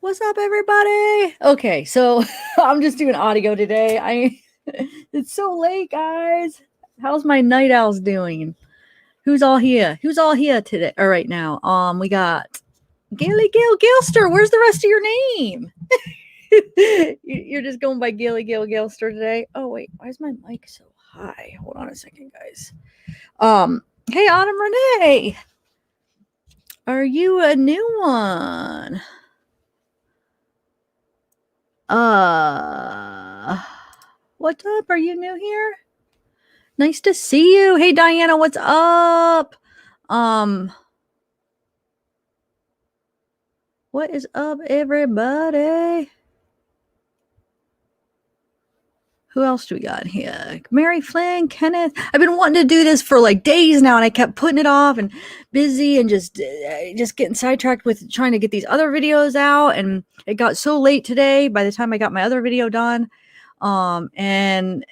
What's up, everybody? Okay, so I'm just doing audio today. It's so late, guys. How's my night owls doing? Who's all here? Who's all here today? Or right now? We got Gaily Gale Gilster. Where's the rest of your name? You're just going by Gaily Gale Gilster today. Oh wait, why is my mic so high? Hold on a second, guys. Hey, Autumn Renee, are you a new one? What's up? Are you new here? Nice to see you. Hey, Diana, what's up? What is up, everybody? Who else do we got here? Mary Flynn, Kenneth. I've been wanting to do this for like days now, and I kept putting it off and busy and just getting sidetracked with trying to get these other videos out. And it got so late today by the time I got my other video done. And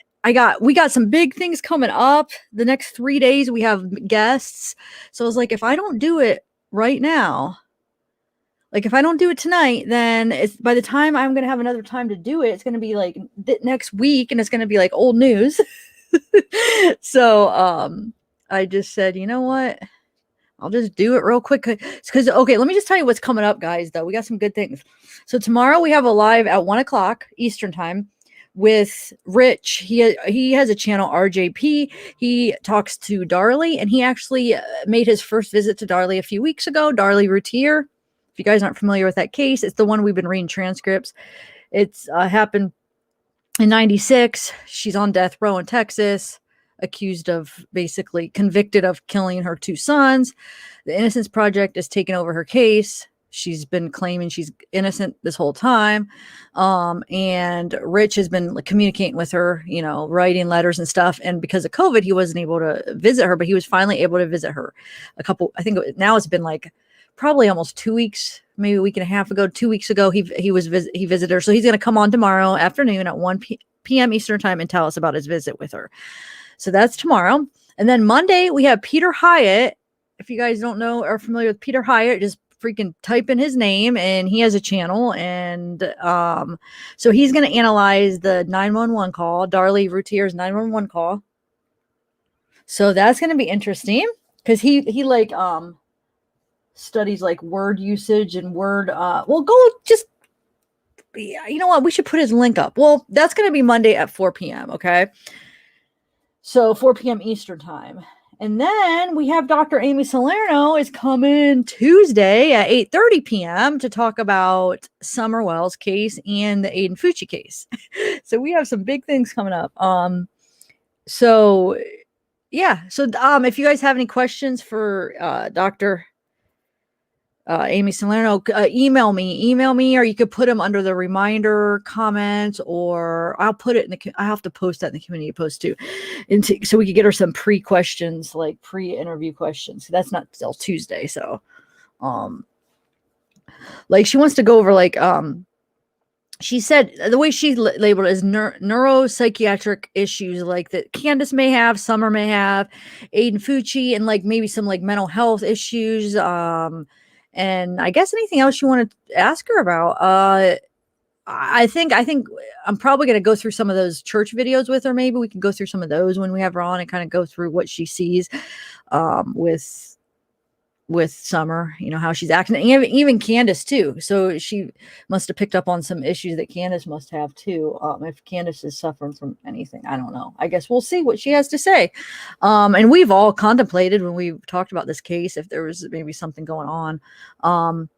we got some big things coming up. The next 3 days we have guests. So I was like, if I don't do it right now, like if I don't do it tonight, then it's by the time I'm going to have another time to do it, it's going to be like next week, and it's going to be like old news. So I just said, you know what? I'll just do it real quick. Because, okay, let me just tell you what's coming up, guys, though. We got some good things. So tomorrow we have a live at 1 o'clock Eastern time with Rich. He has a channel, RJP. He talks to Darlie, and he actually made his first visit to Darlie a few weeks ago. Darlie Routier. If you guys aren't familiar with that case, it's the one we've been reading transcripts. It's happened in 96. She's on death row in Texas, accused of, basically convicted of killing her 2 sons. The Innocence Project has taken over her case. She's been claiming she's innocent this whole time. And Rich has been communicating with her, writing letters and stuff. And because of COVID, he wasn't able to visit her, but he was finally able to visit her now it's been like probably almost 2 weeks, maybe a week and a half ago, 2 weeks ago, he visited her. So he's going to come on tomorrow afternoon at 1 p.m. Eastern time and tell us about his visit with her. So that's tomorrow. And then Monday we have Peter Hyatt. If you guys don't know or are familiar with Peter Hyatt, just freaking type in his name, and he has a channel. And so he's going to analyze the 911 call, Darlie Routier's 911 call. So that's going to be interesting because he studies like word usage and word you know what, we should put his link up. Well, that's going to be Monday at 4 p.m. Okay, so 4 p.m. Eastern time. And then we have Dr. Amy Salerno is coming Tuesday at 8:30 p.m. to talk about Summer Wells case and the Aiden Fucci case. So we have some big things coming up. So if you guys have any questions for Dr. Amy Salerno, email me, or you could put them under the reminder comments, or I'll put it I have to post that in the community post too. So we could get her some pre-questions, like pre-interview questions. So that's not till Tuesday. So, like she wants to go over she said the way she labeled it is neuropsychiatric issues like that Candace may have, Summer may have, Aiden Fucci, and like maybe some like mental health issues. And I guess anything else you want to ask her about. I think I'm probably going to go through some of those church videos with her. Maybe we can go through some of those when we have her on and kind of go through what she sees with Summer, how she's acting, and even Candace too. So she must have picked up on some issues that Candace must have too. If Candace is suffering from anything, I don't know. I guess we'll see what she has to say. And we've all contemplated when we talked about this case, if there was maybe something going on.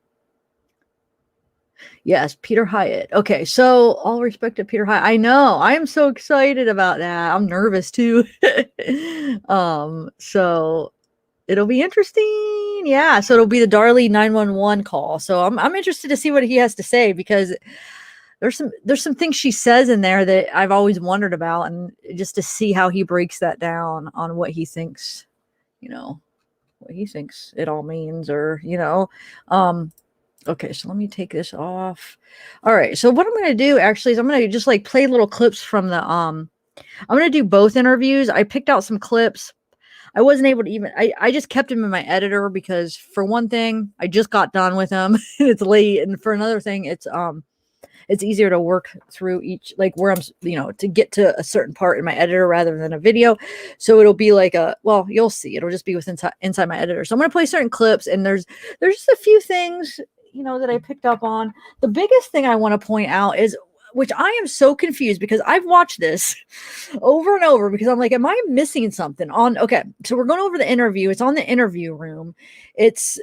Yes, Peter Hyatt. Okay, so all respect to Peter Hyatt. I know. I am so excited about that. I'm nervous too. So it'll be interesting. Yeah. So it'll be the Darlie 911 call. So I'm interested to see what he has to say, because there's some things she says in there that I've always wondered about, and just to see how he breaks that down on what he thinks, what he thinks it all means, or, okay, so let me take this off. All right. So what I'm going to do actually is I'm going to just like play little clips from the, I'm going to do both interviews. I picked out some clips. I wasn't able to even, I just kept him in my editor because for one thing, I just got done with him and it's late. And for another thing, it's easier to work through each, like where I'm, to get to a certain part in my editor rather than a video. So it'll be like well, you'll see, it'll just be inside my editor. So I'm going to play certain clips, and there's just a few things, that I picked up on. The biggest thing I want to point out is, which I am so confused because I've watched this over and over because I'm like, am I missing something okay. So we're going over the interview. It's on the interview room. It's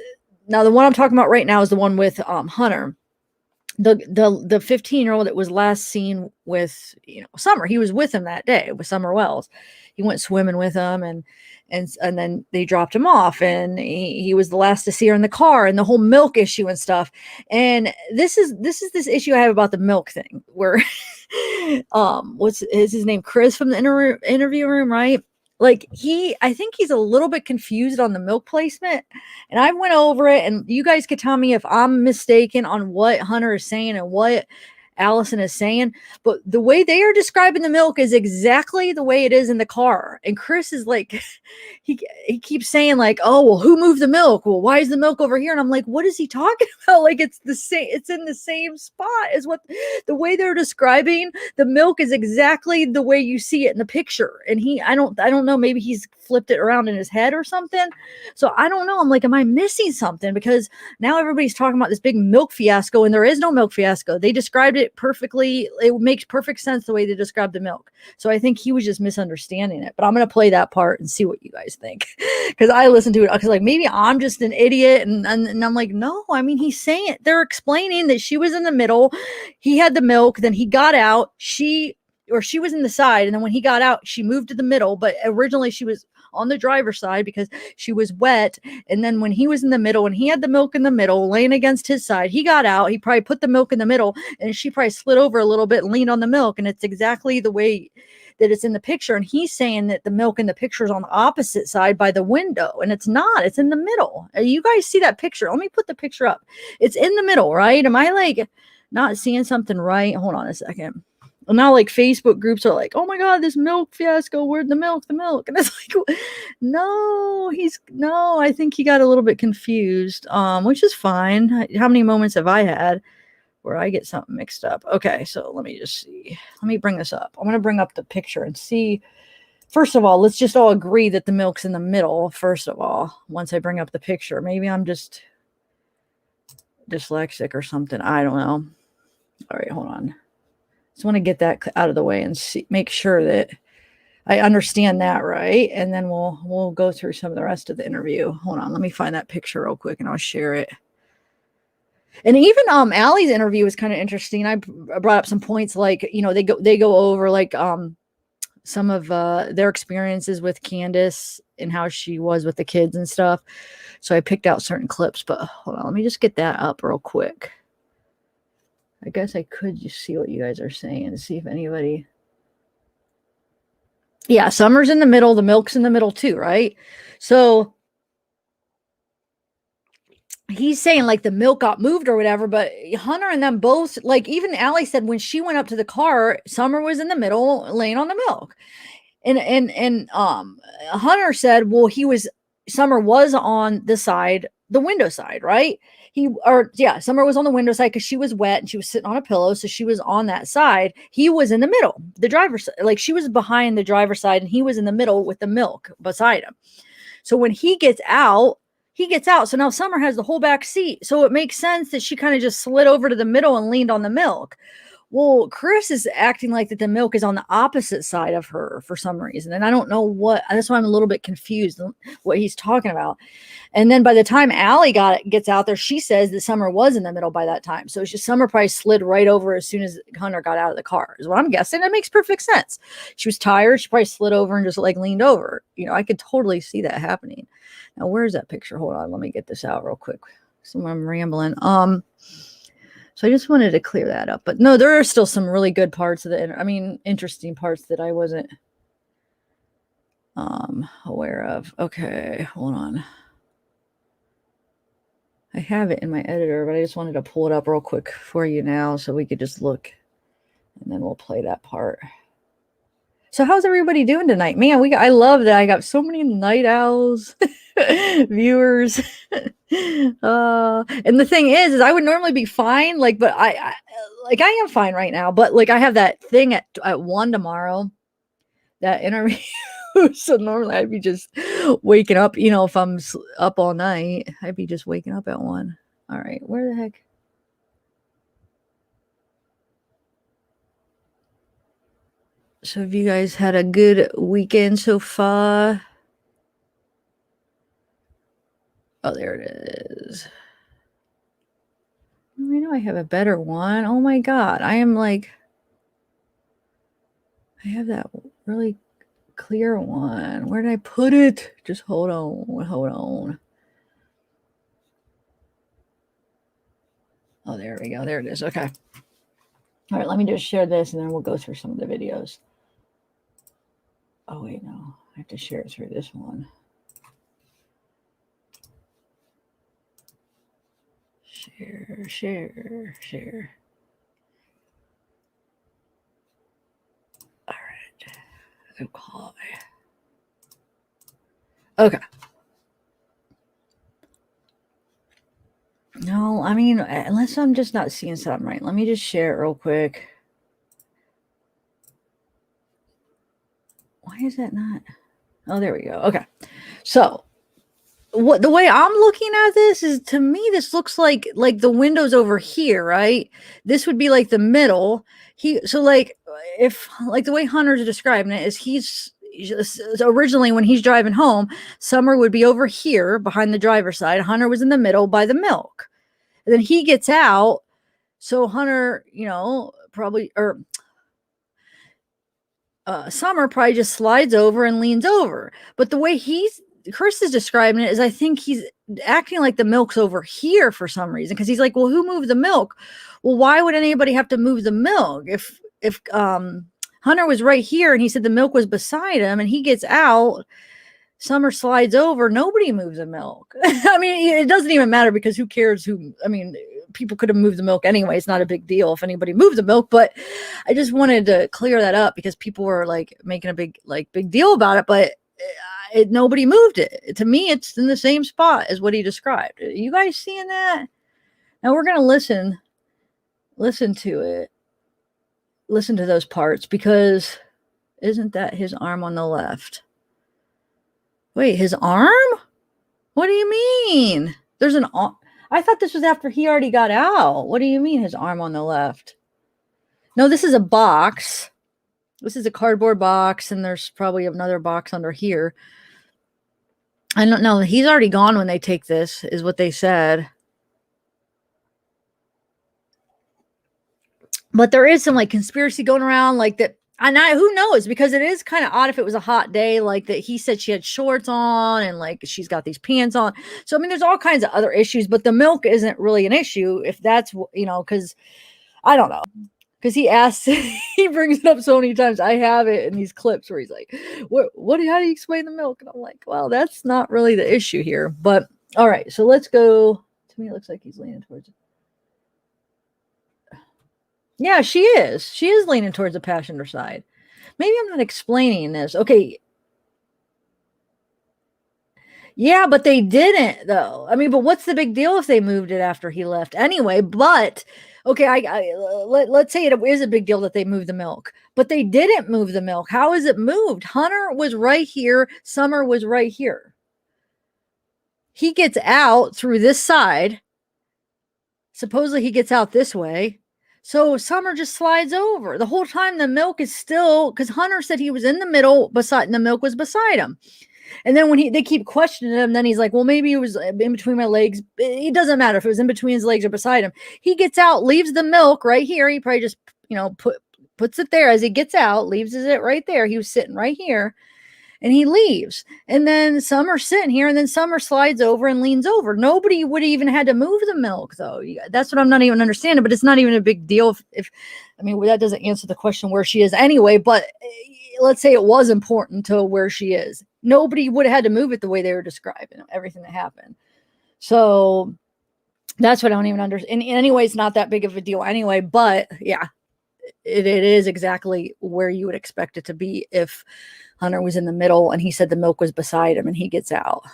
now the one I'm talking about right now is the one with Hunter, the 15-year-old that was last seen with Summer. He was with him that day with Summer Wells. He went swimming with him, and then they dropped him off, and he was the last to see her in the car, and the whole milk issue and stuff. And this is this issue I have about the milk thing where what's his name, Chris from the interview room, right? Like I think he's a little bit confused on the milk placement, and I went over it, and you guys could tell me if I'm mistaken on what Hunter is saying and what Allison is saying, but the way they are describing the milk is exactly the way it is in the car. And Chris is like, he keeps saying like, oh, well, who moved the milk? Well, why is the milk over here? And I'm like, what is he talking about? Like, it's the same, it's in the same spot as what the way they're describing the milk is exactly the way you see it in the picture. And I don't know, maybe he's flipped it around in his head or something. So I don't know. I'm like, am I missing something? Because now everybody's talking about this big milk fiasco, and there is no milk fiasco. They described it perfectly. It makes perfect sense the way they described the milk. So I think he was just misunderstanding it. But I'm going to play that part and see what you guys think, because I listened to it because like maybe I'm just an idiot, and I'm like, no, I mean, he's saying it. They're explaining that she was in the middle. He had the milk, then he got out. She was in the side, and then when he got out, she moved to the middle. But originally she was on the driver's side because she was wet. And then when he was in the middle and he had the milk in the middle laying against his side, he got out. He probably put the milk in the middle, and she probably slid over a little bit and leaned on the milk. And it's exactly the way that it's in the picture. And he's saying that the milk in the picture is on the opposite side by the window, and it's not. It's in the middle. You guys see that picture? Let me put the picture up. It's in the middle, right? Am I like not seeing something right? Hold on a second. And now like Facebook groups are like, oh my God, this milk fiasco, where'd the milk? And it's like, no, I think he got a little bit confused, which is fine. How many moments have I had where I get something mixed up? Okay, so let me just see. Let me bring this up. I'm going to bring up the picture and see. First of all, let's just all agree that the milk's in the middle. First of all, once I bring up the picture, maybe I'm just dyslexic or something. I don't know. All right, hold on. Just want to get that out of the way and make sure that I understand that right. And then we'll go through some of the rest of the interview. Hold on. Let me find that picture real quick and I'll share it. And even Allie's interview was kind of interesting. I brought up some points like, they go over like some of their experiences with Candace and how she was with the kids and stuff. So I picked out certain clips, but hold on. Let me just get that up real quick. I guess I could just see what you guys are saying and see if anybody. Yeah, Summer's in the middle. The milk's in the middle too, right? So he's saying like the milk got moved or whatever, but Hunter and them both, like even Allie said when she went up to the car, Summer was in the middle laying on the milk. And Hunter said, well, Summer was on the window side, right? Summer was on the window side because she was wet and she was sitting on a pillow, so she was on that side. He was in the middle, the driver's side, like she was behind the driver's side, and he was in the middle with the milk beside him. So when he gets out. So now Summer has the whole back seat. So it makes sense that she kind of just slid over to the middle and leaned on the milk. Well, Chris is acting like that the milk is on the opposite side of her for some reason. And I don't know that's why I'm a little bit confused on what he's talking about. And then by the time Allie gets out there, she says that Summer was in the middle by that time. So it's just Summer probably slid right over as soon as Hunter got out of the car is what I'm guessing. That makes perfect sense. She was tired. She probably slid over and just like leaned over. I could totally see that happening. Now, where's that picture? Hold on. Let me get this out real quick. So I'm rambling. So I just wanted to clear that up. But no, there are still some really good parts of interesting parts that I wasn't aware of. Okay, hold on. I have it in my editor, but I just wanted to pull it up real quick for you now so we could just look, and then we'll play that part. So how's everybody doing tonight? Man, I love that I got so many night owls viewers. And the thing is I would normally be fine, like, but I like I am fine right now, but like I have that thing at 1 tomorrow, that interview. So normally I'd be just waking up, you know, if I'm up all night, I'd be just waking up at 1. All right, where the heck? So have you guys had a good weekend so far? Oh, there it is. I know I have a better one. Oh my God. I am like, I have that really clear one. Where did I put it? Just hold on. Hold on. Oh, there we go. There it is. Okay. All right. Let me just share this and then we'll go through some of the videos. Oh, wait, no. I have to share it through this one. Share. All right. Okay. No, I mean, unless I'm just not seeing something right. Let me just share it real quick. Why is that not? Oh, there we go. Okay. So the way I'm looking at this is, to me, this looks like the window's over here, right? This would be like the middle. So like, if like the way Hunter's describing it is, he's originally, when he's driving home, Summer would be over here behind the driver's side. Hunter was in the middle by the milk. And then he gets out. So Hunter, you know, probably, or Summer probably just slides over and leans over. But the way Chris is describing it is, I think he's acting like the milk's over here for some reason, because he's like, well, who moved the milk? Well, why would anybody have to move the milk? If Hunter was right here and he said the milk was beside him and he gets out, Summer slides over, nobody moves the milk. I mean, it doesn't even matter, because who cares who, I mean, people could have moved the milk anyway. It's not a big deal if anybody moved the milk, but I just wanted to clear that up because people were like making a big deal about it, but nobody moved it. To me, it's in the same spot as what he described. Are you guys seeing that? Now we're going to listen to it. Listen to those parts, because isn't that his arm on the left? Wait, his arm? What do you mean? There's an arm. I thought this was after he already got out. What do you mean his arm on the left? No, this is a box. This is a cardboard box, and there's probably another box under here. I don't know. He's already gone when they take this, is what they said. But there is some like conspiracy going around like that. And who knows, because it is kind of odd if it was a hot day, like that he said she had shorts on and like she's got these pants on. So, I mean, there's all kinds of other issues, but the milk isn't really an issue if that's, you know, because I don't know. Because he asks, he brings it up so many times. I have it in these clips where he's like, how do you explain the milk? And I'm like, well, that's not really the issue here. But all right, so let's go. To me, it looks like he's leaning towards it. Yeah, she is. She is leaning towards the passenger side. Maybe I'm not explaining this. Okay. Yeah, but they didn't, though. I mean, but what's the big deal if they moved it after he left anyway? But okay, let's say it is a big deal that they moved the milk, but they didn't move the milk. How is it moved? Hunter was right here. Summer was right here. He gets out through this side. Supposedly he gets out this way. So Summer just slides over. The whole time the milk is still, because Hunter said he was in the middle and the milk was beside him. And then when they keep questioning him, then he's like, well, maybe it was in between my legs. It doesn't matter if it was in between his legs or beside him. He gets out, leaves the milk right here. He probably just, you know, puts it there as he gets out, leaves it right there. He was sitting right here. And he leaves. And then Summer's sitting here, and then Summer slides over and leans over. Nobody would have even had to move the milk, though. That's what I'm not even understanding, but it's not even a big deal if I mean, that doesn't answer the question where she is anyway, but let's say it was important to where she is. Nobody would have had to move it the way they were describing everything that happened. So that's what I don't even understand. And anyway, it's not that big of a deal anyway, but yeah, it is exactly where you would expect it to be if Hunter was in the middle and he said the milk was beside him and he gets out.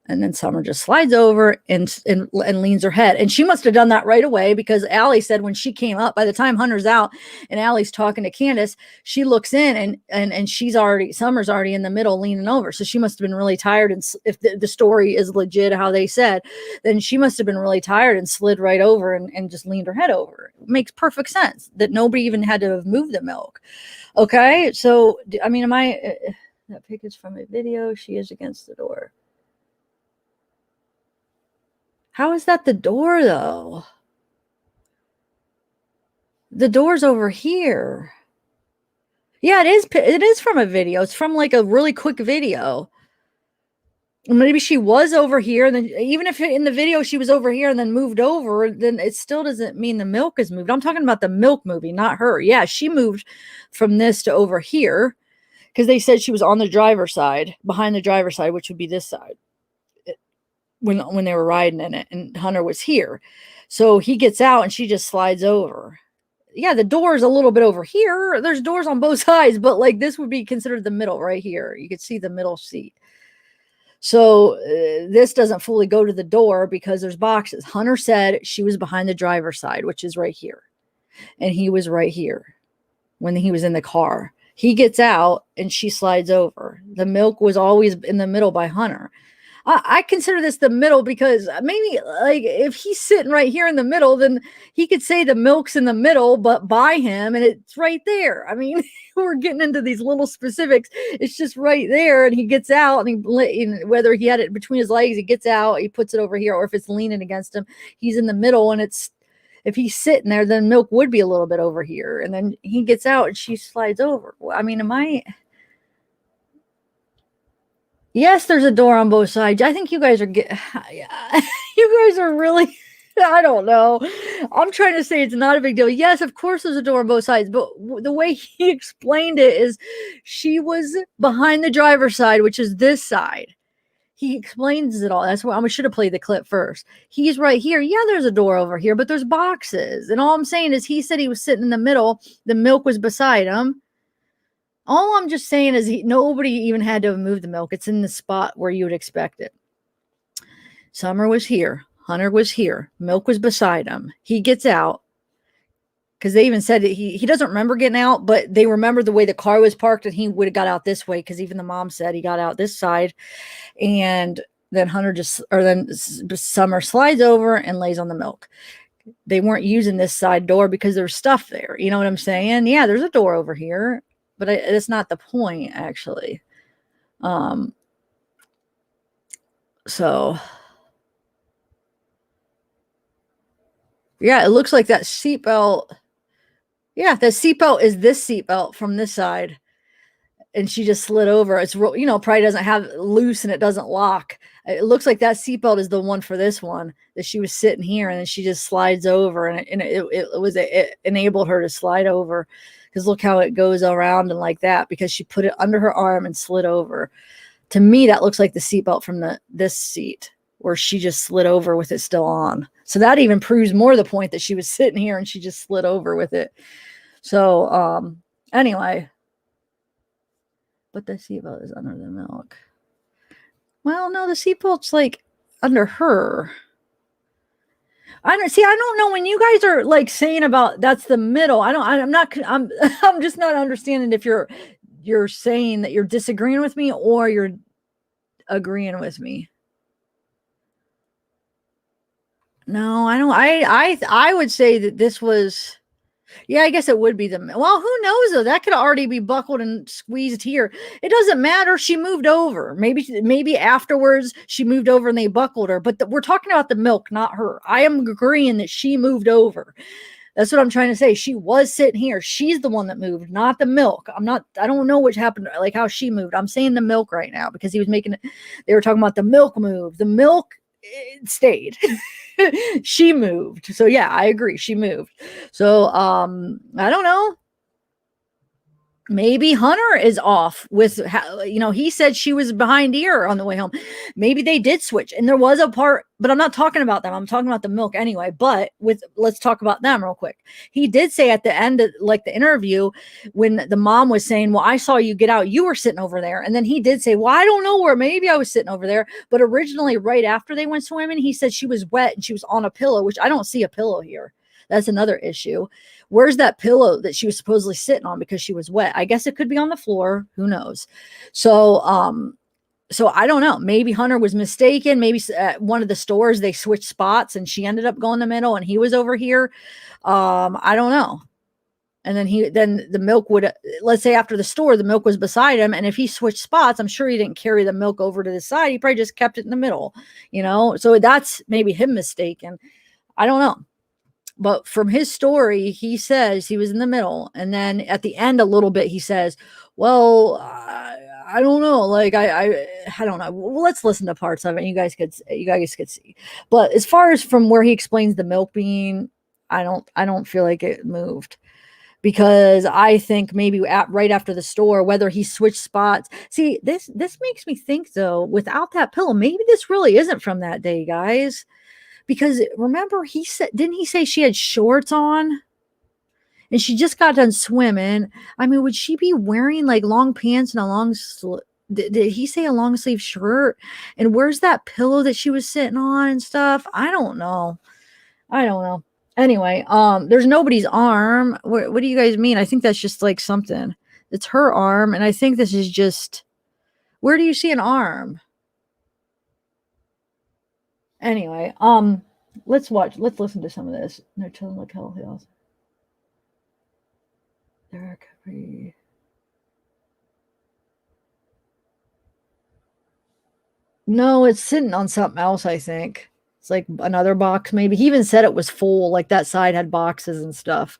And then Summer just slides over and leans her head. And she must have done that right away because Allie said when she came up, by the time Hunter's out and Allie's talking to Candace, she looks in and Summer's already in the middle leaning over. So she must have been really tired. And if the story is legit, how they said, then she must have been really tired and slid right over and just leaned her head over. It makes perfect sense that nobody even had to have moved the milk. Okay. So, I mean, that pic is from a video. She is against the door. How is that the door, though? The door's over here. Yeah, it is. It is from a video. It's from like a really quick video. Maybe she was over here, and then even if in the video she was over here and then moved over, then it still doesn't mean the milk is moved. I'm talking about the milk moving, not her. Yeah, she moved from this to over here because they said she was on the driver's side, behind the driver's side, which would be this side. When they were riding in it, and Hunter was here. So he gets out and she just slides over. Yeah, the door is a little bit over here. There's doors on both sides, but like this would be considered the middle right here. You could see the middle seat. So this doesn't fully go to the door because there's boxes. Hunter said she was behind the driver's side, which is right here. And he was right here when he was in the car. He gets out and she slides over. The milk was always in the middle by Hunter. I consider this the middle because maybe like if he's sitting right here in the middle, then he could say the milk's in the middle, but by him and it's right there. I mean, we're getting into these little specifics. It's just right there and he gets out and whether he had it between his legs, he gets out, he puts it over here, or if it's leaning against him, he's in the middle and if he's sitting there, then milk would be a little bit over here. And then he gets out and she slides over. I mean, yes, there's a door on both sides. I think you guys are you guys are really, I don't know. I'm trying to say it's not a big deal. Yes, of course there's a door on both sides, but the way he explained it is she was behind the driver's side, which is this side. He explains it all. That's why I should have played the clip first. He's right here. Yeah, there's a door over here, but there's boxes. And all I'm saying is he said he was sitting in the middle. The milk was beside him. All I'm just saying is nobody even had to have moved the milk. It's in the spot where you would expect it. Summer was here. Hunter was here. Milk was beside him. He gets out because they even said that he doesn't remember getting out, but they remember the way the car was parked and he would have got out this way because even the mom said he got out this side. And then Summer slides over and lays on the milk. They weren't using this side door because there's stuff there. You know what I'm saying? Yeah, there's a door over here. But it's not the point, actually. So, yeah, it looks like that seatbelt. Yeah, the seatbelt is this seatbelt from this side. And she just slid over. It's, probably doesn't have loose and it doesn't lock. It looks like that seatbelt is the one for this one that she was sitting here and then she just slides over and it enabled her to slide over. Because look how it goes around and like that because she put it under her arm and slid over. To me, that looks like the seatbelt from this seat where she just slid over with it still on. So that even proves more the point that she was sitting here and she just slid over with it. So anyway, but the seatbelt is under the milk. Well, no, the seatbelt's like under her. I don't know when you guys are like saying about that's the middle. I'm just not understanding if you're saying that you're disagreeing with me or you're agreeing with me. No, I don't. I would say that this was. Yeah, I guess it would be well, who knows though? That could already be buckled and squeezed here. It doesn't matter. She moved over. Maybe afterwards she moved over and they buckled her. But we're talking about the milk, not her. I am agreeing that she moved over. That's what I'm trying to say. She was sitting here. She's the one that moved, not the milk. I don't know what happened, like how she moved. I'm saying the milk right now because he was making it. They were talking about the milk move. The milk stayed. She moved. So yeah, I agree. She moved. So I don't know. Maybe Hunter is off with, he said she was behind ear on the way home. Maybe they did switch. And there was a part, but I'm not talking about them. I'm talking about the milk anyway. But let's talk about them real quick. He did say at the end of like the interview, when the mom was saying, well, I saw you get out, you were sitting over there. And then he did say, well, I don't know where, maybe I was sitting over there. But originally, right after they went swimming, he said she was wet and she was on a pillow, which I don't see a pillow here. That's another issue. Where's that pillow that she was supposedly sitting on because she was wet? I guess it could be on the floor. Who knows? So I don't know. Maybe Hunter was mistaken. Maybe at one of the stores they switched spots and she ended up going the middle and he was over here. I don't know. And then the milk would, let's say after the store, the milk was beside him. And if he switched spots, I'm sure he didn't carry the milk over to the side. He probably just kept it in the middle, So that's maybe him mistaken. I don't know. But from his story, he says he was in the middle. And then at the end, a little bit, he says, well, I don't know. Like, I don't know. Well, let's listen to parts of it. You guys could see. But as far as from where he explains the milk being, I don't feel like it moved. Because I think maybe right after the store, whether he switched spots. See, this makes me think, though, without that pillow, maybe this really isn't from that day, guys. Because remember, didn't he say she had shorts on? And she just got done swimming. I mean, would she be wearing like long pants and a long did he say a long sleeve shirt? And where's that pillow that she was sitting on and stuff? I don't know. Anyway, there's nobody's arm. What do you guys mean? I think that's just like something. It's her arm, and I think this is just, where do you see an arm? Anyway, let's listen to some of this. No, children look healthy also. There could be. No, it's sitting on something else, I think. It's like another box, maybe. He even said it was full, like that side had boxes and stuff.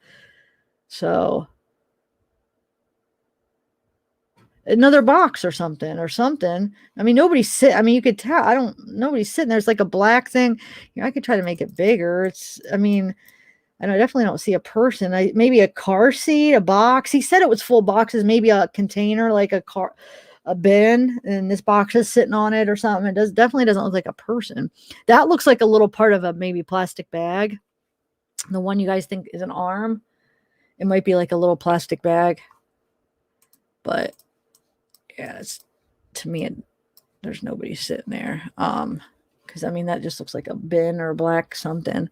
So another box or something. I mean, you could tell. Nobody's sitting there. It's like a black thing. I could try to make it bigger. I definitely don't see a person. Maybe a car seat, a box. He said it was full boxes, maybe a container, like a bin, and this box is sitting on it or something. It definitely doesn't look like a person. That looks like a little part of a maybe plastic bag. The one you guys think is an arm, it might be like a little plastic bag. But yeah, to me, there's nobody sitting there. Because that just looks like a bin or a black something.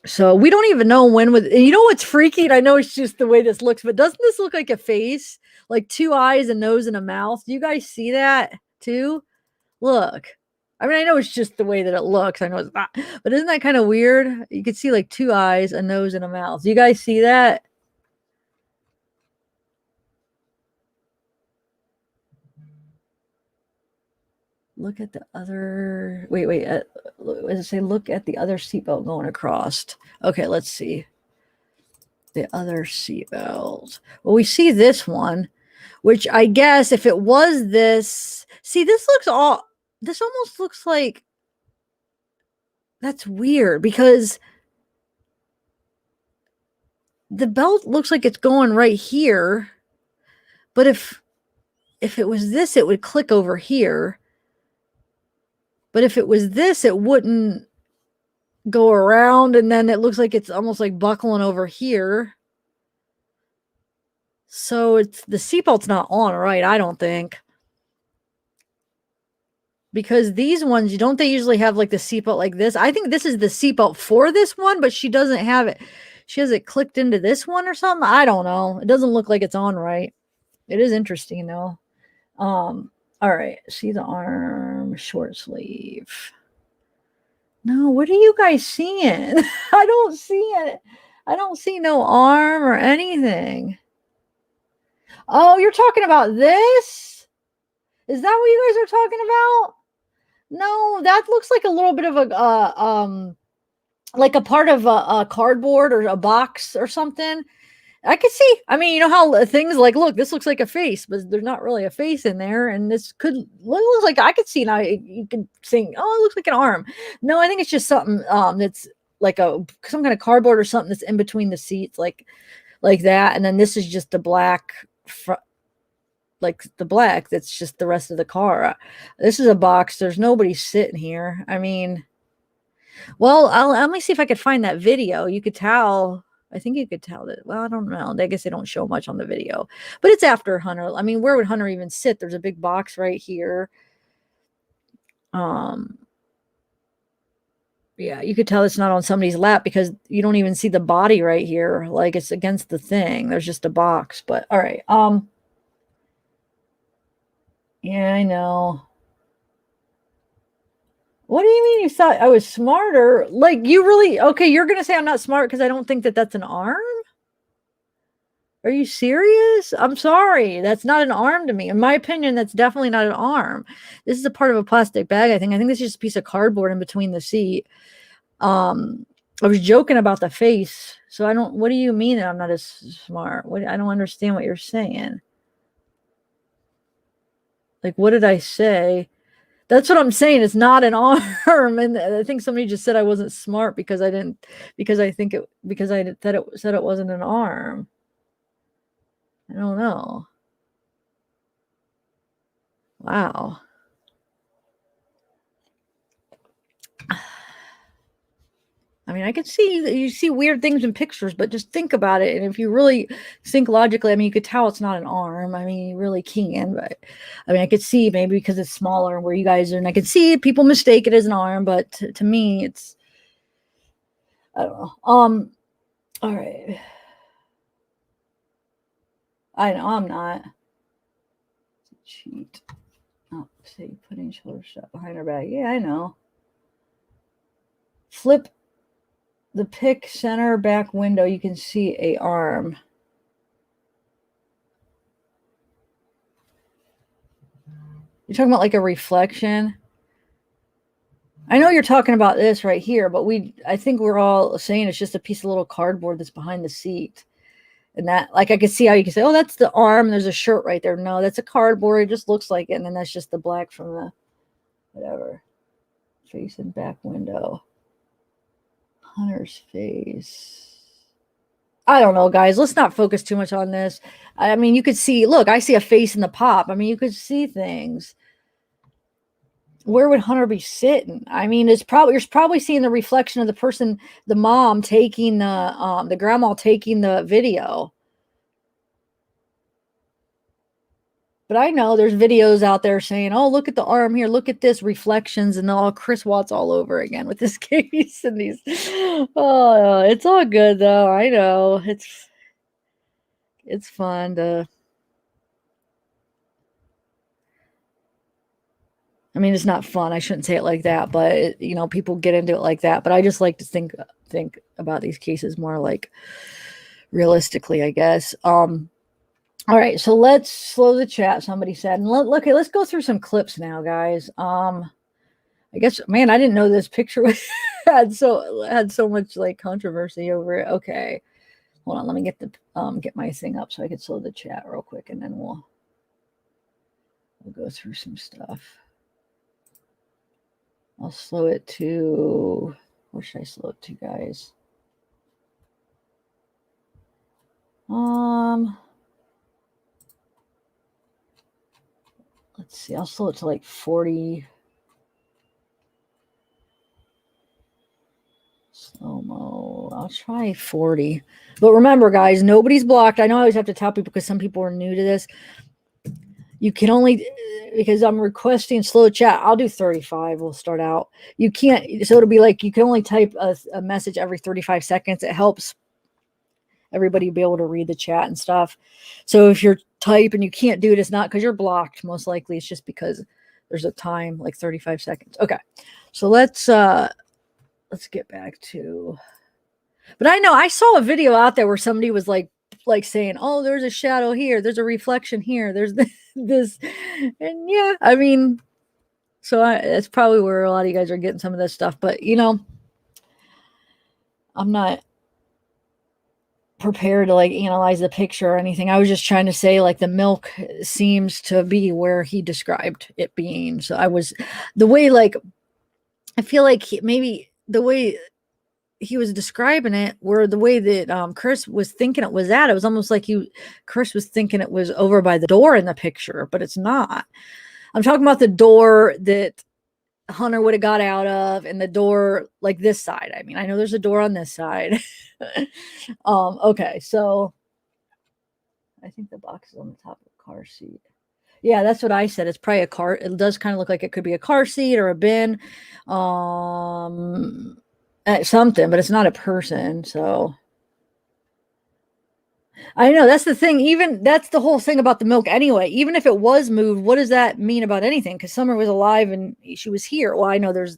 So we don't even know and you know what's freaky? I know it's just the way this looks, but doesn't this look like a face? Like two eyes, a nose, and a mouth. Do you guys see that too? Look. I know it's just the way that it looks. I know it's not, but isn't that kind of weird? You could see like two eyes, a nose, and a mouth. Do you guys see that? Look at the other, wait, as I say, look at the other seatbelt going across. Okay, let's see. The other seatbelt. Well, we see this one, which I guess if it was this, see, this almost looks like, that's weird because the belt looks like it's going right here. But if it was this, it would click over here. But if it was this, it wouldn't go around, and then it looks like it's almost like buckling over here. So the seatbelt's not on, right? I don't think. Because these ones, don't they usually have like the seatbelt like this? I think this is the seatbelt for this one, but she doesn't have it. She has it clicked into this one or something. I don't know. It doesn't look like it's on right. It is interesting though. All right, see the arm, short sleeve. No, what are you guys seeing? I don't see it. I don't see no arm or anything. Oh, you're talking about this? Is that what you guys are talking about? No, that looks like a little bit of like a part of a cardboard or a box or something. I could see. You know how things like, look, this looks like a face, but there's not really a face in there. And this looks like, I could see now. You can think, oh, it looks like an arm. No, I think it's just something that's like some kind of cardboard or something that's in between the seats, like like that. And then this is just the black, like the black, that's just the rest of the car. This is a box. There's nobody sitting here. I mean, well, let me see if I could find that video. You could tell. I think you could tell that. Well, I don't know. I guess they don't show much on the video, but it's after Hunter. I mean, where would Hunter even sit? There's a big box right here. Yeah, you could tell it's not on somebody's lap because you don't even see the body right here. Like it's against the thing. There's just a box. But all right. Yeah, I know. What do you mean you thought I was smarter? Like, you really, okay, you're going to say I'm not smart because I don't think that that's an arm? Are you serious? I'm sorry. That's not an arm to me. In my opinion, that's definitely not an arm. This is a part of a plastic bag, I think. I think this is just a piece of cardboard in between the seat. I was joking about the face. So I don't, what do you mean that I'm not as smart? I don't understand what you're saying. Like, what did I say? That's what I'm saying. It's not an arm. And I think somebody just said I wasn't smart because I didn't, because I think it, because I said it wasn't an arm. I don't know. Wow. I mean, I could see that you see weird things in pictures, but just think about it. And if you really think logically, I mean, you could tell it's not an arm. I mean, you really can, but I mean, I could see maybe because it's smaller where you guys are, and I could see people mistake it as an arm, but to me, it's, I don't know. All right. I know I'm not. Cheat. Oh, say putting shoulder strap behind her back. Yeah, I know. Flip the pick center back window. You can see a arm. You're talking about like a reflection. I know you're talking about this right here, but I think we're all saying it's just a piece of little cardboard that's behind the seat. And that, like, I could see how you can say, oh, that's the arm. There's a shirt right there. No, that's a cardboard. It just looks like it. And then that's just the black from the, whatever, face and back window. Hunter's face. I don't know, guys. Let's not focus too much on this. I mean, you could see, look, I see a face in the pop. I mean, you could see things. Where would Hunter be sitting? I mean, you're probably seeing the reflection of the person, the mom taking the grandma taking the video. But I know there's videos out there saying, oh, look at the arm here, look at this, reflections, and all Chris Watts all over again with this case and these. Oh, it's all good though. I know it's fun to. I mean, it's not fun. I shouldn't say it like that, but people get into it like that. But I just like to think about these cases more like realistically, I guess. All right, so let's slow the chat. Somebody said, and let's go through some clips now, guys. I guess, man, I didn't know this picture had so much like controversy over it. Okay, hold on, let me get my thing up so I can slow the chat real quick, and then we'll go through some stuff. I'll slow it to, where should I slow it to, guys? Let's see, I'll slow it to like 40. Slow-mo, I'll try 40. But remember, guys, nobody's blocked. I know I always have to tell people because some people are new to this. You can only, because I'm requesting slow chat, I'll do 35. We'll start out. You can't, so it'll be like you can only type a message every 35 seconds. It helps everybody be able to read the chat and stuff. So if you're type and you can't do it, it's not because you're blocked. Most likely it's just because there's a time, like 35 seconds. Okay. So let's get back to, but I know I saw a video out there where somebody was like saying, oh, there's a shadow here, there's a reflection here, there's this, and yeah, I mean, so that's probably where a lot of you guys are getting some of this stuff, but I'm not prepared to like analyze the picture or anything. I was just trying to say like the milk seems to be where he described it being. So I was the way, like, I feel like maybe the way he was describing it, where the way that Chris was thinking it was at, it was almost like Chris was thinking it was over by the door in the picture, but it's not. I'm talking about the door that Hunter would have got out of, and the door like this side. I mean, I know there's a door on this side. Okay, so I think the box is on the top of the car seat. Yeah, that's what I said. It's probably a car. It does kind of look like it could be a car seat or a bin, something, but it's not a person. So I know that's the thing. Even that's the whole thing about the milk anyway. Even if it was moved, what does that mean about anything? Because Summer was alive and she was here. Well, I know there's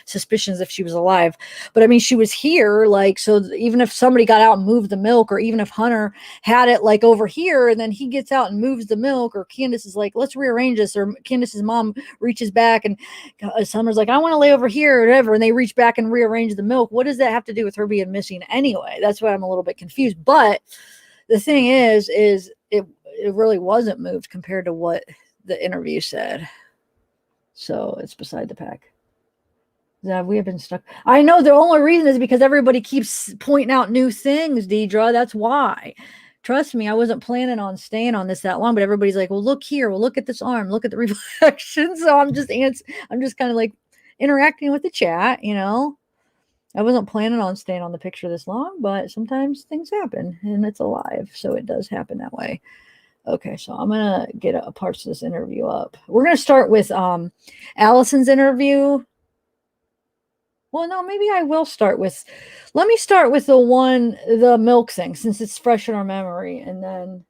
suspicions if she was alive, but I mean, she was here. Like, so even if somebody got out and moved the milk, or even if Hunter had it like over here and then he gets out and moves the milk, or Candace is like, let's rearrange this, or Candace's mom reaches back and Summer's like, I want to lay over here or whatever, and they reach back and rearrange the milk. What does that have to do with her being missing anyway? That's why I'm a little bit confused. But the thing is it really wasn't moved compared to what the interview said. So it's beside the pack. Yeah, we have been stuck. I know the only reason is because everybody keeps pointing out new things, Deidre. That's why. Trust me, I wasn't planning on staying on this that long, but everybody's like, well, look here. Well, look at this arm. Look at the reflection. So I'm just kind of like interacting with the chat, you know. I wasn't planning on staying on the picture this long, but sometimes things happen and it's alive. So it does happen that way. Okay, so I'm going to get parts of this interview up. We're going to start with Allison's interview. Well, no, maybe I will start with, let me start with the milk thing, since it's fresh in our memory. And then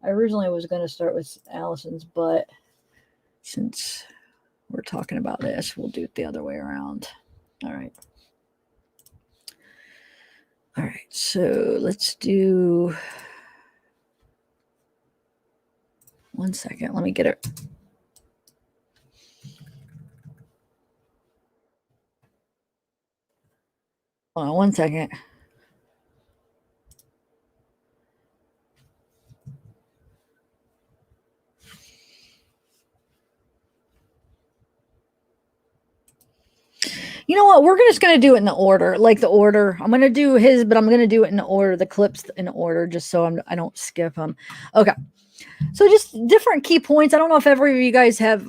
I originally was going to start with Allison's, but since we're talking about this, we'll do it the other way around. All right. All right, so let's do, one second, let me get it. Hold on 1 second. You know what? We're just going to do it in the order, like the order. I'm going to do his, but I'm going to do it in the order, the clips in order, just so I don't skip them. Okay. So just different key points. I don't know if every of you guys have,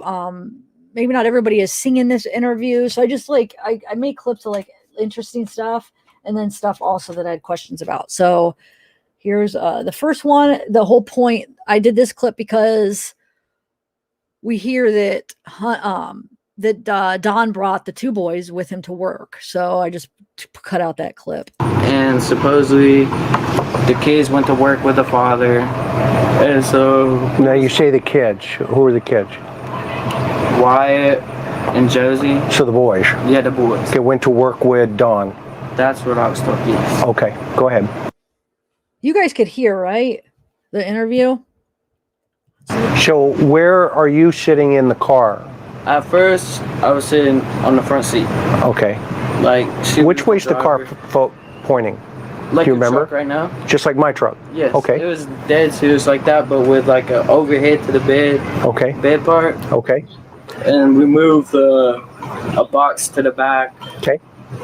maybe not everybody is singing this interview. So I just like, I made clips of like interesting stuff and then stuff also that I had questions about. So here's the first one. The whole point, I did this clip because we hear that Don brought the two boys with him to work. So I just cut out that clip. And supposedly the kids went to work with the father. And so... Now you say the kids. Who are the kids? Wyatt and Josie. So the boys? Yeah, the boys. They went to work with Don. That's what I was told, yes. Okay, go ahead. You guys could hear, right? The interview? So where are you sitting in the car? At first, I was sitting on the front seat. Okay. Like, which way's the car pointing? Like do you remember? Truck right now? Just like my truck? Yes. Okay. It was dead serious like that, but with like an overhead to the bed. Okay. Bed part. Okay. And we moved a box to the back. Okay.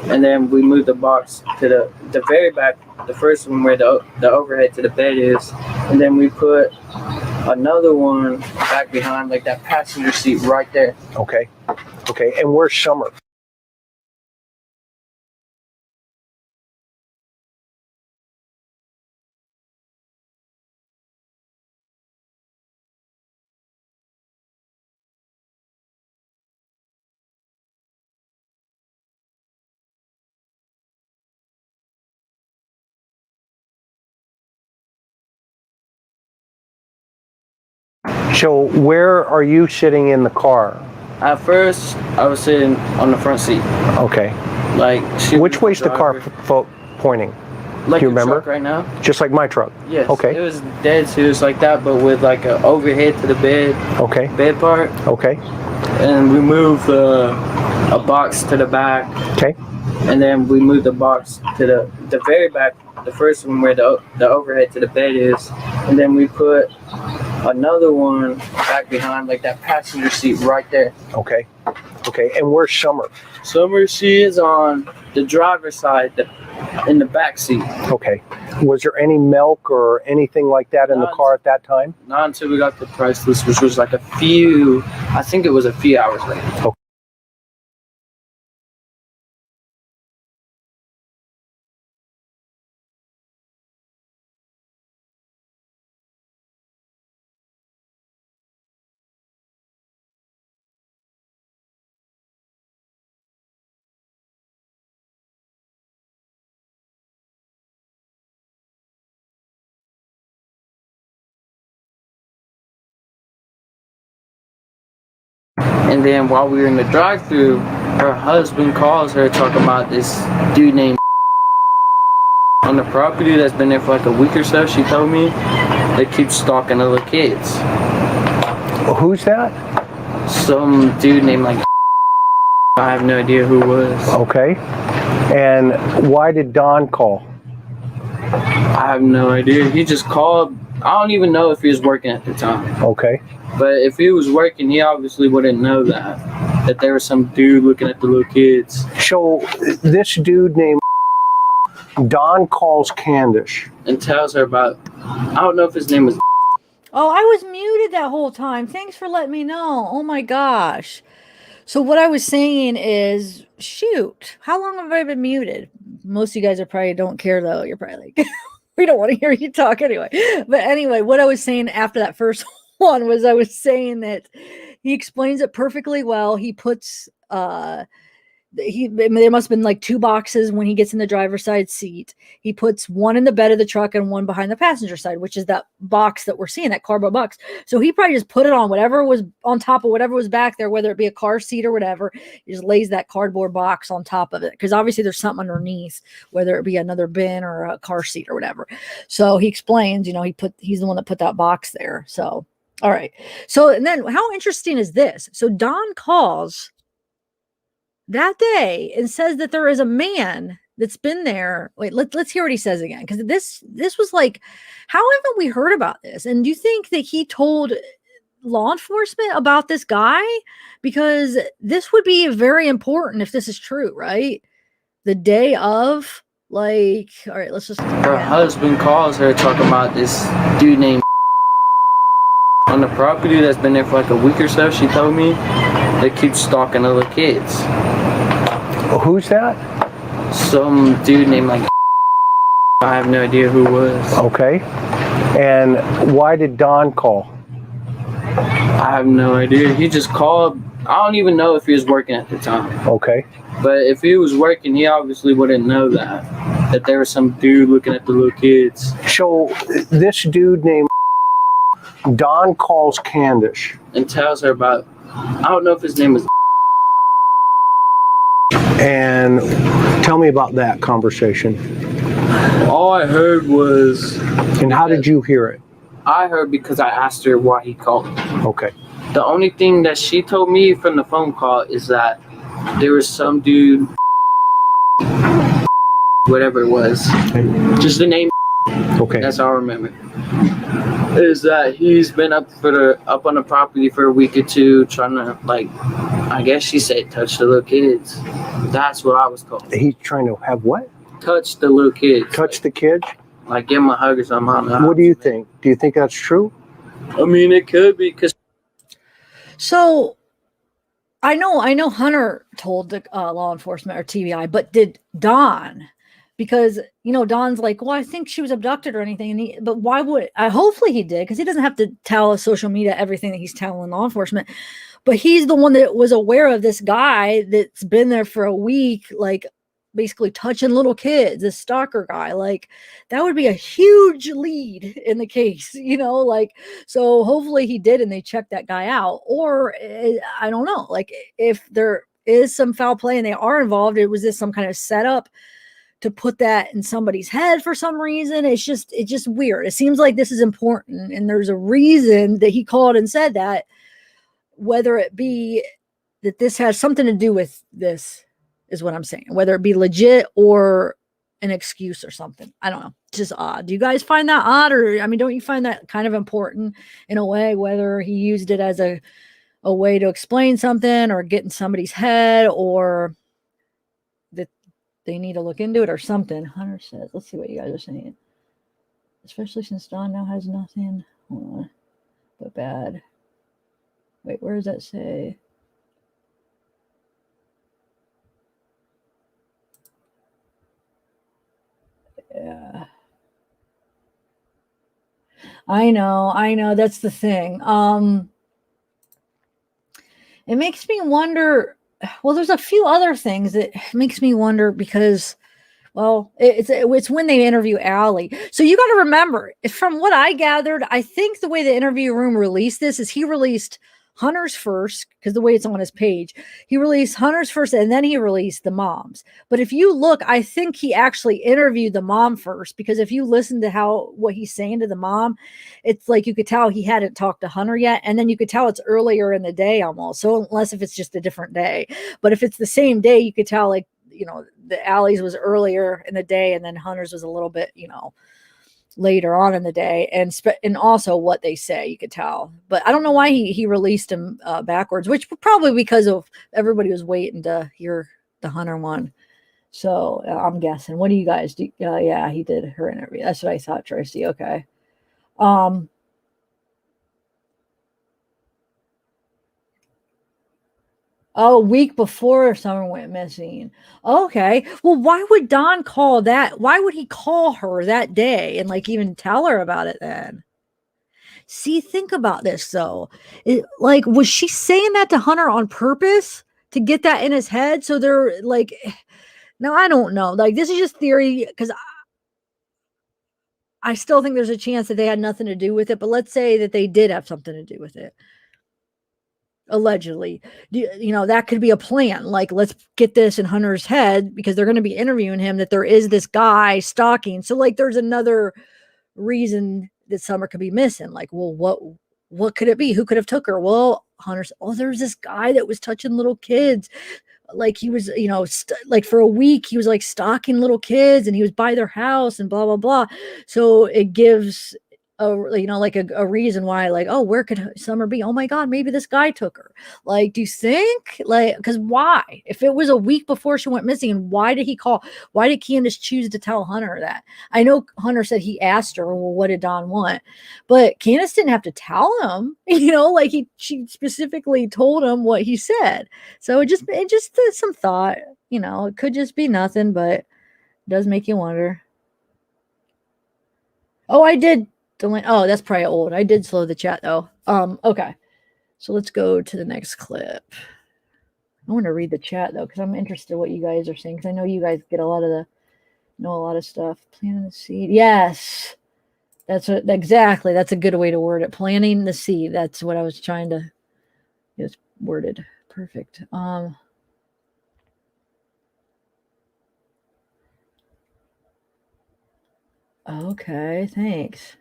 And then we moved the box to the very back, the first one where the overhead to the bed is. And then we put another one back behind, like that passenger seat right there. Okay. Okay. And where's Summer? So where are you sitting in the car? At first, I was sitting on the front seat. Okay. Like, which way's the car pointing? Like do you remember? Truck right now? Just like my truck? Yes. Okay. It was dead serious like that, but with like an overhead to the bed. Okay. Bed part. Okay. And we moved a box to the back. Okay. And then we moved the box to the very back, the first one where the overhead to the bed is. And then we put another one back behind, like that passenger seat right there. Okay. Okay. And where's Summer? Summer, she is on the driver's side, in the back seat. Okay. Was there any milk or anything like that in the car at that time? Not until we got the price list, which was like I think it was a few hours later. Okay. And then while we were in the drive-thru, her husband calls her talking about this dude named on the property that's been there for like a week or so. She told me they keep stalking the little kids. Who's that? Some dude named like I have no idea who it was. Okay. And why did Don call? I have no idea. He just called. I don't even know if he was working at the time. Okay. But if he was working, he obviously wouldn't know that there was some dude looking at the little kids. So this dude named Don calls Candice and tells her about, I don't know if his name was. Oh, I was muted that whole time. Thanks for letting me know. Oh my gosh. So what I was saying is, shoot, how long have I been muted? Most of you guys are probably don't care though. You're probably like, we don't want to hear you talk anyway. But anyway, what I was saying after that first one was I was saying that he explains it perfectly well. He puts there must have been like 2 boxes when he gets in the driver's side seat. He puts one in the bed of the truck and one behind the passenger side, which is that box that we're seeing, that cardboard box. So he probably just put it on whatever was on top of whatever was back there, whether it be a car seat or whatever. He just lays that cardboard box on top of it because obviously there's something underneath, whether it be another bin or a car seat or whatever. So he explains, he's the one that put that box there. So all right. So and then how interesting is this? So Don calls that day and says that there is a man that's been there. Wait, let's hear what he says again, because this was like, how haven't we heard about this? And do you think that he told law enforcement about this guy? Because this would be very important if this is true, right? The day of, like, all right, let's just. Her husband calls her talking about this dude named on the property that's been there for like a week or so. She told me they keep stalking the little kids. Who's that? Some dude named like I have no idea who it was. Okay. And why did Don call? I have no idea. He just called. I don't even know if he was working at the time. Okay. But if he was working, he obviously wouldn't know that there was some dude looking at the little kids. So this dude named Don calls Candice and tells her about, I don't know if his name was. And tell me about that conversation. All I heard was. And how did you hear it? I heard because I asked her why he called. Okay. The only thing that she told me from the phone call is that there was some dude, whatever it was, just the name. Okay. That's all I remember. Is that he's been up on the property for a week or two, trying to, like, I guess she said, touch the little kids. That's what I was told. He's trying to have what? Touch the little kids. Touch the kids? Like give him a hug or something. I don't know. What do you think? Do you think that's true? I mean, it could be because. So, I know Hunter told the law enforcement or TBI, but did Don? Because Don's like, well, I think she was abducted or anything, but why would? Hopefully he did, because he doesn't have to tell social media everything that he's telling law enforcement. But he's the one that was aware of this guy that's been there for a week, like basically touching little kids, this stalker guy. Like that would be a huge lead in the case, so hopefully he did and they checked that guy out. Or I don't know, like if there is some foul play and they are involved, was this some kind of setup to put that in somebody's head for some reason? It's just weird. It seems like this is important and there's a reason that he called and said that. Whether it be that this has something to do with this is what I'm saying, whether it be legit or an excuse or something. I don't know. It's just odd. Do you guys find that odd? Or, I mean, don't you find that kind of important in a way, whether he used it as a way to explain something or get in somebody's head, or that they need to look into it or something? Hunter says, let's see what you guys are saying. Especially since Dawn now has nothing but bad. Wait, where does that say? Yeah. I know. That's the thing. It makes me wonder. Well, there's a few other things that makes me wonder because, well, it's when they interview Allie. So you got to remember, from what I gathered, I think the way the interview room released this is he released Hunter's first, because the way it's on his page, he released Hunter's first and then he released the mom's. But if you look, I think he actually interviewed the mom first, because if you listen to what he's saying to the mom, it's like you could tell he hadn't talked to Hunter yet, and then you could tell it's earlier in the day almost. So unless if it's just a different day, but if it's the same day, you could tell, like, the Allie's was earlier in the day and then Hunter's was a little bit, later on in the day, and also what they say, you could tell. But I don't know why he released him backwards, which probably because of everybody was waiting to hear the Hunter one. So I'm guessing. What do you guys do? Yeah, he did her interview. That's what I thought, Tracy. Okay. Oh, a week before Summer went missing. Okay. Well, why would Don call that? Why would he call her that day and like even tell her about it then? See, think about this though. Was she saying that to Hunter on purpose to get that in his head? So they're like, no, I don't know. Like, this is just theory, because I still think there's a chance that they had nothing to do with it. But let's say that they did have something to do with it. Allegedly, that could be a plan. Like, let's get this in Hunter's head, because they're going to be interviewing him, that there is this guy stalking. So like, there's another reason that Summer could be missing. Like, well, what could it be? Who could have took her? Well, Hunter's, there's this guy that was touching little kids. Like, he was, like for a week, he was like stalking little kids, and he was by their house and blah, blah, blah. So it gives a reason why, like, oh, where could Summer be? Oh my God, maybe this guy took her. Like, do you think, like, because why? If it was a week before she went missing, why did he call? Why did Candace choose to tell Hunter that? I know Hunter said he asked her, well, what did Don want? But Candace didn't have to tell him, like she specifically told him what he said. So it just some thought, it could just be nothing, but it does make you wonder. Oh, I did. Oh, that's probably old. I did slow the chat though. Okay. So let's go to the next clip. I want to read the chat though, because I'm interested in what you guys are saying, because I know you guys get know a lot of stuff. Planting the seed. Yes. Exactly. That's a good way to word it. Planting the seed. That's what I was trying to get worded. Perfect. Okay, thanks.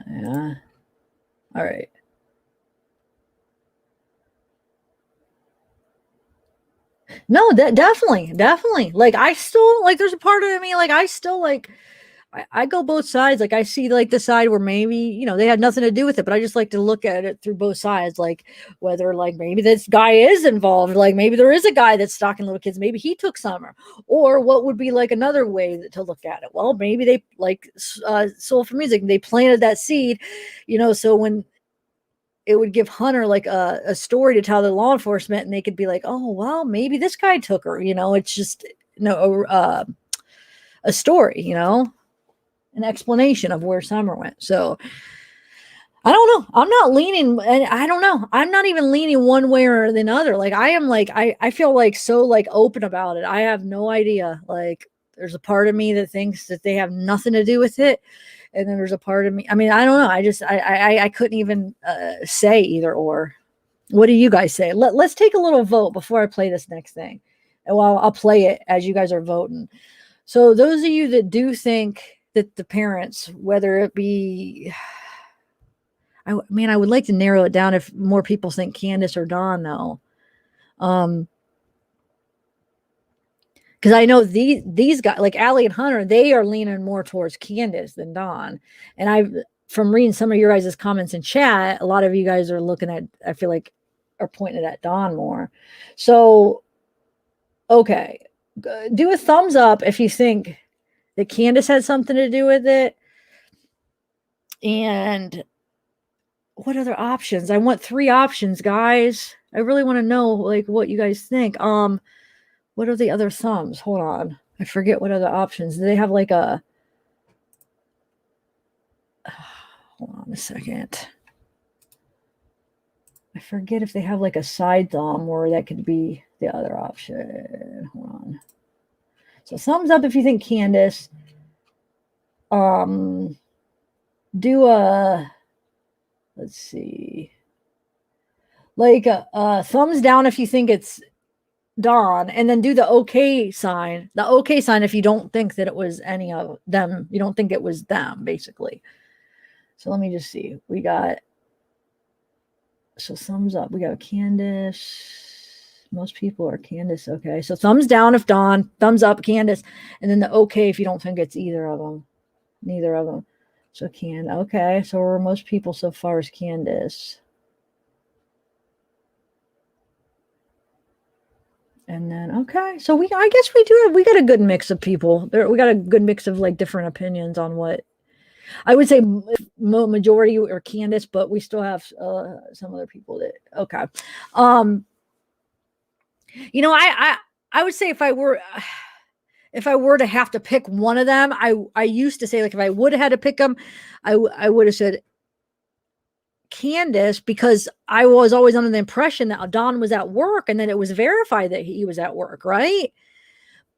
Yeah. All right. No, that definitely. Like, I still, like, there's a part of me, like, I still, like, I go both sides. Like, I see, like, the side where maybe, they had nothing to do with it, but I just like to look at it through both sides. Like, whether, like, maybe this guy is involved. Like, maybe there is a guy that's stalking little kids. Maybe he took Summer. Or what would be, like, another way to look at it? Well, maybe they, like, Soul for Music, they planted that seed, so when it would give Hunter, like, a story to tell the law enforcement, and they could be like, oh, well, maybe this guy took her. It's just, a story, an explanation of where Summer went. So I don't know. I'm not leaning, and I don't know. I'm not even leaning one way or the other. Like, I am, like, I feel like so, like, open about it. I have no idea. Like, there's a part of me that thinks that they have nothing to do with it. And then there's a part of me, I mean, I don't know. I couldn't even say either or. What do you guys say? Let's take a little vote before I play this next thing. And well, I'll play it as you guys are voting. So those of you that do think that the parents, whether it be, I would like to narrow it down if more people think Candace or Dawn, though. Because I know these guys, like Allie and Hunter, they are leaning more towards Candace than Dawn. And from reading some of your guys' comments in chat, a lot of you guys are looking at, I feel like, are pointing at Dawn more. So, okay. Do a thumbs up if you think that Candace had something to do with it. And what other options? I want 3 options, guys. I really want to know like what you guys think. What are the other thumbs? Hold on. I forget what other options. Do they have like a hold on a second. I forget if they have like a side thumb or that could be the other option. Hold on. So thumbs up if you think Candace. Do a, let's see, like a thumbs down if you think it's Dawn, and then do the okay sign. The okay sign if you don't think that it was any of them. You don't think it was them, basically. So let me just see. We got, so thumbs up. We got Candace. Most people are Candace. Okay. So thumbs down if Dawn, thumbs up Candace, and then the okay if you don't think it's either of them. Neither of them. So okay. So we're most people so far is Candace. And then, okay. So I guess we got a good mix of people there. We got a good mix of like different opinions on what I would say majority are Candace, but we still have some other people that, okay. You know, I would say if I were to have to pick one of them, I used to say like if I would have had to pick them, I would have said Candace, because I was always under the impression that Don was at work, and then it was verified that he was at work, right?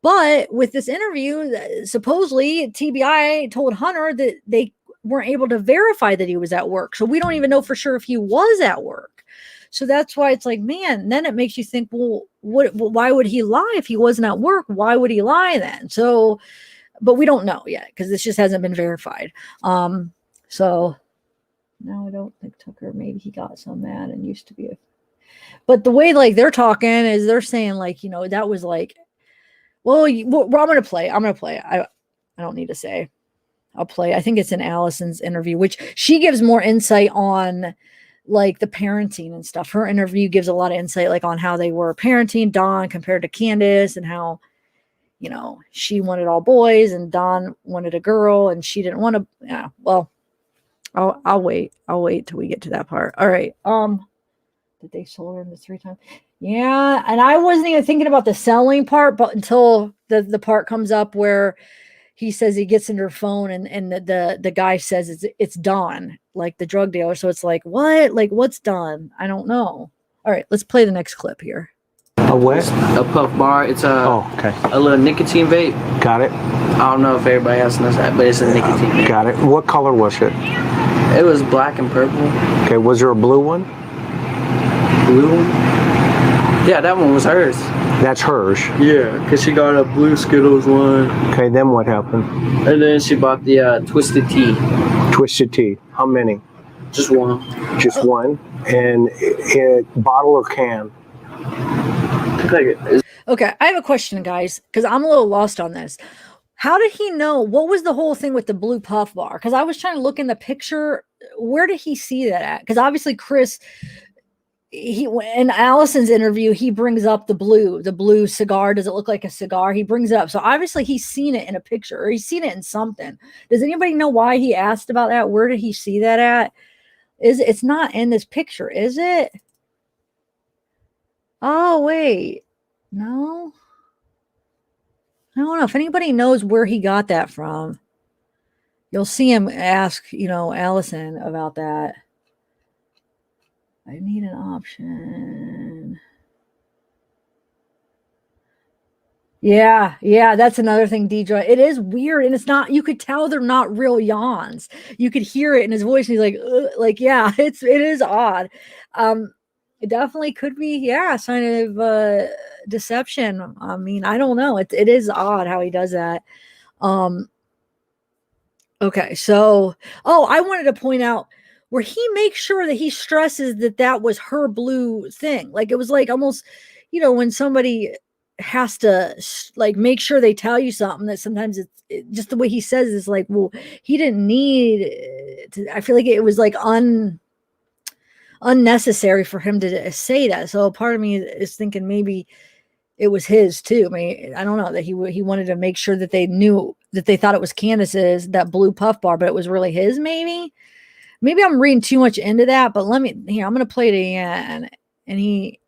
But with this interview, supposedly TBI told Hunter that they weren't able to verify that he was at work. So we don't even know for sure if he was at work. So that's why it's like, man, then it makes you think, well, why would he lie if he wasn't at work? Why would he lie then? So, but we don't know yet because this just hasn't been verified. So no, I don't think Tucker, maybe he got some mad and used to be but the way like they're talking is they're saying like, you know, that was like, well, I'm going to play. I don't need to say. I'll play. I think it's in Allison's interview, which she gives more insight on like the parenting and stuff. Her interview gives a lot of insight like on how they were parenting Dawn compared to Candace, and how, you know, she wanted all boys and Dawn wanted a girl and she didn't want to. Yeah, well, I'll wait. I'll wait till we get to that part. All right. Did they sold her into 3 times? Yeah, and I wasn't even thinking about the selling part, but until the part comes up where he says he gets into her phone and the guy says it's Dawn, like the drug dealer. So it's like, what? Like, what's Dawn? I don't know. All right, let's play the next clip here. A what? A puff bar. It's a little nicotine vape. Got it. I don't know if everybody else knows that, but it's a nicotine vape. Got it. What color was it? It was black and purple. Okay, was there a blue one? Blue one? Yeah, that one was hers. That's hers. Yeah, because she got a blue Skittles one. Okay, then what happened? And then she bought the Twisted Tea. Twisted Tea. How many? Just one. Just one? And bottle or can? Okay, I have a question, guys, because I'm a little lost on this. How did he know? What was the whole thing with the blue puff bar? Because I was trying to look in the picture. Where did he see that at? Because obviously Chris, in Allison's interview, he brings up the blue cigar. Does it look like a cigar? He brings it up. So obviously he's seen it in a picture, or he's seen it in something. Does anybody know why he asked about that? Where did he see that at? It's not in this picture, is it? Oh, wait. No. I don't know if anybody knows where he got that from. You'll see him ask, you know, Allison about that. I need an option. Yeah, that's another thing, Deidre. It is weird, and it's not, you could tell they're not real yawns. You could hear it in his voice, and he's like, yeah, it is odd. It definitely could be, yeah, a sign of deception. I mean, I don't know. It is odd how he does that. Okay, so, I wanted to point out where he makes sure that he stresses that was her blue thing. Like, it was like almost, you know, when somebody has to like make sure they tell you something that sometimes just the way he says is like, well, he didn't need to, I feel like it was like unnecessary for him to say that. So part of me is thinking maybe it was his too. I mean, I don't know, that he wanted to make sure that they knew that they thought it was Candace's, that blue puff bar, but it was really his. Maybe I'm reading too much into that, but I'm going to play it again. And he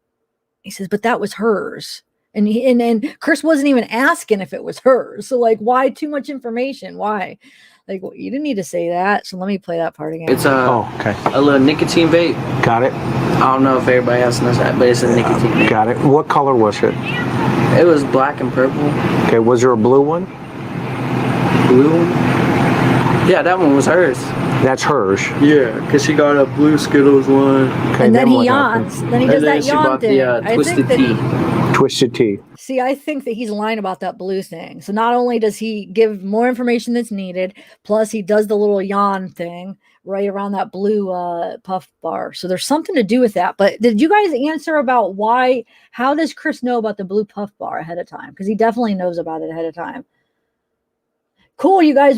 says, but that was hers. And Chris wasn't even asking if it was hers. So like, why too much information? Why? Like, well, you didn't need to say that. So let me play that part again. It's a little nicotine vape. Got it. I don't know if everybody else knows that, but it's a nicotine vape. Got it. What color was it? It was black and purple. Okay, was there a blue one? Blue one? Yeah, that one was hers. That's hers. Yeah, because she got a blue Skittles one. Okay, and then he yawns. Then he does that yawn thing. The twisted tea. Twisted tea. See, I think that he's lying about that blue thing. So not only does he give more information that's needed, plus he does the little yawn thing right around that blue puff bar. So there's something to do with that. But did you guys answer about how does Chris know about the blue puff bar ahead of time? Because he definitely knows about it ahead of time. Cool, you guys.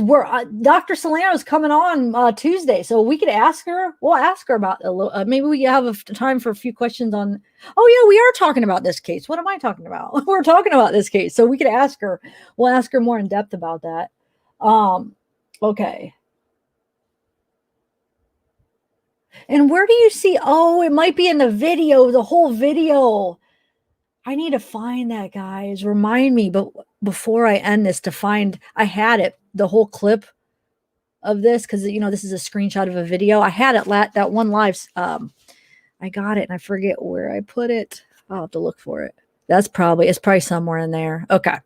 Dr. Solano's coming on Tuesday, so we could ask her. We'll ask her about a little. Maybe we have time for a few questions on. Oh yeah, we are talking about this case. What am I talking about? We're talking about this case, so we could ask her. We'll ask her more in depth about that. Okay. And where do you see? Oh, it might be in the video. The whole video. I need to find that, guys. Remind me, but before I end this, I had it, the whole clip of this, because this is a screenshot of a video. I had it that one live. I got it and I forget where I put it. I'll have to look for it. It's probably somewhere in there. Okay,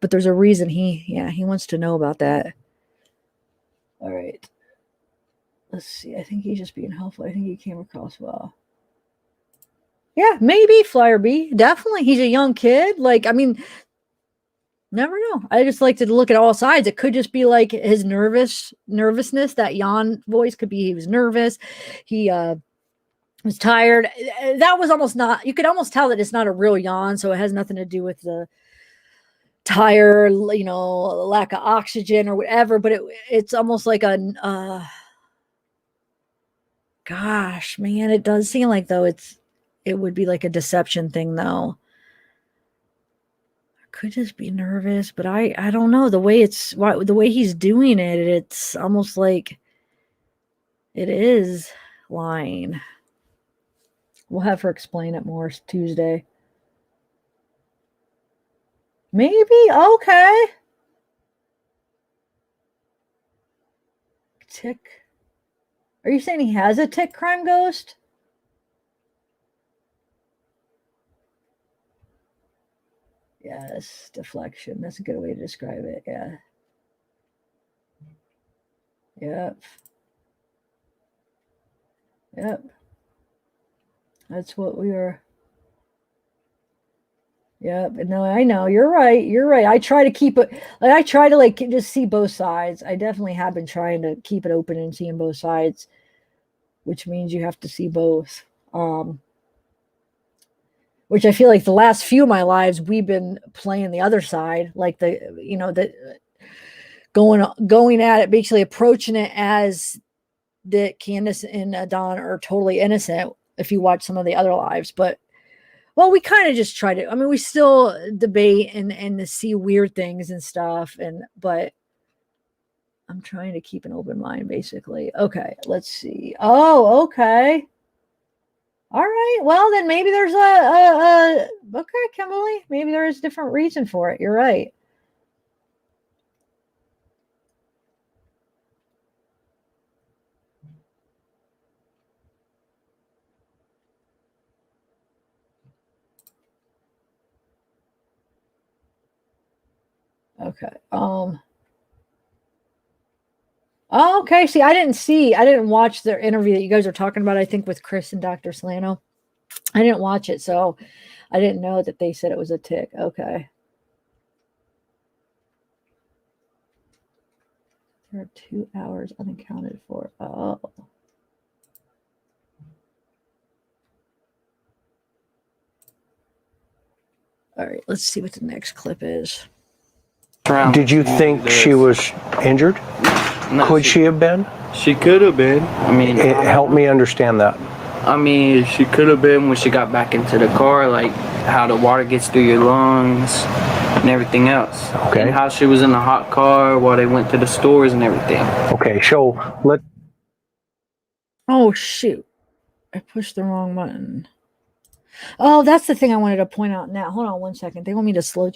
but there's a reason he wants to know about that. All right, let's see. I think he's just being helpful. I think he came across well. Yeah, maybe Flyer B. Definitely. He's a young kid. Like, I mean, never know. I just like to look at all sides. It could just be like his nervousness. That yawn voice could be he was nervous. He was tired. That was almost not, you could almost tell that it's not a real yawn. So it has nothing to do with the tired, lack of oxygen or whatever. But it's almost like gosh, man, it does seem like though it would be like a deception thing though. I could just be nervous, but I don't know the way he's doing it. It's almost like it is lying. We'll have her explain it more Tuesday. Maybe. Okay. Tick. Are you saying he has a tick, Crime Ghost? Yes, deflection. That's a good way to describe it. Yeah. Yep. That's what we are. Yep. No, I know. You're right. I try to keep it. I try to just see both sides. I definitely have been trying to keep it open and seeing both sides, which means you have to see both. Which I feel like the last few of my lives, we've been playing the other side, like going at it, basically approaching it as that Candace and Don are totally innocent. If you watch some of the other lives, but we kind of just try to. I mean, we still debate and see weird things and stuff, but I'm trying to keep an open mind, basically. Okay, let's see. Oh, okay. All right. Well, then maybe there's okay, Kimberly. Maybe there is a different reason for it. You're right. Okay. Oh, okay. See, I didn't watch their interview that you guys are talking about, I think with Chris and Dr. Solano. I didn't watch it, so I didn't know that they said it was a tick. Okay. There are 2 hours unaccounted for. Oh. All right, let's see what the next clip is. Did you think she was injured? No, Could she have been? She could have been. I mean, Help me understand that. I mean, she could have been when she got back into the car, like how the water gets through your lungs and everything else. Okay. And how she was in the hot car while they went to the stores and everything. Okay, so Oh, shoot. I pushed the wrong button. Oh, that's the thing I wanted to point out now. Hold on 1 second. They want me to slow.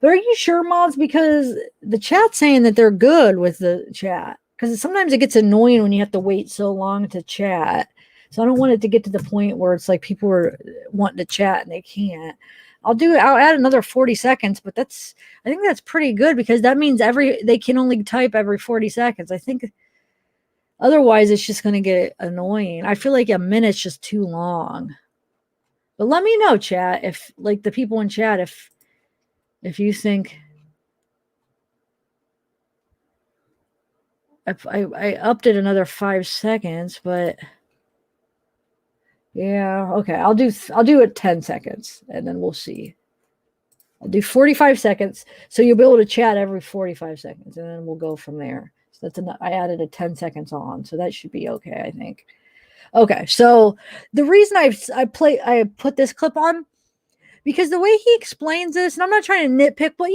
But are you sure, mods? Because the chat's saying that they're good with the chat. Because sometimes it gets annoying when you have to wait so long to chat. So I don't want it to get to the point where it's like people are wanting to chat and they can't. I'll add another 40 seconds, but I think that's pretty good because that means they can only type every 40 seconds. I think otherwise it's just going to get annoying. I feel like a minute's just too long. But let me know, chat, if like the people in chat, if you think I upped it another 5 seconds, but yeah, okay, I'll do it 10 seconds and then we'll see. I'll do 45 seconds, so you'll be able to chat every 45 seconds, and then we'll go from there. So that's enough. I added a 10 seconds on, so that should be okay, I think. Okay, so the reason I put this clip on, because the way he explains this, and I'm not trying to nitpick, but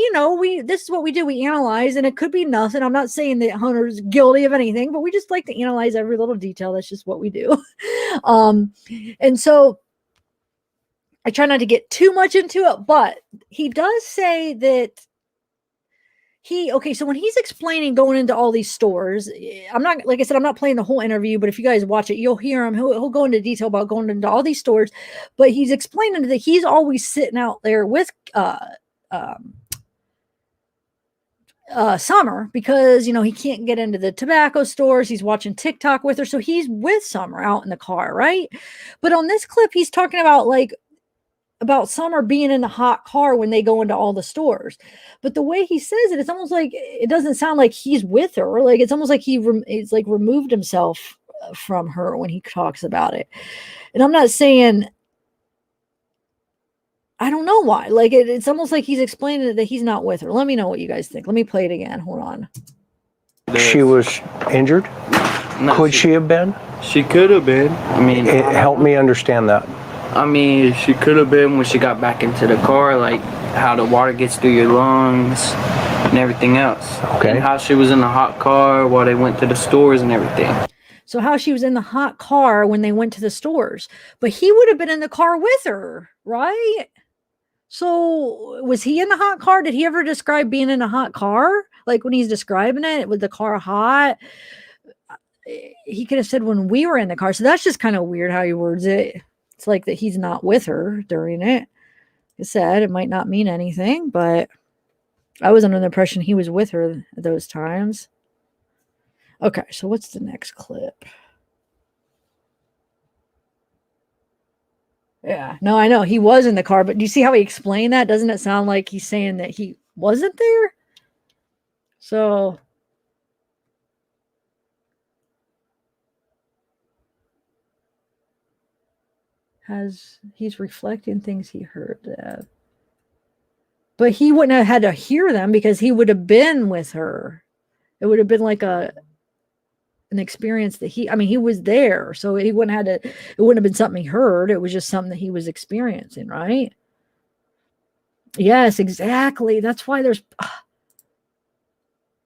this is what we do. We analyze, and it could be nothing. I'm not saying that Hunter's guilty of anything, but we just like to analyze every little detail. That's just what we do. And so I try not to get too much into it, but he does say that so when he's explaining going into all these stores, I'm not, like I said, I'm not playing the whole interview, but if you guys watch it, you'll hear him. He'll go into detail about going into all these stores, but he's explaining that he's always sitting out there with Summer because, he can't get into the tobacco stores. He's watching TikTok with her. So he's with Summer out in the car. Right. But on this clip, he's talking about Summer being in the hot car when they go into all the stores. But the way he says it, it's almost like it doesn't sound like he's with her. Like it's almost like he's like removed himself from her when he talks about it. And I'm not saying, I don't know why. Like it's almost like he's explaining that he's not with her. Let me know what you guys think. Let me play it again. Hold on. She was injured? No, Could she have been? She could have been. I mean, help me understand that. I mean, she could have been when she got back into the car, like how the water gets through your lungs and everything else. Okay. And how she was in the hot car while they went to the stores and everything. So how she was in the hot car when they went to the stores, but he would have been in the car with her, right? So was he in the hot car? Did he ever describe being in a hot car? Like when he's describing it, with the car hot? He could have said when we were in the car. So that's just kind of weird how he words it. It's like that he's not with her during it. Like I said, it might not mean anything, but I was under the impression he was with her at those times. Okay, so what's the next clip? Yeah, no, I know he was in the car, but do you see how he explained that? Doesn't it sound like he's saying that he wasn't there? So he's reflecting things he heard that. But he wouldn't have had to hear them because he would have been with her. It would have been like an experience that he was there. So he wouldn't have to, it wouldn't have been something he heard. It was just something that he was experiencing, right? Yes, exactly. That's why there's,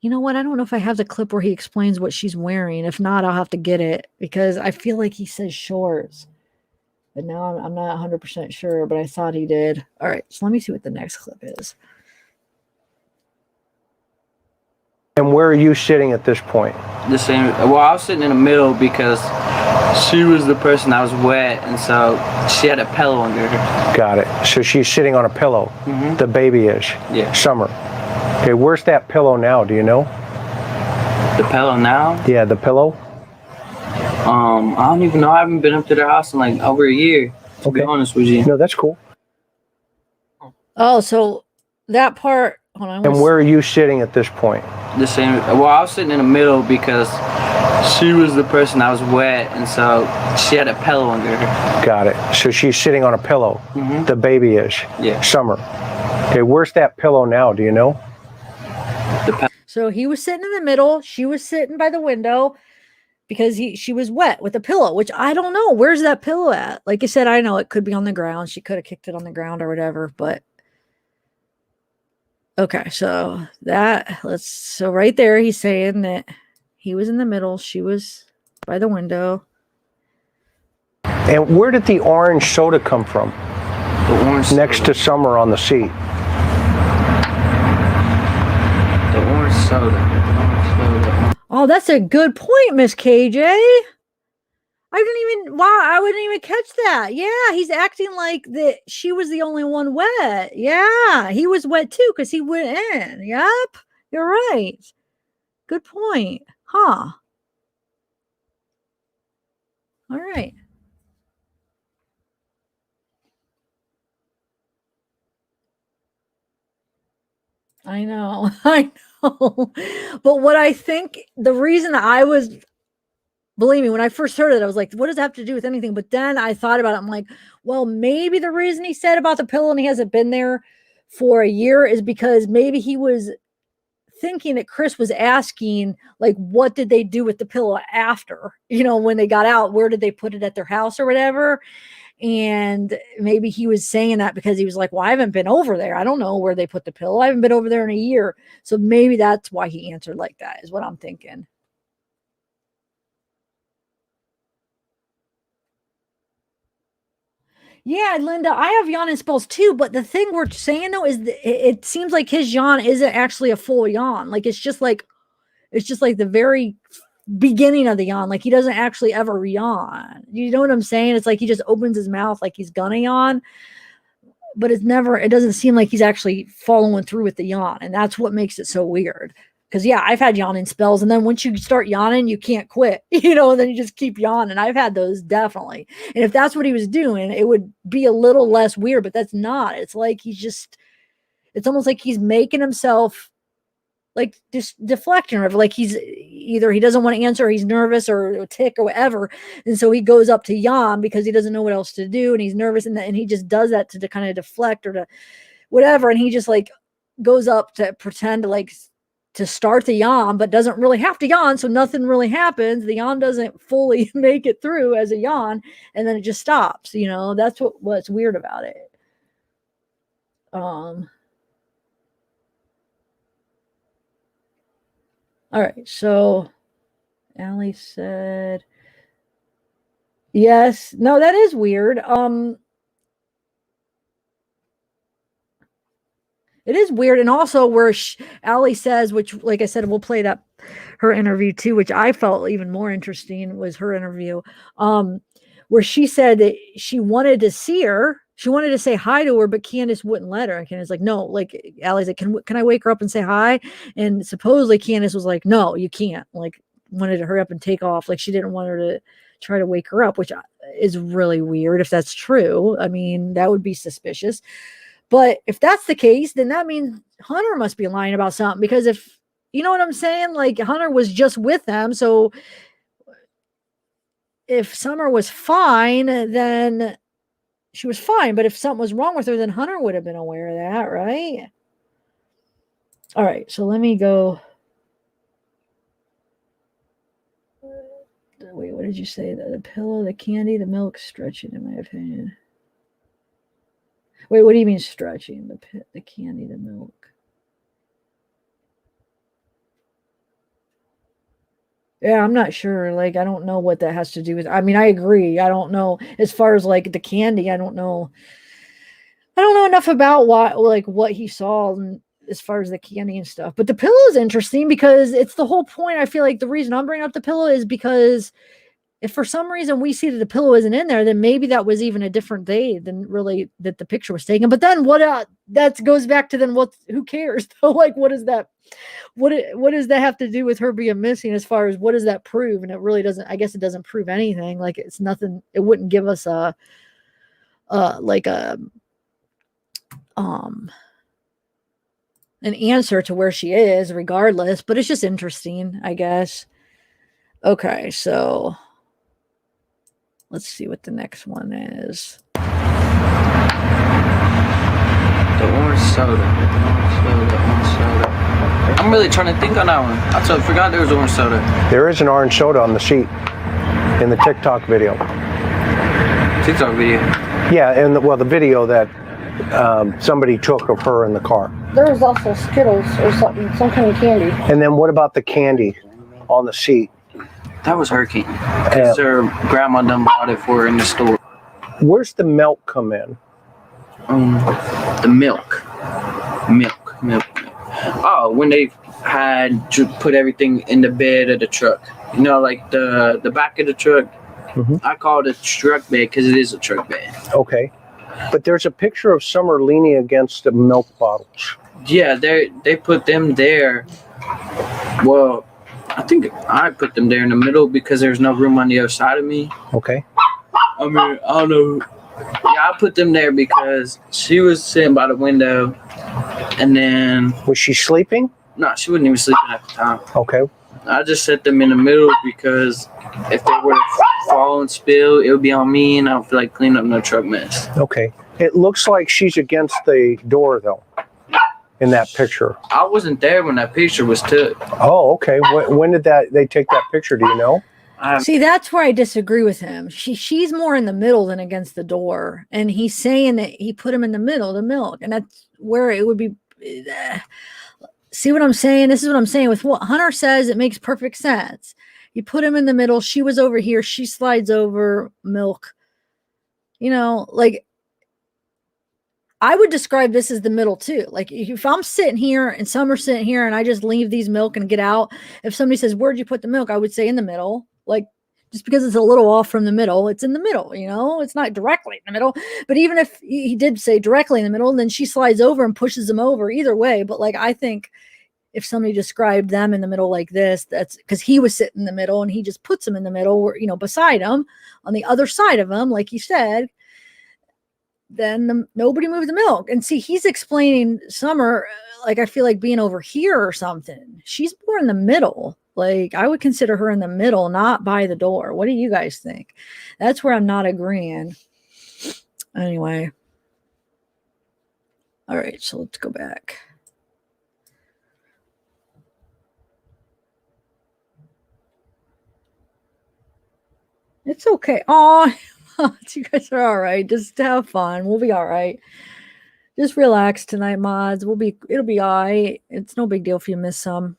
you know what? I don't know if I have the clip where he explains what she's wearing. If not, I'll have to get it because I feel like he says shorts. But now I'm not 100% sure, but I thought he did. All right, so let me see what the next clip is. And where are you sitting at this point? The same. Well, I was sitting in the middle because she was the person that was wet, and so she had a pillow under her. Got it. So she's sitting on a pillow. Mm-hmm. The baby is. Yeah. Summer. Okay, where's that pillow now? Do you know? The pillow now? Yeah, the pillow. I don't even know. I haven't been up to their house in like over a year, to be honest with you. No, that's cool. Oh, so that part. Hold on. And where are you sitting at this point? The same. Well, I was sitting in the middle because she was the person that was wet, and so she had a pillow under her. Got it. So she's sitting on a pillow. Mm-hmm. The baby is. Yeah. Summer. Okay, where's that pillow now? Do you know? So he was sitting in the middle. She was sitting by the window because she was wet with a pillow, which I don't know. Where's that pillow at? Like I said, I know it could be on the ground. She could have kicked it on the ground or whatever, but okay. So so right there, he's saying that he was in the middle. She was by the window. And where did the orange soda come from? The orange Next soda. to Summer on the seat. The orange soda. Oh, that's a good point, Miss KJ. I wouldn't even catch that. Yeah, he's acting like that she was the only one wet. Yeah, he was wet too because he went in. Yep, you're right. Good point. Huh. All right. I know. I know. But what I think the reason believe me, when I first heard it, I was like, what does that have to do with anything? But then I thought about it. I'm like, well, maybe the reason he said about the pillow and he hasn't been there for a year is because maybe he was thinking that Chris was asking, like, what did they do with the pillow after, when they got out, where did they put it at their house or whatever? And maybe he was saying that because he was like, well, I haven't been over there. I don't know where they put the pillow. I haven't been over there in a year. So maybe that's why he answered like that, is what I'm thinking. Yeah, Linda, I have yawn and spells too, but the thing we're saying though is it seems like his yawn isn't actually a full yawn. Like it's just like the very beginning of the yawn. Like he doesn't actually ever yawn. You know what I'm saying? It's like he just opens his mouth like he's gonna yawn, but it doesn't seem like he's actually following through with the yawn. And that's what makes it so weird. Because yeah, I've had yawning spells, and then once you start yawning, you can't quit, and then you just keep yawning. I've had those definitely. And if that's what he was doing, it would be a little less weird, but that's not. It's like it's almost like he's making himself like just deflecting, or like he's either he doesn't want to answer, or he's nervous or a tick or whatever. And so he goes up to yawn because he doesn't know what else to do. And he's nervous, and he just does that to kind of deflect or to whatever. And he just like goes up to pretend to start the yawn, but doesn't really have to yawn. So nothing really happens. The yawn doesn't fully make it through as a yawn, and then it just stops. That's what's weird about it. All right. So Allie said, yes. No, that is weird. It is weird. And also where Allie says, which, like I said, we'll play her interview too, which I felt even more interesting was her interview, where she said that she wanted to see her. She wanted to say hi to her, but Candace wouldn't let her. And Candace like, no, like Allie's like, can I wake her up and say hi? And supposedly Candace was like, no, you can't. Like wanted to hurry up and take off. Like she didn't want her to try to wake her up, which is really weird if that's true. I mean, that would be suspicious. But if that's the case, then that means Hunter must be lying about something, because if, you know what I'm saying? Like Hunter was just with them. So if Summer was fine, then she was fine. But if something was wrong with her, then Hunter would have been aware of that, right? All right. So let me go. Wait, what did you say? The pillow, the candy, the milk, stretching, in my opinion. Wait, what do you mean stretching? The candy, the milk. Yeah, I'm not sure. Like, I don't know what that has to do with. I mean, I agree. I don't know. As far as like the candy, I don't know. I don't know enough about what he saw as far as the candy and stuff. But the pillow is interesting because it's the whole point. I feel like the reason I'm bringing up the pillow is because if for some reason we see that the pillow isn't in there, then maybe that was even a different day than really that the picture was taken. But then that goes back to then who cares? Like, what is that? What does that have to do with her being missing, as far as what does that prove? And it really doesn't, I guess it doesn't prove anything. Like it's nothing. It wouldn't give us an answer to where she is regardless, but it's just interesting, I guess. Okay. So let's see what the next one is. The orange soda. I'm really trying to think on that one. I forgot there was orange soda. There is an orange soda on the sheet in the TikTok video. TikTok video? Yeah, and the video that somebody took of her in the car. There was also Skittles or something, some kind of candy. And then what about the candy on the seat? That was her candy. Because her grandma done bought it for her in the store. Where's the milk come in? The milk. Oh, when they had to put everything in the bed of the truck. You know, like the back of the truck. Mm-hmm. I call it a truck bed because it is a truck bed. Okay. But there's a picture of Summer leaning against the milk bottles. Yeah, they put them there. Well, I think I put them there in the middle because there's no room on the other side of me. Okay. I mean, I don't know. Yeah, I put them there because she was sitting by the window, and then... Was she sleeping? No, she wasn't even sleeping at the time. Okay. I just set them in the middle because if they were to fall and spill, it would be on me, and I don't feel like cleaning up no truck mess. Okay. It looks like she's against the door, though, in that picture. I wasn't there when that picture was took. Oh, okay. When did they take that picture? Do you know? See, that's where I disagree with him. She's more in the middle than against the door. And he's saying that he put him in the middle, the milk. And that's where it would be. See what I'm saying? This is what I'm saying. With what Hunter says, it makes perfect sense. You put him in the middle. She was over here. She slides over milk. You know, like, I would describe this as the middle too. Like if I'm sitting here and Summer's sitting here and I just leave these milk and get out, if somebody says, where'd you put the milk? I would say in the middle. Like just because it's a little off from the middle, it's in the middle, you know, it's not directly in the middle. But even if he did say directly in the middle, then she slides over and pushes him over either way. But like, I think if somebody described them in the middle like this, that's because he was sitting in the middle and he just puts him in the middle or, you know, beside him on the other side of him, like you said, then nobody moved the milk. And see, he's explaining Summer, like, I feel like being over here or something. She's more in the middle. Like, I would consider her in the middle, not by the door. What do you guys think? That's where I'm not agreeing. Anyway. All right, so let's go back. It's okay. Oh, you guys are all right. Just have fun. We'll be all right. Just relax tonight, mods. It'll be all right. It's no big deal if you miss some.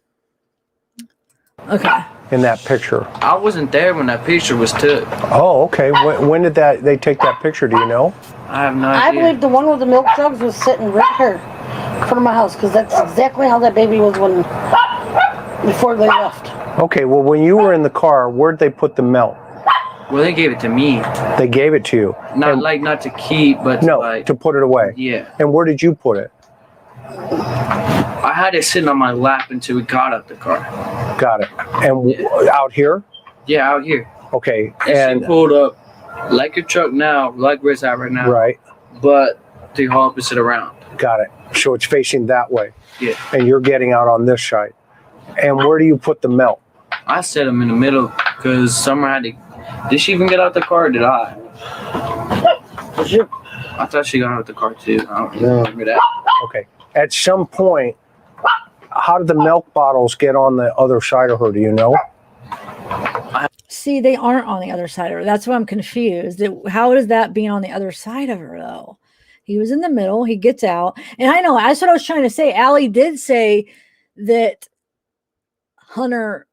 Okay. In that picture. I wasn't there when that picture was took. Oh, okay. When did they take that picture? Do you know? I have no idea. I believe the one with the milk jugs was sitting right here in front of my house because that's exactly how that baby was before they left. Okay. Well, when you were in the car, where'd they put the milk? Well, they gave it to me. They gave it to you. Not to keep, but to put it away. Yeah. And where did you put it? I had it sitting on my lap until we got out the car. Got it. And out here? Yeah, out here. Okay. And she pulled up like a truck now, like where it's at right now. Right. But the opposite around. Got it. So it's facing that way. Yeah. And you're getting out on this side. And where do you put the milk? I set them in the middle because Summer had to. Did she even get out the car or did I? I thought she got out the car too. I don't remember that. Okay. At some point, how did the milk bottles get on the other side of her? Do you know? See, they aren't on the other side of her. That's why I'm confused. How is that being on the other side of her, though? He was in the middle. He gets out. And I know, that's what I was trying to say. Allie did say that Hunter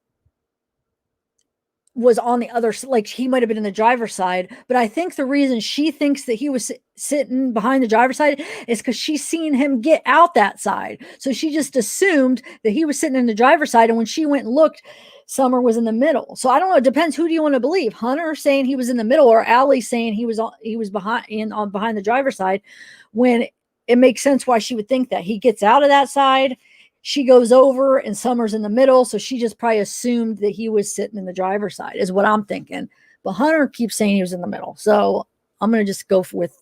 was on the other, like he might have been in the driver's side, but I think the reason she thinks that he was sitting behind the driver's side is because she's seen him get out that side. So she just assumed that he was sitting in the driver's side, and when she went and looked, Summer was in the middle. So I don't know. It depends. Who do you want to believe? Hunter saying he was in the middle, or Allie saying he was behind the driver's side? When it makes sense why she would think that. He gets out of that side. She goes over and Summer's in the middle. So she just probably assumed that he was sitting in the driver's side is what I'm thinking. But Hunter keeps saying he was in the middle. So I'm going to just go with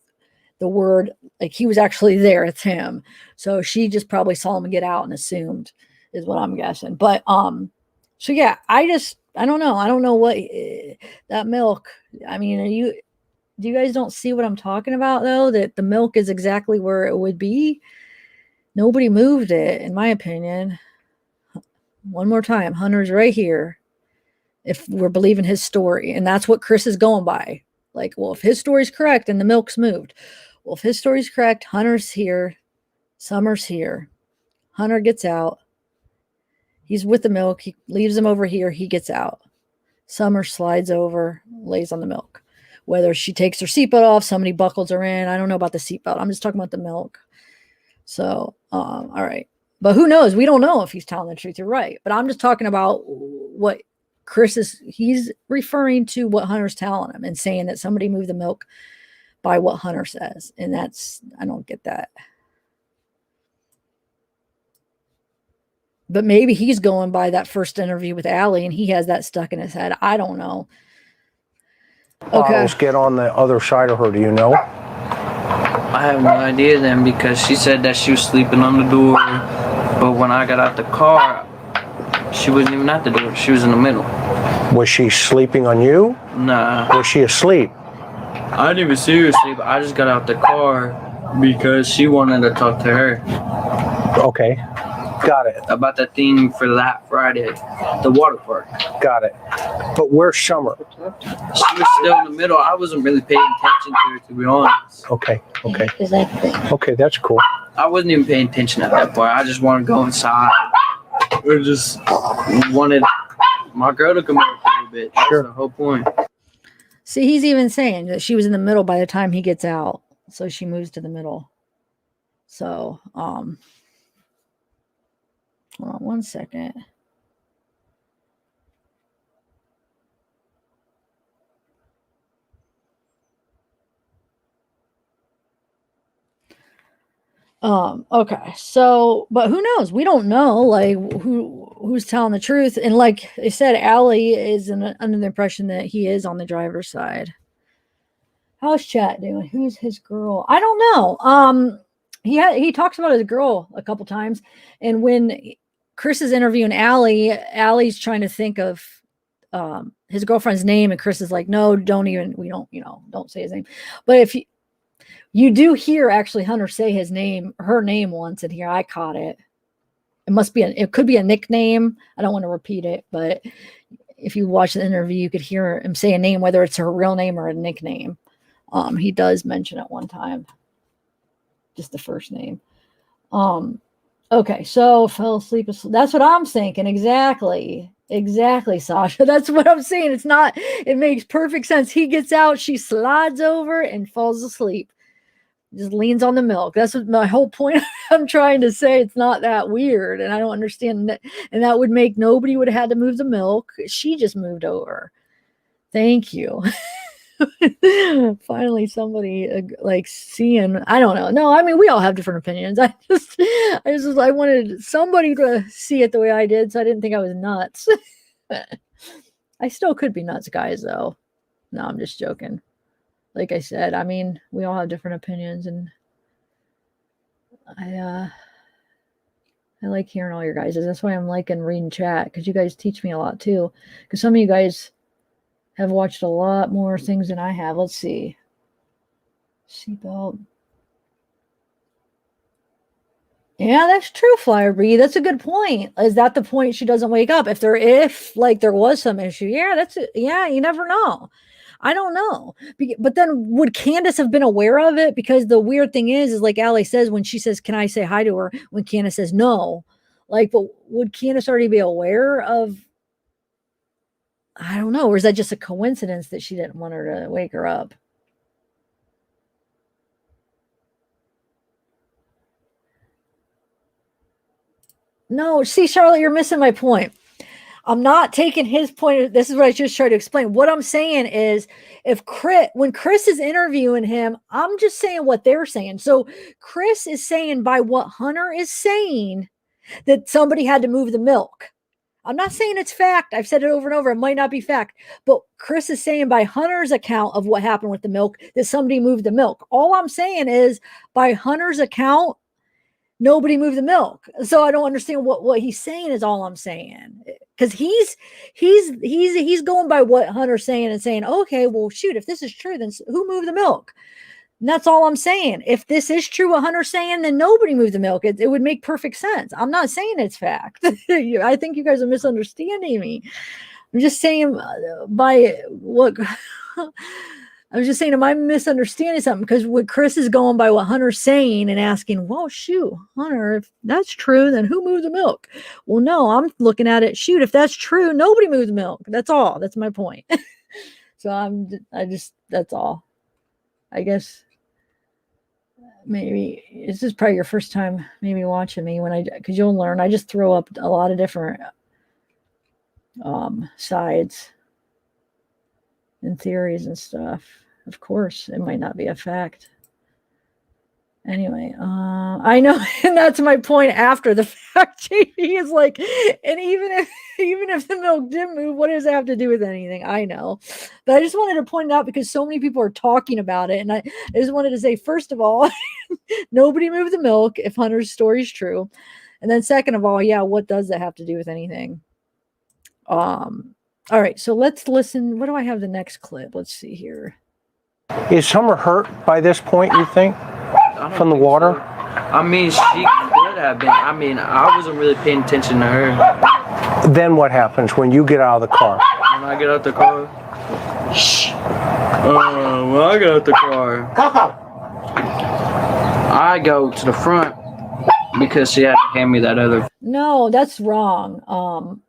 the word, like he was actually there. It's him. So she just probably saw him get out and assumed is what I'm guessing. But, so yeah, I don't know. I don't know what that milk, I mean, do you guys don't see what I'm talking about though? That the milk is exactly where it would be. Nobody moved it, in my opinion. One more time, Hunter's right here. If we're believing his story, and that's what Chris is going by. Like, well, if his story's correct and the milk's moved, well, if his story's correct, Hunter's here, Summer's here. Hunter gets out. He's with the milk. He leaves him over here. He gets out. Summer slides over, lays on the milk. Whether she takes her seatbelt off, somebody buckles her in. I don't know about the seatbelt. I'm just talking about the milk. So, all right. But who knows? We don't know if he's telling the truth. You're right. But I'm just talking about what he's referring to what Hunter's telling him and saying that somebody moved the milk by what Hunter says. And I don't get that. But maybe he's going by that first interview with Allie and he has that stuck in his head. I don't know. Okay. Bottles get on the other side of her, do you know? I have no idea then, because she said that she was sleeping on the door, but when I got out the car, she wasn't even at the door. She was in the middle. Was she sleeping on you? Nah. Was she asleep? I didn't even see her asleep. I just got out the car because she wanted to talk to her. Okay. Got it. About that thing for that Friday, the water park. Got it. But where's Summer? She was still in the middle. I wasn't really paying attention to her, to be honest. Okay. Exactly. Okay, that's cool. I wasn't even paying attention at that point. I just wanted to go inside. Or just wanted my girl to come over for a little bit. That's Sure. the whole point. See, he's even saying that she was in the middle by the time he gets out. So she moves to the middle. So, hold on one second. Okay. So, but who knows? We don't know, like, who's telling the truth. And like I said, Allie is under the impression that he is on the driver's side. How's chat doing? Who's his girl? I don't know. He talks about his girl a couple times, and when Chris is interviewing Allie, Allie's trying to think of his girlfriend's name, and Chris is like, no, don't say his name. But if you do hear actually Hunter say her name once in here, I caught it. It could be a nickname. I don't want to repeat it, but if you watch the interview, you could hear him say a name, whether it's her real name or a nickname. He does mention it one time, just the first name. Okay, so fell asleep. That's what I'm thinking. Exactly, Sasha. That's what I'm saying. It makes perfect sense. He gets out, she slides over and falls asleep. Just leans on the milk. That's what my whole point I'm trying to say. It's not that weird. And I don't understand that. And that would make nobody would have had to move the milk. She just moved over. Thank you. Finally somebody like seeing, I don't know. No, I mean, we all have different opinions. I wanted somebody to see it the way I did, so I didn't think I was nuts. I still could be nuts, guys, though. No, I'm just joking. Like I said, I mean, we all have different opinions, and I like hearing all your guys'. That's why I'm liking reading chat, because you guys teach me a lot too. Because some of you guys have watched a lot more things than I have. Let's see. Seatbelt. Yeah, that's true, Flyer Bee. That's a good point. Is that the point she doesn't wake up? If there was some issue, you never know. I don't know. But then would Candace have been aware of it? Because the weird thing is like Allie says, when she says, can I say hi to her? When Candace says no, but would Candace already be aware of, I don't know, or is that just a coincidence that she didn't want her to wake her up? No, see, Charlotte, you're missing my point. I'm not taking his point. This is what I just tried to explain. What I'm saying is, when Chris is interviewing him, I'm just saying what they're saying. So Chris is saying by what Hunter is saying that somebody had to move the milk. I'm not saying it's fact. I've said it over and over. It might not be fact. But Chris is saying by Hunter's account of what happened with the milk that somebody moved the milk. All I'm saying is by Hunter's account, nobody moved the milk. So I don't understand what he's saying is all I'm saying. Because he's going by what Hunter's saying and saying, okay, well, shoot, if this is true, then who moved the milk? And that's all I'm saying. If this is true, what Hunter's saying, then nobody moved the milk. It would make perfect sense. I'm not saying it's fact. I think you guys are misunderstanding me. I'm just saying by what I was just saying, am I misunderstanding something? Because what Chris is going by what Hunter's saying and asking, well, shoot, Hunter, if that's true, then who moved the milk? Well, no, I'm looking at it. Shoot, if that's true, nobody moved the milk. That's all. That's my point. So that's all. I guess maybe this is probably your first time maybe watching me because you'll learn. I just throw up a lot of different sides and theories and stuff. Of course, it might not be a fact. Anyway, I know, and that's my point after the fact. JP is like, and even if the milk did move, what does it have to do with anything? I know, but I just wanted to point it out because so many people are talking about it, and I just wanted to say, first of all, nobody moved the milk if Hunter's story is true, and then second of all, yeah, what does that have to do with anything? All right, so let's listen. What do I have the next clip? Let's see here. Is Summer hurt by this point, you think? From the water? So. I mean, she could have been. I mean, I wasn't really paying attention to her. Then what happens when you get out of the car? When I get out the car? When I get out the car, I go to the front because she had to hand me that other. No, that's wrong.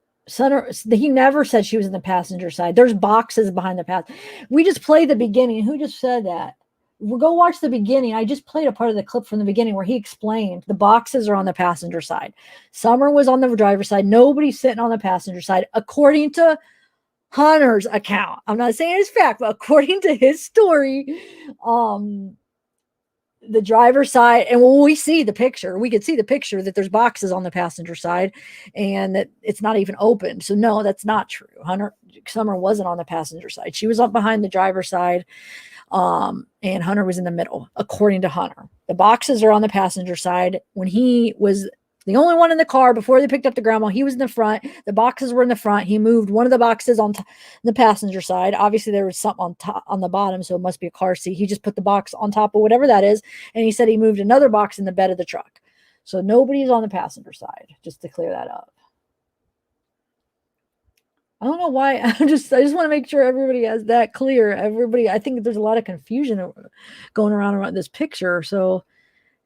He never said she was in the passenger side. There's boxes behind the path. We just played the beginning. Who just said that? We'll go watch the beginning. I just played a part of the clip from the beginning where he explained the boxes are on the passenger side. Summer was on the driver's side. Nobody's sitting on the passenger side, according to Hunter's account. I'm not saying it's fact, but according to his story, the driver's side, and when we see the picture, we could see the picture that there's boxes on the passenger side and that it's not even open. So no, that's not true. Summer wasn't on the passenger side. She was up behind the driver's side. And Hunter was in the middle, according to Hunter. The boxes are on the passenger side. When he was the only one in the car before they picked up the grandma, he was in the front. The boxes were in the front. He moved one of the boxes on the passenger side. Obviously, there was something on the bottom, so it must be a car seat. He just put the box on top of whatever that is, and he said he moved another box in the bed of the truck. So nobody's on the passenger side, just to clear that up. I don't know why. I just want to make sure everybody has that clear. I think there's a lot of confusion going around this picture. So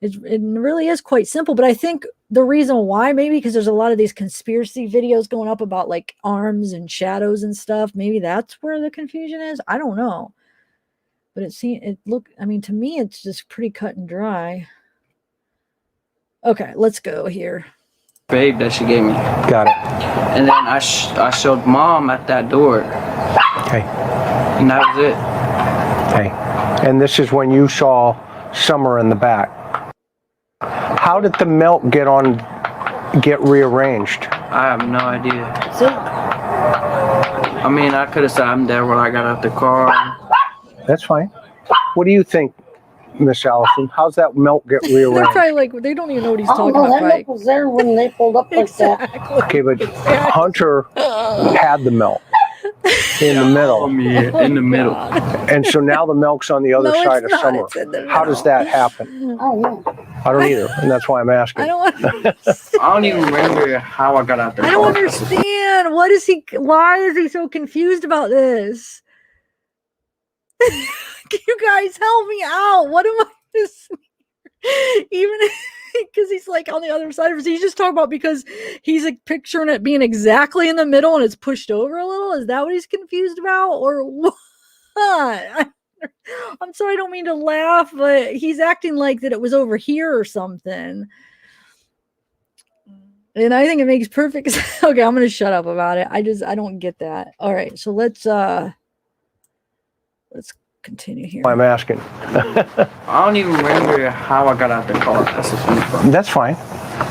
it really is quite simple. But I think the reason why, maybe because there's a lot of these conspiracy videos going up about like arms and shadows and stuff. Maybe that's where the confusion is. I don't know. But to me, it's just pretty cut and dry. Okay, let's go here. Babe that she gave me. Got it. And then I showed Mom at that door. Okay. And that was it. Okay. And this is when you saw Summer in the back. How did the milk get rearranged? I have no idea. See? I mean, I could have said I'm there when I got out the car. That's fine. What do you think, Miss Allison? How's that milk get They're rearranged? probably like, they don't even know what he's Oh talking no, about. that milk was there when they pulled up like that. Okay, but Hunter had the milk in the middle. In the middle. And so now the milk's on the other No, side of it's not. Summer. It's in the How does that happen? Oh no. I don't either, and that's why I'm asking. I don't I don't even remember how I got out the car. I don't understand. Why is he so confused about this? Can you guys help me out? What am I missing? Even because he's like on the other side of it. He's just talking about because he's like picturing it being exactly in the middle and it's pushed over a little. Is that what he's confused about? Or what? I'm sorry, I don't mean to laugh, but he's acting like that it was over here or something. And I think it makes perfect sense. Okay, I'm going to shut up about it. I don't get that. All right, so let's continue here. I'm asking. I don't even remember how I got out the car. That's the funny part. That's fine.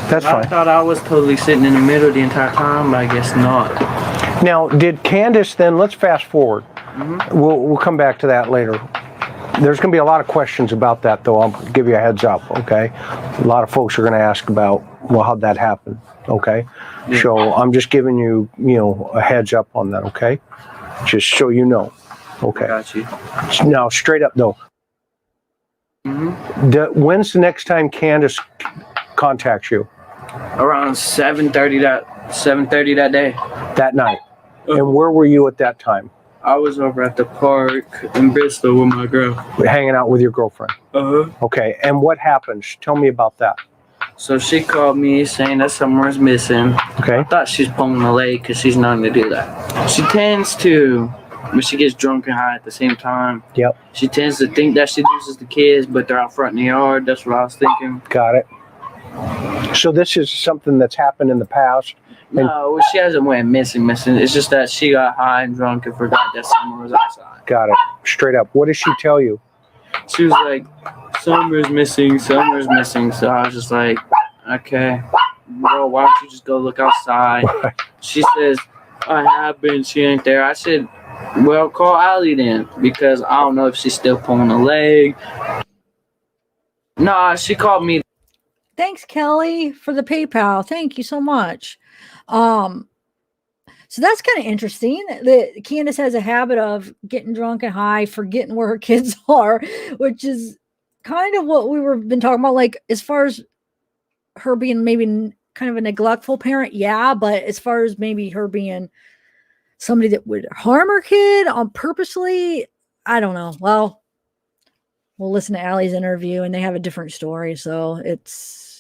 That's I fine. thought I was totally sitting in the middle the entire time, but I guess not. Now, did Candace then? Let's fast forward. Mm-hmm. We'll come back to that later. There's going to be a lot of questions about that, though. I'll give you a heads up. Okay. A lot of folks are going to ask about, well, how'd that happen? Okay. Yeah. So I'm just giving you, a heads up on that. Okay. Just so you know. Okay. Got you. Now, straight up though, When's the next time Candace contacts you? Around 7:30 that day. That night. And where were you at that time? I was over at the park in Bristol with my girl. Hanging out with your girlfriend. Okay. And what happens? Tell me about that. So she called me saying that somewhere's missing. Okay. I thought she's pulling a leg because she's known to do that. She tends to, when she gets drunk and high at the same time. Yep. She tends to think that she loses the kids, but they're out front in the yard. That's what I was thinking. Got it. So this is something that's happened in the past? No, she hasn't went missing. It's just that she got high and drunk and forgot that Summer was outside. Got it. Straight up. What did she tell you? She was like, Summer's missing. So I was just like, okay, well, why don't you just go look outside? She says, I have been. She ain't there. I said, well, call Allie then, because I don't know if she's still pulling a leg. Nah, she called me. Thanks, Kelly, for the PayPal. Thank you so much. So that's kind of interesting that Candace has a habit of getting drunk and high, forgetting where her kids are, which is kind of what been talking about. Like, as far as her being maybe kind of a neglectful parent, yeah, but as far as maybe her being somebody that would harm her kid on purposely, I don't know. Well, we'll listen to Allie's interview, and they have a different story, so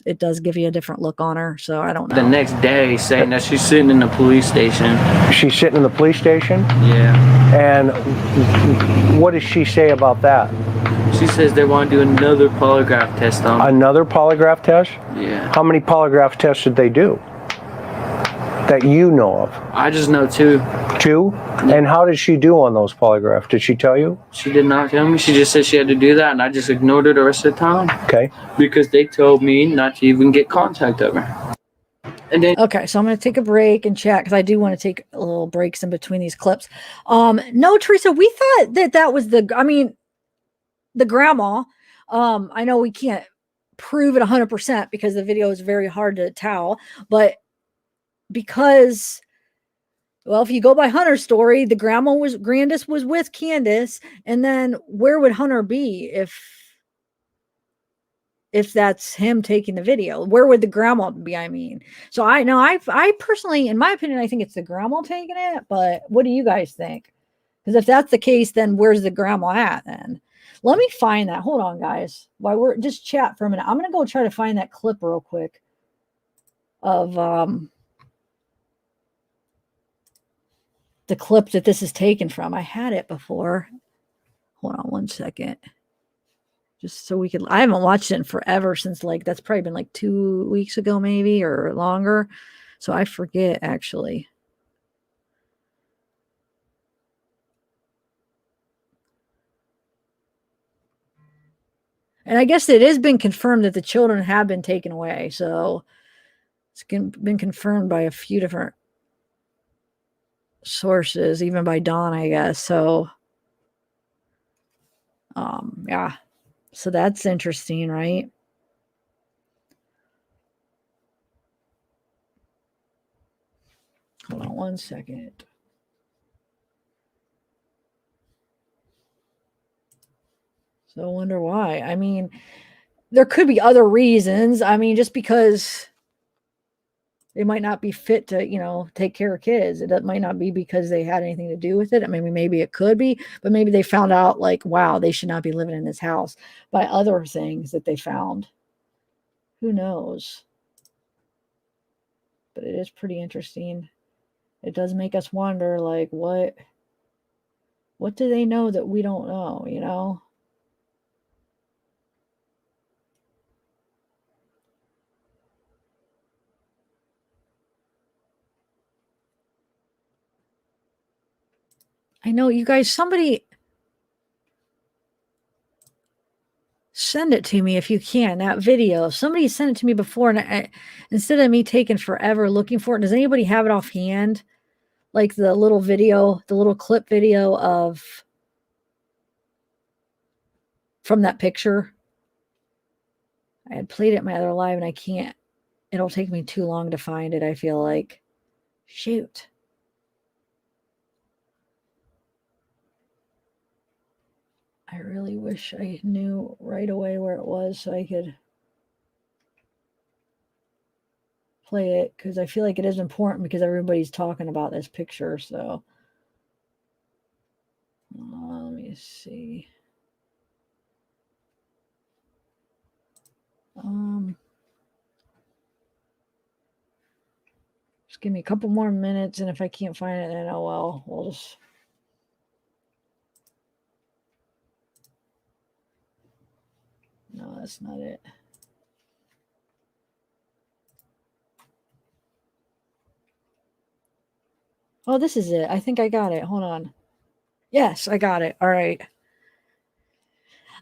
it does give you a different look on her. So I don't know. The next day saying that she's sitting in the police station. She's sitting in the police station? Yeah. And what does she say about that? She says they want to do another polygraph test on her. Another polygraph test? Yeah. How many polygraph tests did they do that you know of? I just know 2. 2? Yeah. And how did she do on those polygraphs? Did she tell you? She did not tell me. She just said she had to do that, and I just ignored her the rest of the time. Okay. Because they told me not to even get contact of her. And then okay, so I'm going to take a break and chat because I do want to take a little breaks in between these clips. No, Teresa, we thought that was the grandma. I know we can't prove it 100% because the video is very hard to tell, but because, well, if you go by Hunter's story, the Grandis was with Candace, and then where would Hunter be if that's him taking the video? Where would the grandma be? I mean, so I know I personally, in my opinion, I think it's the grandma taking it, but what do you guys think? Because if that's the case, then where's the grandma at then? Let me find that. Hold on, guys. While we're just chat for a minute, I'm going to go try to find that clip real quick of the clip that this is taken from. I had it before. Hold on one second. Just so we could, I haven't watched it in forever since that's probably been 2 weeks ago, maybe, or longer. So I forget actually. And I guess it has been confirmed that the children have been taken away. So it's been confirmed by a few different sources, even by Dawn, I guess. So, yeah. So that's interesting, right? Hold on one second. So I wonder why. I mean, there could be other reasons. I mean, just because they might not be fit to, take care of kids. It might not be because they had anything to do with it. I mean, maybe it could be, but maybe they found out wow, they should not be living in this house by other things that they found. Who knows? But it is pretty interesting. It does make us wonder, what do they know that we don't know, I know you guys, somebody send it to me if you can, that video. Somebody sent it to me before, and instead of me taking forever looking for it, does anybody have it offhand? Like the little video, the little clip video from that picture. I had played it in my other live and I can't. It'll take me too long to find it, I feel like. Shoot. I really wish I knew right away where it was so I could play it, because I feel like it is important because everybody's talking about this picture. So let me see. Just give me a couple more minutes, and if I can't find it, then oh well, we'll just. No, that's not it. Oh, this is it. I think I got it. Hold on. Yes, I got it. All right.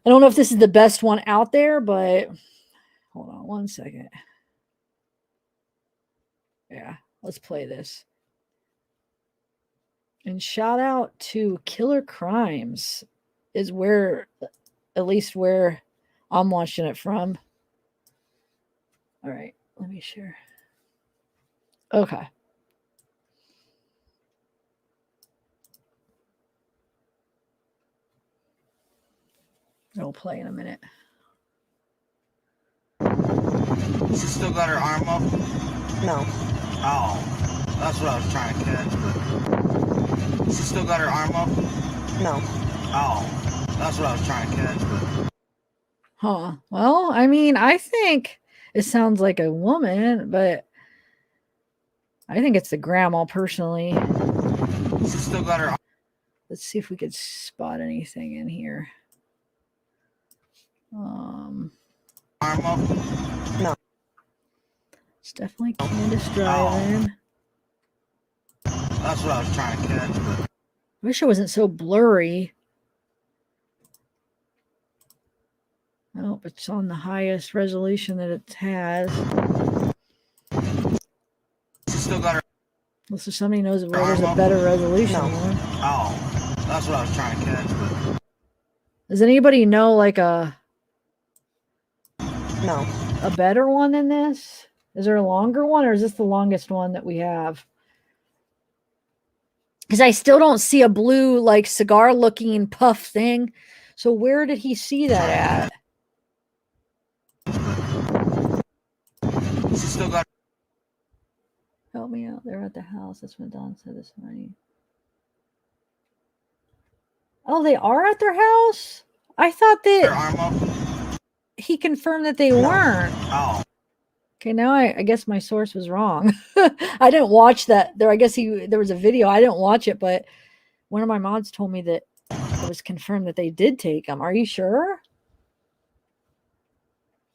I don't know if this is the best one out there, but hold on one second. Yeah, let's play this. And shout out to Killer Crimes is where, at least where I'm watching it from. All right, let me share. Okay. It'll play in a minute. She still got her arm up? No. Oh, that's what I was trying to catch. She still got her arm up? No. Oh, that's what I was trying to catch. Huh. Well, I mean, I think it sounds like a woman, but I think it's the grandma personally. She still got her. Let's see if we could spot anything in here. Arm up? No. It's definitely Candace driving. That's what I was trying to catch. I wish it wasn't so blurry. I hope it's on the highest resolution that it has. She still got her. Unless if somebody knows where there's a better resolution one. Oh, that's what I was trying to catch. Does anybody know like a No. better one than this? Is there a longer one, or is this the longest one that we have? Because I still don't see a blue like cigar looking puff thing. So where did he see that at? She still got. Help me out. They're at the house. That's what Don said this morning. Oh, they are at their house? I thought Her arm that up? he confirmed that they weren't. Oh. Okay, now I guess my source was wrong. I didn't watch that. I guess there was a video. I didn't watch it, but one of my mods told me that it was confirmed that they did take them. Are you sure?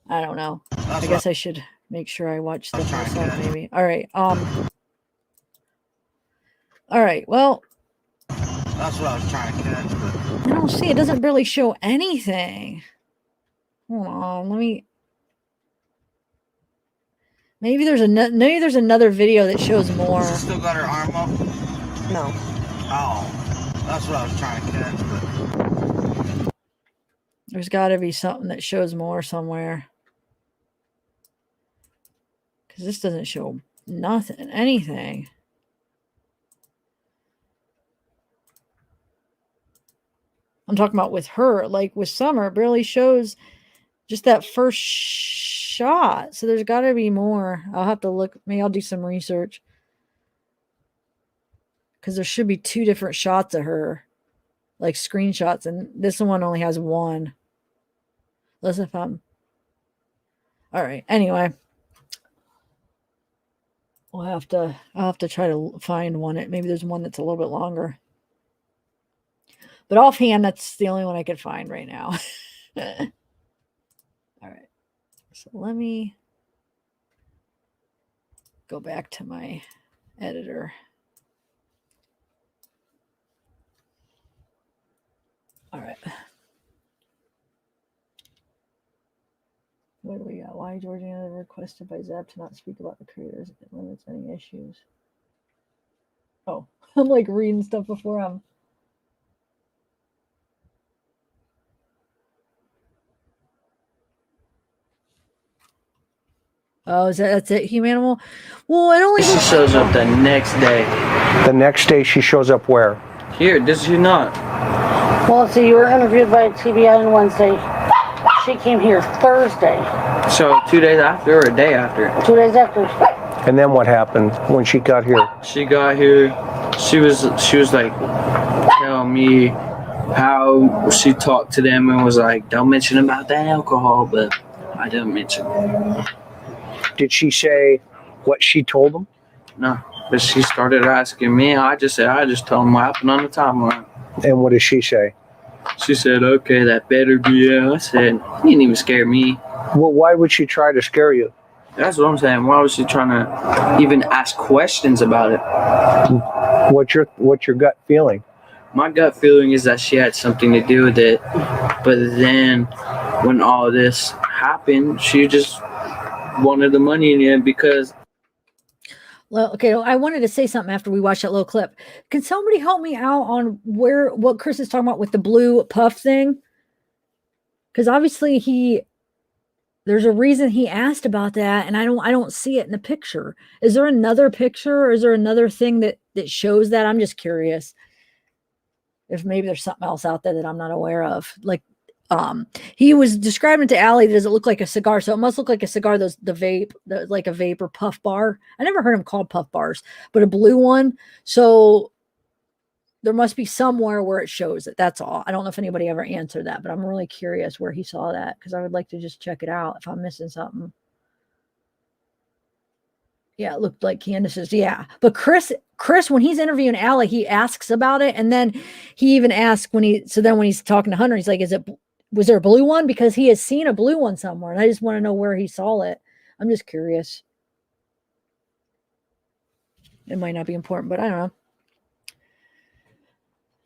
I don't know. I guess I should make sure I watch stuff myself, maybe. All right. All right. Well, that's what I was trying to catch. I don't see. It doesn't really show anything. Hold on. Let me. Maybe there's another video that shows more. She still got her arm up? No. Oh, that's what I was trying to catch. There's got to be something that shows more somewhere. Because this doesn't show nothing, anything. I'm talking about with her. Like with Summer, it barely shows just that first shot. So there's got to be more. I'll have to look. Maybe I'll do some research. Because there should be 2 different shots of her. Like screenshots. And this one only has 1. Listen if I'm... All right. Anyway. I'll have to try to find one. Maybe there's one that's a little bit longer. But offhand, that's the only one I could find right now. All right. So let me go back to my editor. All right. What do we got? Why Georgiana requested by Zap to not speak about the creators? It limits any issues. Oh, I'm like reading stuff before I'm. Oh, that's it, Humanimal? Well, it only She shows up the next day. The next day she shows up where? Here, does she not? Well, let's see, you were interviewed by TBI on Wednesday. She came here Thursday. So 2 days after or a day after? 2 days after. And then what happened when she got here? She got here. She was like telling me how she talked to them and was like, don't mention about that alcohol, but I didn't mention it. Did she say what she told them? No, but she started asking me. I just told them what happened on the timeline. And what did she say? She said, okay, that better be it. I said, you didn't even scare me. Well, why would she try to scare you? That's what I'm saying. Why was she trying to even ask questions about it? What's your gut feeling? My gut feeling is that she had something to do with it. But then when all this happened, she just wanted the money in the end because... Well, okay, I wanted to say something after we watched that little clip. Can somebody help me out on what Chris is talking about with the blue puff thing? Because obviously there's a reason he asked about that, and I don't see it in the picture. Is there another picture, or is there another thing that shows that? I'm just curious if maybe there's something else out there that I'm not aware of. Like, he was describing to Allie, does it look like a cigar? So it must look like a cigar. The vape, like a vape or puff bar. I never heard them called puff bars, but a blue one. So there must be somewhere where it shows it. That's all. I don't know if anybody ever answered that, but I'm really curious where he saw that because I would like to just check it out if I'm missing something. Yeah, it looked like Candace's. Yeah. But Chris, when he's interviewing Allie, he asks about it. And then he even asks when he's talking to Hunter, he's like, was there a blue one? Because he has seen a blue one somewhere. And I just want to know where he saw it. I'm just curious. It might not be important, but I don't know.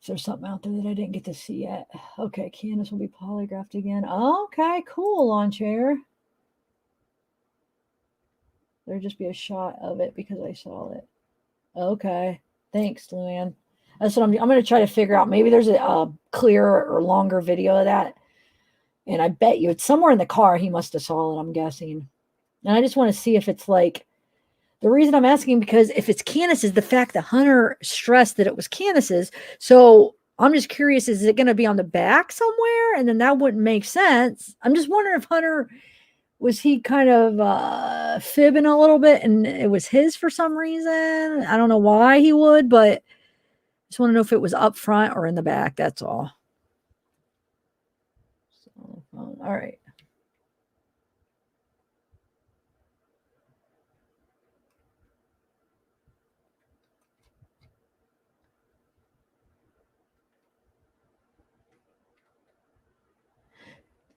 Is there something out there that I didn't get to see yet? Okay, Candace will be polygraphed again. Okay, cool, lawn chair. There'll just be a shot of it because I saw it. Okay, thanks, Luann. That's what I'm going to try to figure out. Maybe there's a clearer or longer video of that. And I bet you it's somewhere in the car. He must have saw it, I'm guessing. And I just want to see if it's like, the reason I'm asking, because if it's Candace's, the fact that Hunter stressed that it was Candace's. So I'm just curious, is it going to be on the back somewhere? And then that wouldn't make sense. I'm just wondering if Hunter, was he kind of fibbing a little bit and it was his for some reason? I don't know why he would, but I just want to know if it was up front or in the back. That's all. So, all right.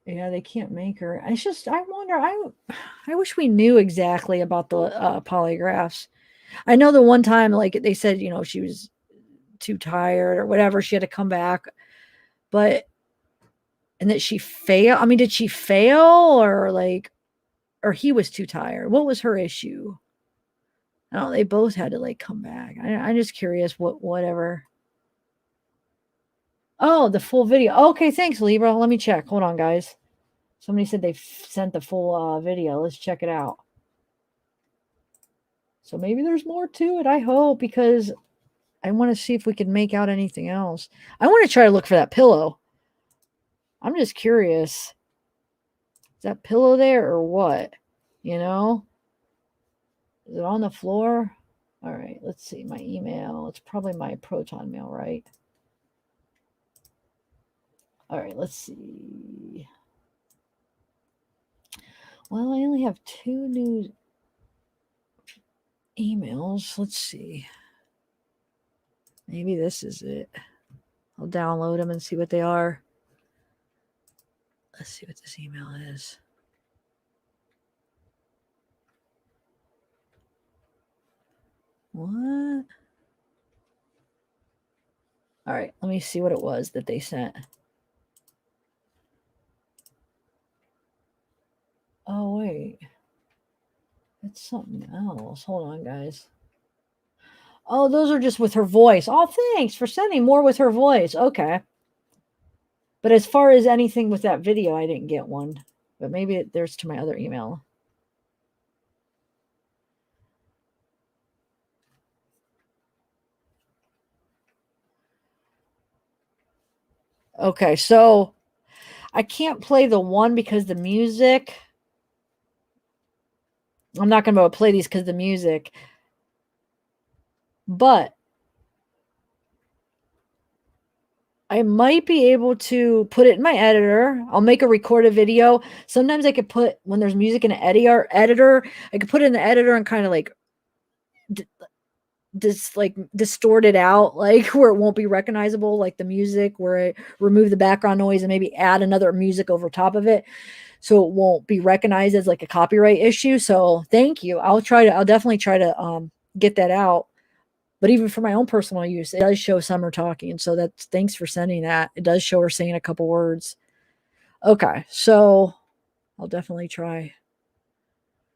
Yeah, they can't make her. It's just, I wonder, I wish we knew exactly about the polygraphs. I know the one time, like they said, she was too tired or whatever. She had to come back, and that she failed. I mean, did she fail or he was too tired? What was her issue? I don't know. They both had to come back. I'm just curious whatever. Oh, the full video. Okay, thanks, Libra. Let me check. Hold on, guys. Somebody said they sent the full video. Let's check it out. So maybe there's more to it. I hope, because I want to see if we can make out anything else. I want to try to look for that pillow. I'm just curious. Is that pillow there or what? Is it on the floor? All right, let's see. My email. It's probably my Proton mail, right? All right, let's see. Well, I only have 2 new emails. Let's see. Maybe this is it. I'll download them and see what they are. Let's see what this email is. What? All right, let me see what it was that they sent. Oh, wait. It's something else. Hold on, guys. Oh, those are just with her voice. Oh, thanks for sending more with her voice. Okay. But as far as anything with that video, I didn't get one. But maybe there's to my other email. Okay, so I can't play the one because the music. I'm not going to be able to play these because the music. But I might be able to put it in my editor. I'll make a recorded video. Sometimes I could put, when there's music in an editor, I could put it in the editor and kind of like distort it out, like where it won't be recognizable, like the music, where I remove the background noise and maybe add another music over top of it, so it won't be recognized as like a copyright issue. So thank you. I'll definitely try to get that out. But even for my own personal use, it does show Summer talking. So that's, thanks for sending that. It does show her saying a couple words. Okay, so I'll definitely try.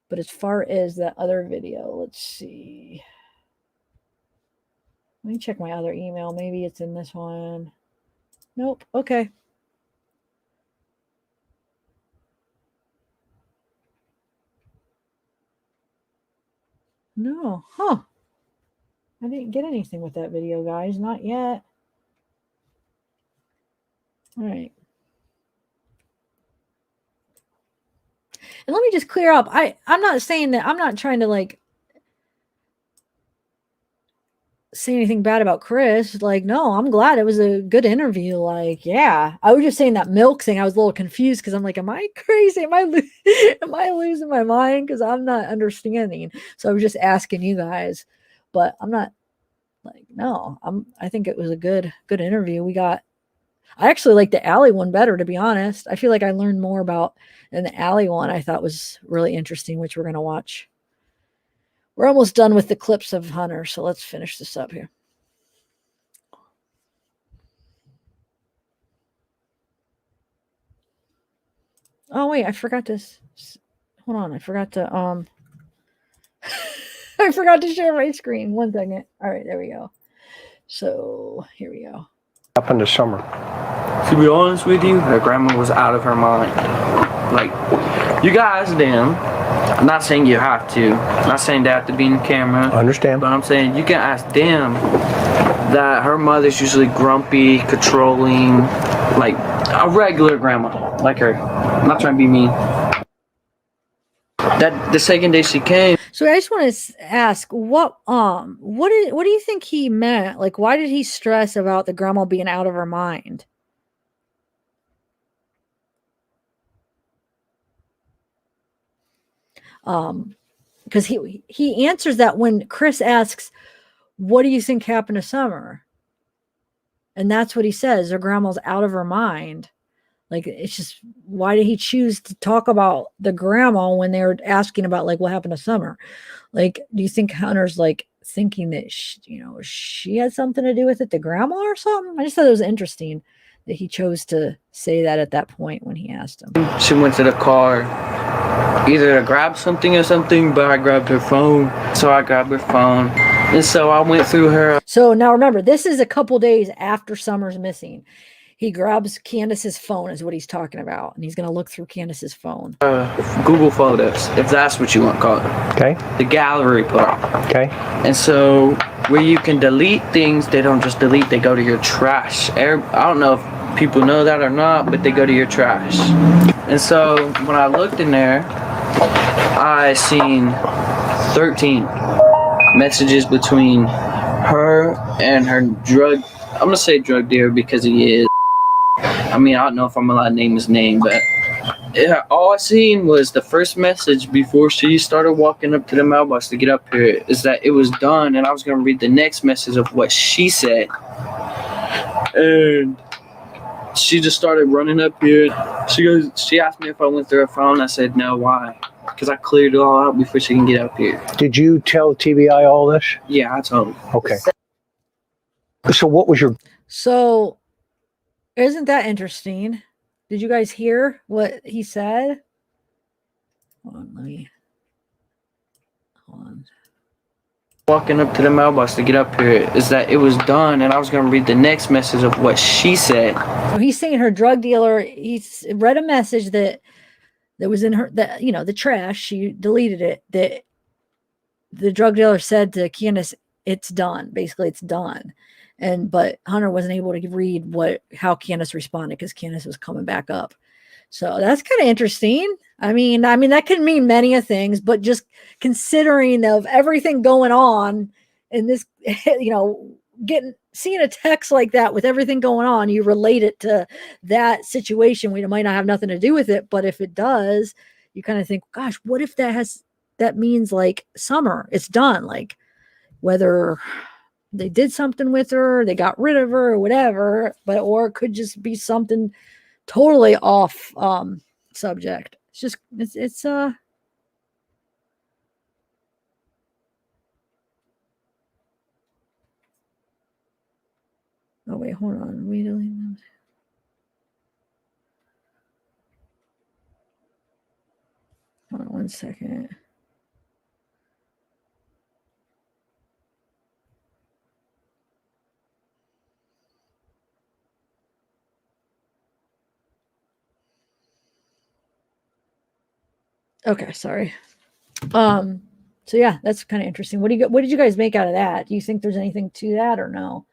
But as far as that other video, let's see. Let me check my other email. Maybe it's in this one. Nope. Okay. No. Huh. I didn't get anything with that video, guys. Not yet. All right. And let me just clear up. I'm not saying that, I'm not trying to like say anything bad about Chris. Like, no, I'm glad it was a good interview. Like, yeah, I was just saying that milk thing. I was a little confused because I'm like, am I crazy? Am I losing my mind? Because I'm not understanding. So I was just asking you guys, but I'm not like, no, I think it was a good interview. I actually like the alley one better, to be honest. I feel like I learned more about than the alley one. I thought was really interesting, which we're going to watch. We're almost done with the clips of Hunter, so let's finish this up here. Oh wait, I forgot this. Hold on, I forgot to I forgot to share my screen. 1 second. All right, there we go. So here we go. Happened to Summer. To be honest with you, her grandma was out of her mind. Like, you guys, them. I'm not saying you have to. I'm not saying they have to be in the camera. I understand. But I'm saying you can ask them that her mother's usually grumpy, controlling, like a regular grandma, like her. I'm not trying to be mean. That the second day she came. So I just want to ask, what do you think he meant? Like, why did he stress about the grandma being out of her mind? Because he answers that when Chris asks, what do you think happened to Summer? And that's what he says. Her grandma's out of her mind. Like, it's just, why did he choose to talk about the grandma when they were asking about like what happened to Summer? Like, do you think Hunter's like thinking that she had something to do with it, the grandma or something? I just thought it was interesting that he chose to say that at that point when he asked him. She went to the car either to grab something or something, but I grabbed her phone. So I grabbed her phone. And so I went through her. So now remember, this is a couple days after Summer's missing. He grabs Candace's phone is what he's talking about. And he's going to look through Candace's phone. Google Photos, if that's what you want to call it. Okay. The gallery part. Okay. And so where you can delete things, they don't just delete, they go to your trash. I don't know if people know that or not, but they go to your trash. And so when I looked in there, I seen 13 messages between her and her drug, I'm going to say drug dealer because he is. I mean, I don't know if I'm allowed to name his name, but all I seen was the first message before she started walking up to the mailbox to get up here is that it was done, and I was going to read the next message of what she said. And she just started running up here. She asked me if I went through her phone. I said, no, why? Because I cleared it all out before she can get up here. Did you tell TBI all this? Yeah, I told her. Okay. So what was your... So isn't that interesting? Did you guys hear what he said? Hold on. Walking up to the mailbox to get up here is that it was done, and I was going to read the next message of what she said. So he's saying her drug dealer, he's read a message that was in her, that, the trash, she deleted it, that the drug dealer said to Candace, it's done. Basically, it's done. but Hunter wasn't able to read how Candace responded because Candace was coming back up. So that's kind of interesting. I mean, that could mean many things, but just considering of everything going on in this, seeing a text like that with everything going on, you relate it to that situation. We might not have nothing to do with it, but if it does, you kind of think, gosh, what if that means like Summer, it's done, like whether they did something with her, they got rid of her or whatever, or it could just be something totally off subject. It's oh wait, hold on. We delete them. Hold on 1 second. Okay, sorry. So yeah, that's kind of interesting. What did you guys make out of that? Do you think there's anything to that or no?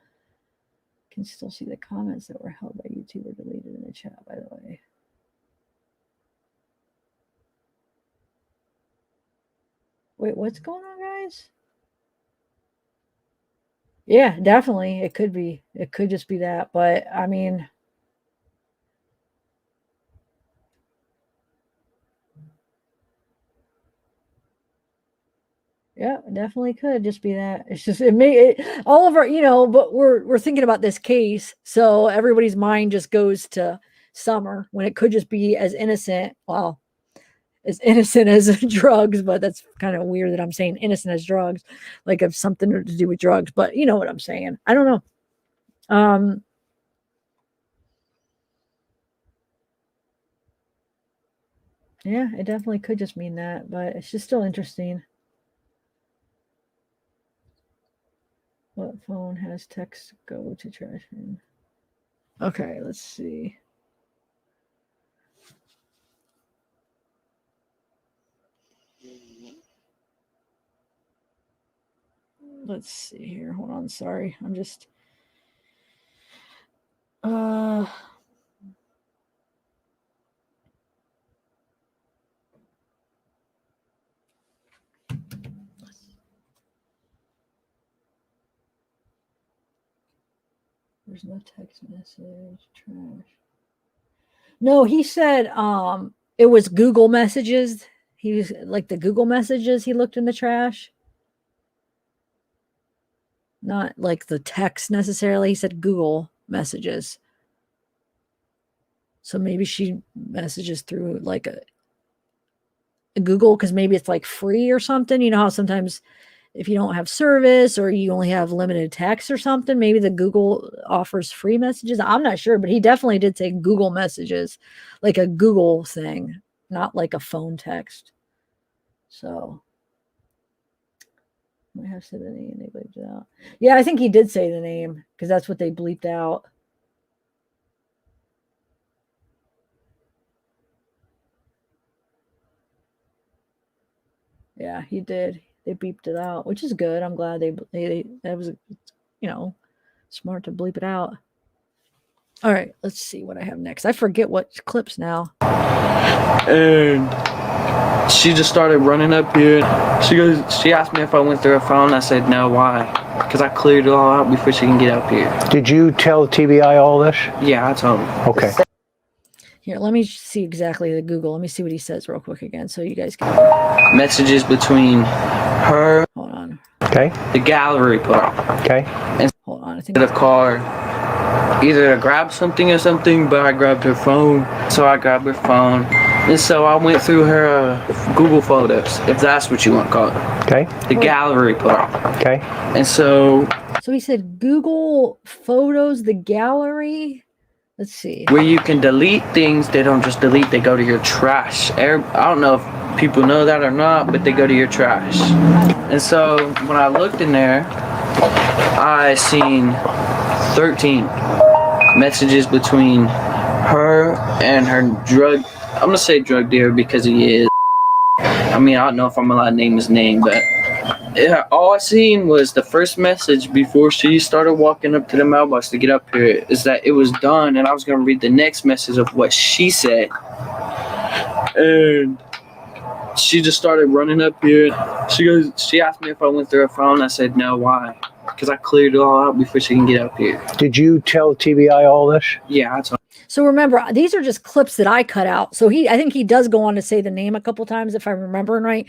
Can still see the comments that were held by YouTube or deleted in the chat, by the way. Wait, what's going on, guys? Yeah, definitely. It could be. It could just be that. But I mean, yeah, it definitely could just be that. It's just all of our, but we're thinking about this case, so everybody's mind just goes to Summer when it could just be as innocent. Well, as innocent as drugs, but that's kind of weird that I'm saying innocent as drugs, like if something to do with drugs. But you know what I'm saying. I don't know. Yeah, it definitely could just mean that, but it's just still interesting. What phone has text go to trash bin? Okay, let's see. Let's see here. Hold on. Sorry. I'm just there's no text message. Trash. No, he said it was Google messages. He was like the Google messages he looked in the trash. Not like the text necessarily. He said Google messages. So maybe she messages through like a Google because maybe it's like free or something. You know how sometimes if you don't have service or you only have limited text or something, maybe the Google offers free messages. I'm not sure, but he definitely did say Google messages, like a Google thing, not like a phone text. So I have said the name. They bleeped it out. Yeah, I think he did say the name because that's what they bleeped out. Yeah, he did. They beeped it out, which is good. I'm glad they that was, smart to bleep it out. All right, let's see what I have next. I forget what clips now. And she just started running up here. She asked me if I went through her phone. I said no. Why? Because I cleared it all out before she can get up here. Did you tell TBI all this? Yeah, I told her. Okay. Here, let me see exactly the Google. Let me see what he says real quick again, so you guys can. Messages between her. Hold on. Okay. The gallery part. Okay. And hold on. I think the car. Either to grab something or something, but I grabbed her phone, so I grabbed her phone, and so I went through her Google photos, if that's what you want to call it. Okay. The gallery part. Okay. And so he said Google Photos, the gallery. Let's see. Where you can delete things, they don't just delete, they go to your trash. I don't know if people know that or not, but they go to your trash. And so when I looked in there, I seen 13 messages between her and her drug, I'm gonna say drug dealer because he is. I mean, I don't know if I'm allowed to name his name, but Yeah, all I seen was the first message before she started walking up to the mailbox to get up here is that it was done, and I was gonna read the next message of what she said. And she just started running up here. She asked me if I went through her phone. I said no. Why? Because I cleared it all out before she can get up here. Did you tell TBI all this? Yeah, I told. So remember, these are just clips that I cut out. So I think he does go on to say the name a couple times if I'm remembering right,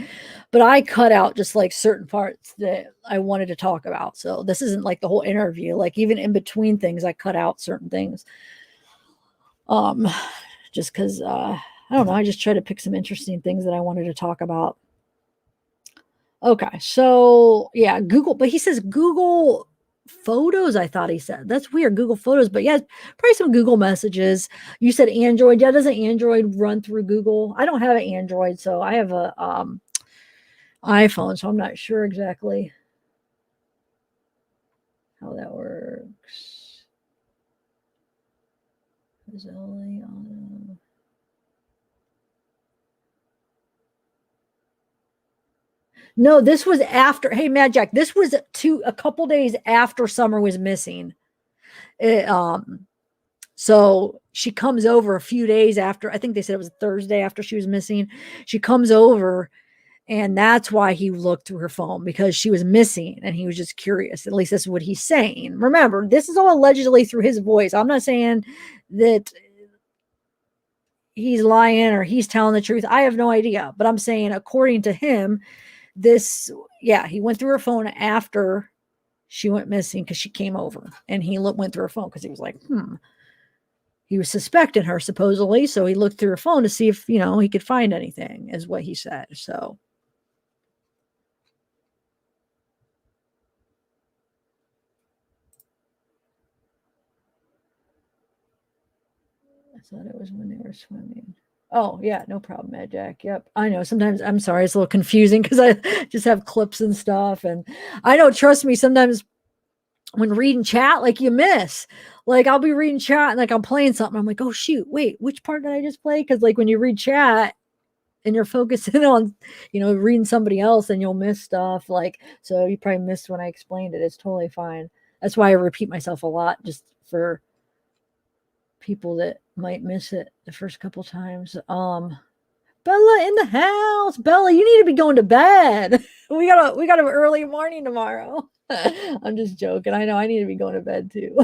but I cut out just like certain parts that I wanted to talk about. So this isn't like the whole interview. Like even in between things, I cut out certain things. Just because I don't know. I just try to pick some interesting things that I wanted to talk about. Okay, so yeah, Google, but he says Google Photos. I thought he said that's weird. Google Photos, but yeah, probably some Google Messages. You said Android. Yeah, doesn't Android run through Google? I don't have an Android, so I have a iPhone, so I'm not sure exactly how that works. Is it only on? No, this was after. Hey, Mad Jack, this was a couple days after Summer was missing. So she comes over a few days after. I think they said it was Thursday after she was missing. She comes over, and that's why he looked through her phone, because she was missing, and he was just curious. At least that's what he's saying. Remember, this is all allegedly through his voice. I'm not saying that he's lying or he's telling the truth. I have no idea, but I'm saying according to him, he went through her phone after she went missing because she came over, and he went through her phone because he was like, he was suspecting her supposedly. So he looked through her phone to see if, he could find anything, is what he said. So. I thought it was when they were swimming. Oh, yeah, no problem, Mad Jack. Yep, I know. Sometimes, I'm sorry, it's a little confusing because I just have clips and stuff. And I know, trust me, sometimes when reading chat, like you miss. Like I'll be reading chat and like I'm playing something. I'm like, oh, shoot, wait, which part did I just play? Because like when you read chat and you're focusing on, reading somebody else, and you'll miss stuff. Like, so you probably missed when I explained it. It's totally fine. That's why I repeat myself a lot, just for people that might miss it the first couple times. Bella in the house. Bella, you need to be going to bed. we got an early morning tomorrow. I'm just joking. I know I need to be going to bed too.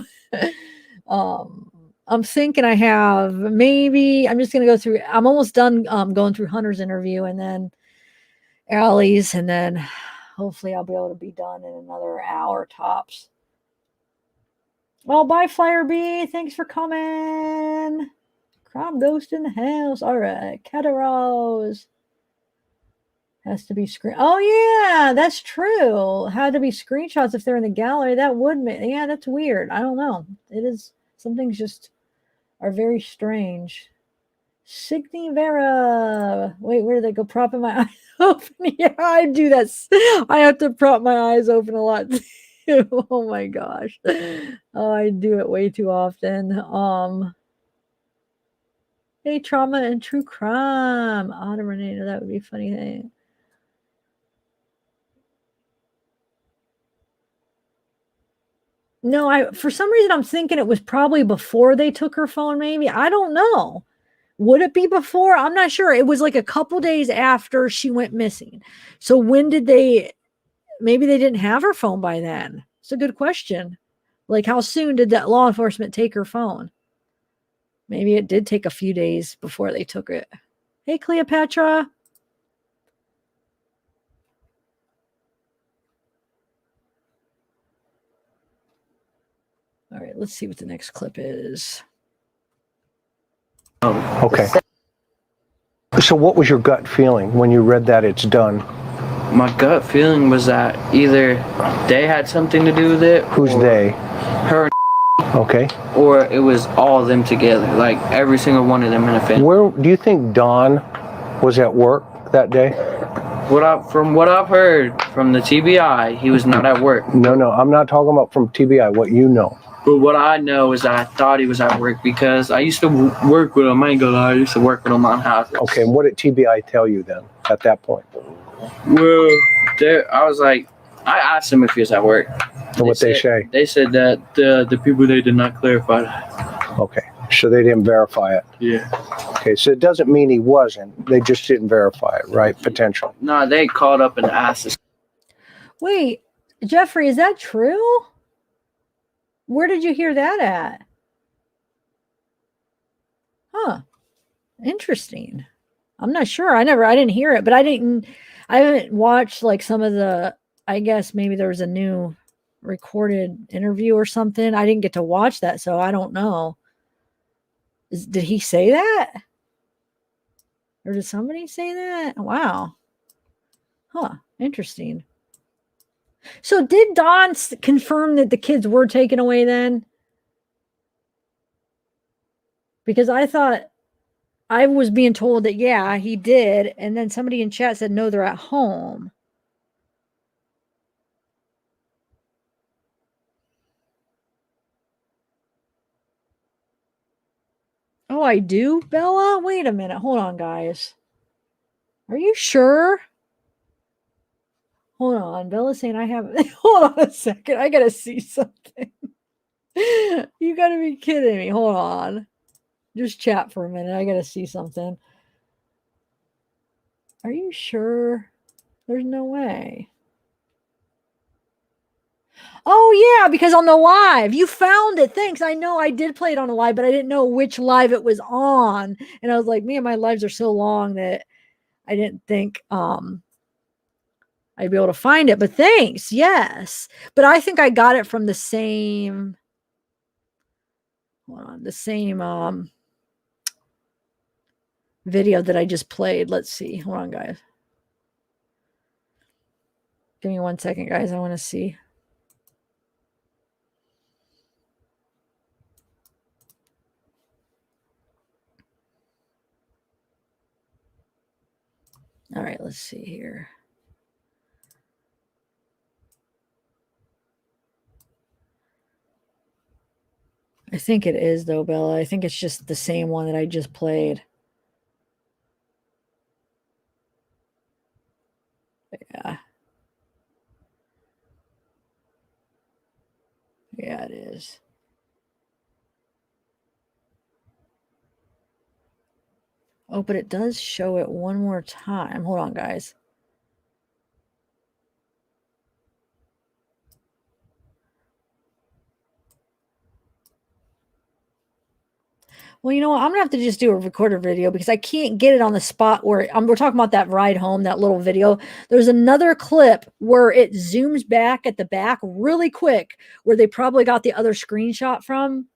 I'm thinking I have maybe, I'm just going to go through, I'm almost done going through Hunter's interview and then Allie's, and then hopefully I'll be able to be done in another hour tops. Well, bye, Flyer B. Thanks for coming. Crime Ghost in the house. All right. Catarose. Has to be screen. Oh, yeah, that's true. Had to be screenshots if they're in the gallery. That would make, yeah, that's weird. I don't know. It is, some things just are very strange. Signy Vera. Wait, where did they go? Propping my eyes open. Yeah, I do that. I have to prop my eyes open a lot too. Oh my gosh. Oh, I do it way too often. Hey, trauma and true crime. Autorenator, that would be a funny thing. No, for some reason I'm thinking it was probably before they took her phone, maybe. I don't know. Would it be before? I'm not sure. It was like a couple days after she went missing. So when did maybe they didn't have her phone by then. It's a good question. Like, how soon did that law enforcement take her phone? Maybe it did take a few days before they took it. Hey, Cleopatra. All right, let's see what the next clip is. Okay. So what was your gut feeling when you read that it's done? My gut feeling was that either they had something to do with it. Who's they? Her. Okay. Or it was all of them together, like every single one of them in a family. Where do you think Don was at work that day? From what I've heard from the TBI, he was not at work. No, I'm not talking about from TBI, what you know. But what I know is that I thought he was at work because I used to work with him. I ain't gonna lie, I used to work with him on houses. Okay, and what did TBI tell you then at that point? Well, I was like, I asked them if he was at work. And what they say? They said that the people they did not clarify that. Okay, so they didn't verify it. Yeah. Okay, so it doesn't mean he wasn't. They just didn't verify it, right? Potentially. No, they called up and asked us. Wait, Jeffrey, is that true? Where did you hear that at? Huh. Interesting. I'm not sure. I didn't hear it, but I haven't watched like some of the, I guess maybe there was a new recorded interview or something. I didn't get to watch that, so I don't know. Did he say that? Or did somebody say that? Wow. Huh. Interesting. So did Don confirm that the kids were taken away then? Because I thought I was being told that, yeah, he did. And then somebody in chat said, no, they're at home. Oh, I do, Bella? Wait a minute. Hold on, guys. Are you sure? Hold on. Bella's saying I haven't. Hold on a second. I got to see something. You got to be kidding me. Hold on. Just chat for a minute. I got to see something. Are you sure? There's no way. Oh, yeah, because on the live, you found it. Thanks. I know I did play it on a live, but I didn't know which live it was on. And I was like, man, my lives are so long that I didn't think I'd be able to find it. But thanks. Yes. But I think I got it from the same, hold on, the same video that I just played. Let's see. Hold on, guys. Give me 1 second, guys. I want to see. All right, let's see here. I think it is, though, Bella. I think it's just the same one that I just played. Yeah. Yeah, it is. Oh, but it does show it one more time. Hold on, guys. Well, you know what? I'm going to have to just do a recorded video because I can't get it on the spot where we're talking about that ride home, that little video. There's another clip where it zooms back at the back really quick where they probably got the other screenshot from.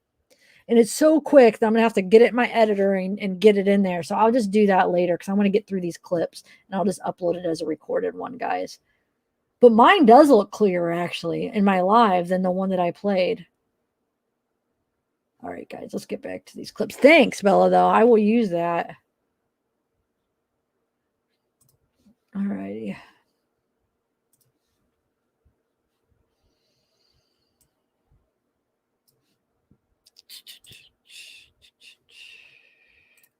And it's so quick that I'm going to have to get it in my editor and get it in there. So I'll just do that later because I want to get through these clips and I'll just upload it as a recorded one, guys. But mine does look clearer, actually, in my live than the one that I played. All right, guys, let's get back to these clips. Thanks, Bella, though. I will use that. All righty.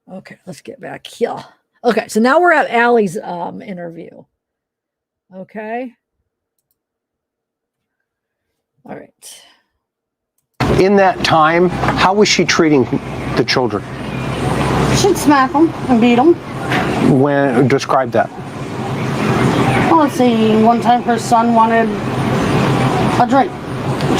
Okay, let's get back here. Okay, so now we're at Allie's interview. Okay. All right. In that time, how was she treating the children? She'd smack them and beat them. Describe that. Well, let's see. One time her son wanted a drink.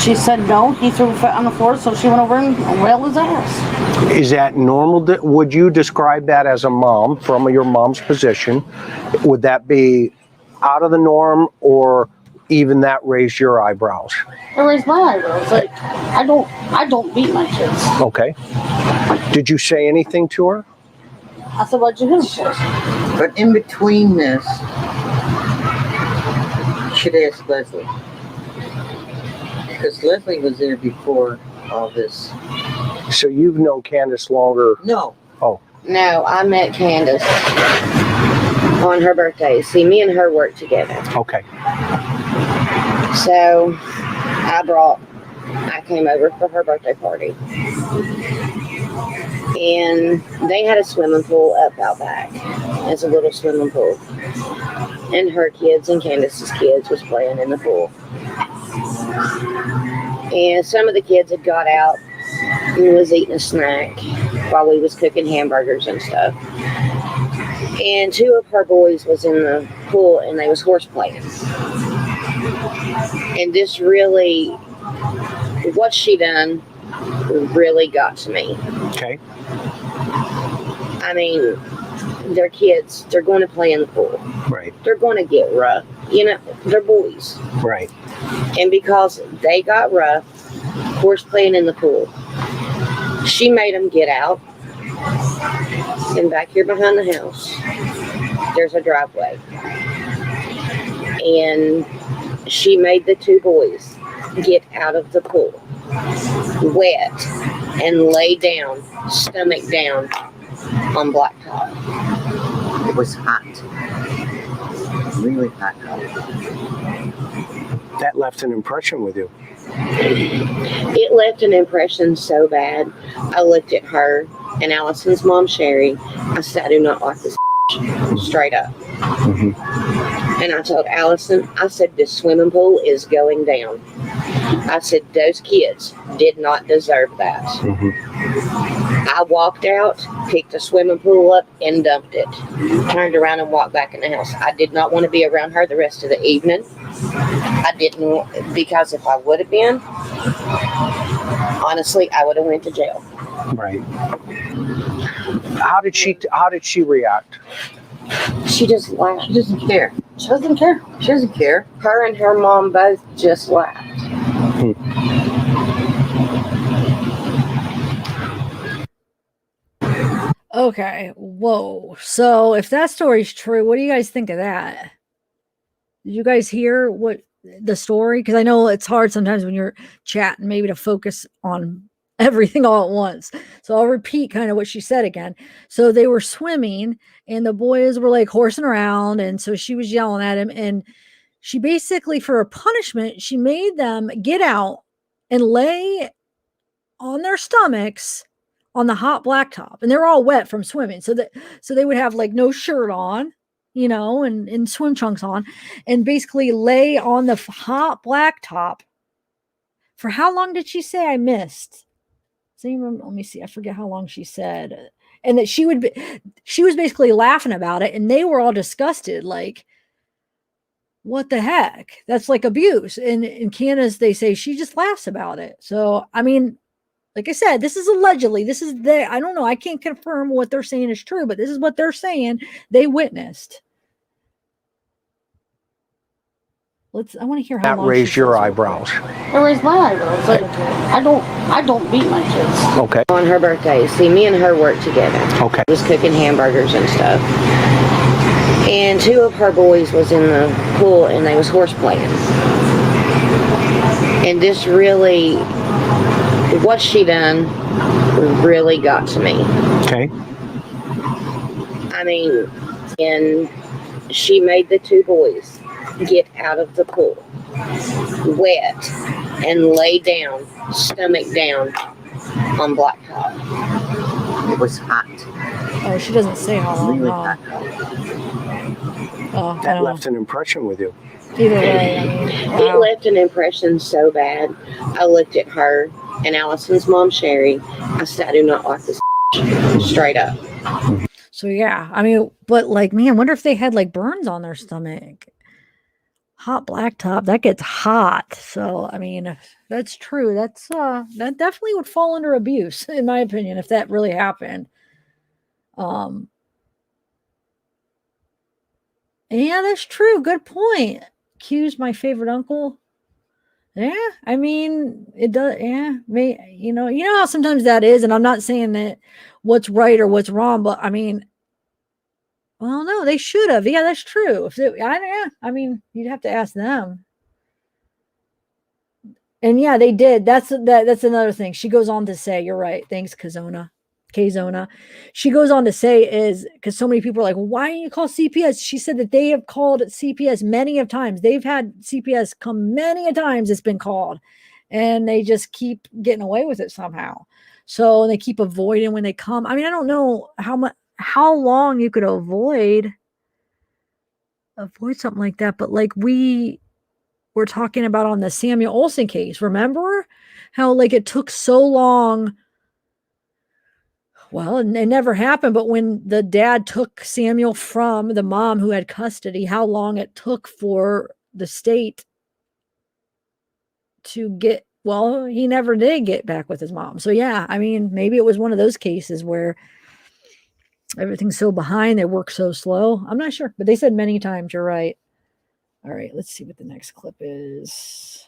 She said no. He threw a fit on the floor, so she went over and wailed his ass. Is that normal? Would you describe that as a mom, from your mom's position? Would that be out of the norm, or even that raised your eyebrows? It raised my eyebrows. Like, I don't beat my kids. Okay. Did you say anything to her? I said, what'd you do? But in between this, you should ask Leslie. Because Leslie was there before all this. So you've known Candace longer? No. Oh. No, I met Candace on her birthday. See, me and her worked together. Okay. So I came over for her birthday party. And they had a swimming pool up out back. It's a little swimming pool. and her kids and Candace's kids was playing in the pool. And some of the kids had got out and was eating a snack while we was cooking hamburgers and stuff. And two of her boys was in the pool and they was horse playing. And this really, what she done really got to me. Okay. I mean, they're kids. They're going to play in the pool. Right. They're going to get rough. You know, they're boys. Right. And because they got rough, horse playing in the pool, she made them get out. And back here behind the house, there's a driveway. And she made the two boys get out of the pool, wet, and lay down, stomach down, on blacktop. It was hot. Really hot. That left an impression with you. It left an impression so bad. I looked at her and Allison's mom, Sherry. I said, I do not like this straight up. Mm-hmm. And I told Allison, I said, this swimming pool is going down. I said, those kids did not deserve that. Mm-hmm. I walked out, picked the swimming pool up, and dumped it. Turned around and walked back in the house. I did not want to be around her the rest of the evening. I didn't, because if I would have been, honestly, I would have went to jail. Right. How did she react? She just laughed. She doesn't care. She doesn't care. She doesn't care. Her and her mom both just laughed. Okay. Whoa. So if that story's true, what do you guys think of that? Did you guys hear what the story? Because I know it's hard sometimes when you're chatting, maybe to focus on everything all at once. So I'll repeat kind of what she said again. So they were swimming and the boys were like horsing around. And so she was yelling at him. And she basically, for a punishment, she made them get out and lay on their stomachs on the hot blacktop. And they're all wet from swimming. So they would have like no shirt on, you know, and swim trunks on, and basically lay on the hot blacktop. For how long did she say? I missed. Let me see. I forget how long she said. And that she was basically laughing about it, and they were all disgusted. Like, what the heck? That's like abuse. And in Candace, they say she just laughs about it. So, I mean, like I said, this is allegedly, I don't know. I can't confirm what they're saying is true, but this is what they're saying they witnessed. I want to hear how That long raised your eyebrows. I raised my eyebrows. Like, I don't beat my kids. Okay. On her birthday, see, me and her worked together. Okay. Was cooking hamburgers and stuff. And two of her boys was in the pool and they was horse playing. And this really, what she done really got to me. Okay. I mean, and she made the two boys get out of the pool, wet, and lay down, stomach down, on blacktop. It was hot. Oh, she doesn't say how long. Really Oh, hot. I That don't left an impression with you. know. Either way, I mean, It wow. left an impression so bad. I looked at her and Allison's mom, Sherry. I said, I do not like this straight up. So yeah, I mean, but like, man, I wonder if they had like burns on their stomach. Hot blacktop, that gets hot. So I mean, if that's true, that definitely would fall under abuse, in my opinion, if that really happened. Yeah, that's true. Good point. Q's my favorite uncle. Yeah, I mean, it does. Yeah, you know how sometimes that is, and I'm not saying that what's right or what's wrong, but I mean, well, no, they should have. Yeah, that's true. I mean, you'd have to ask them. And yeah, they did. That's another thing. She goes on to say, you're right. Thanks, Kzona. She goes on to say is, because so many people are like, why don't you call CPS? She said that they have called CPS many of times. They've had CPS come many a times. It's been called, and they just keep getting away with it somehow. So they keep avoiding when they come. I mean, I don't know how long you could avoid avoid something like that. But like we were talking about on the Samuel Olsen case, remember how like it took so long. Well, it never happened, but when the dad took Samuel from the mom who had custody, how long it took for the state to get, well, he never did get back with his mom. So yeah, I mean, maybe it was one of those cases where everything's so behind, they work so slow. I'm not sure, but they said many times, you're right. All right, let's see what the next clip is.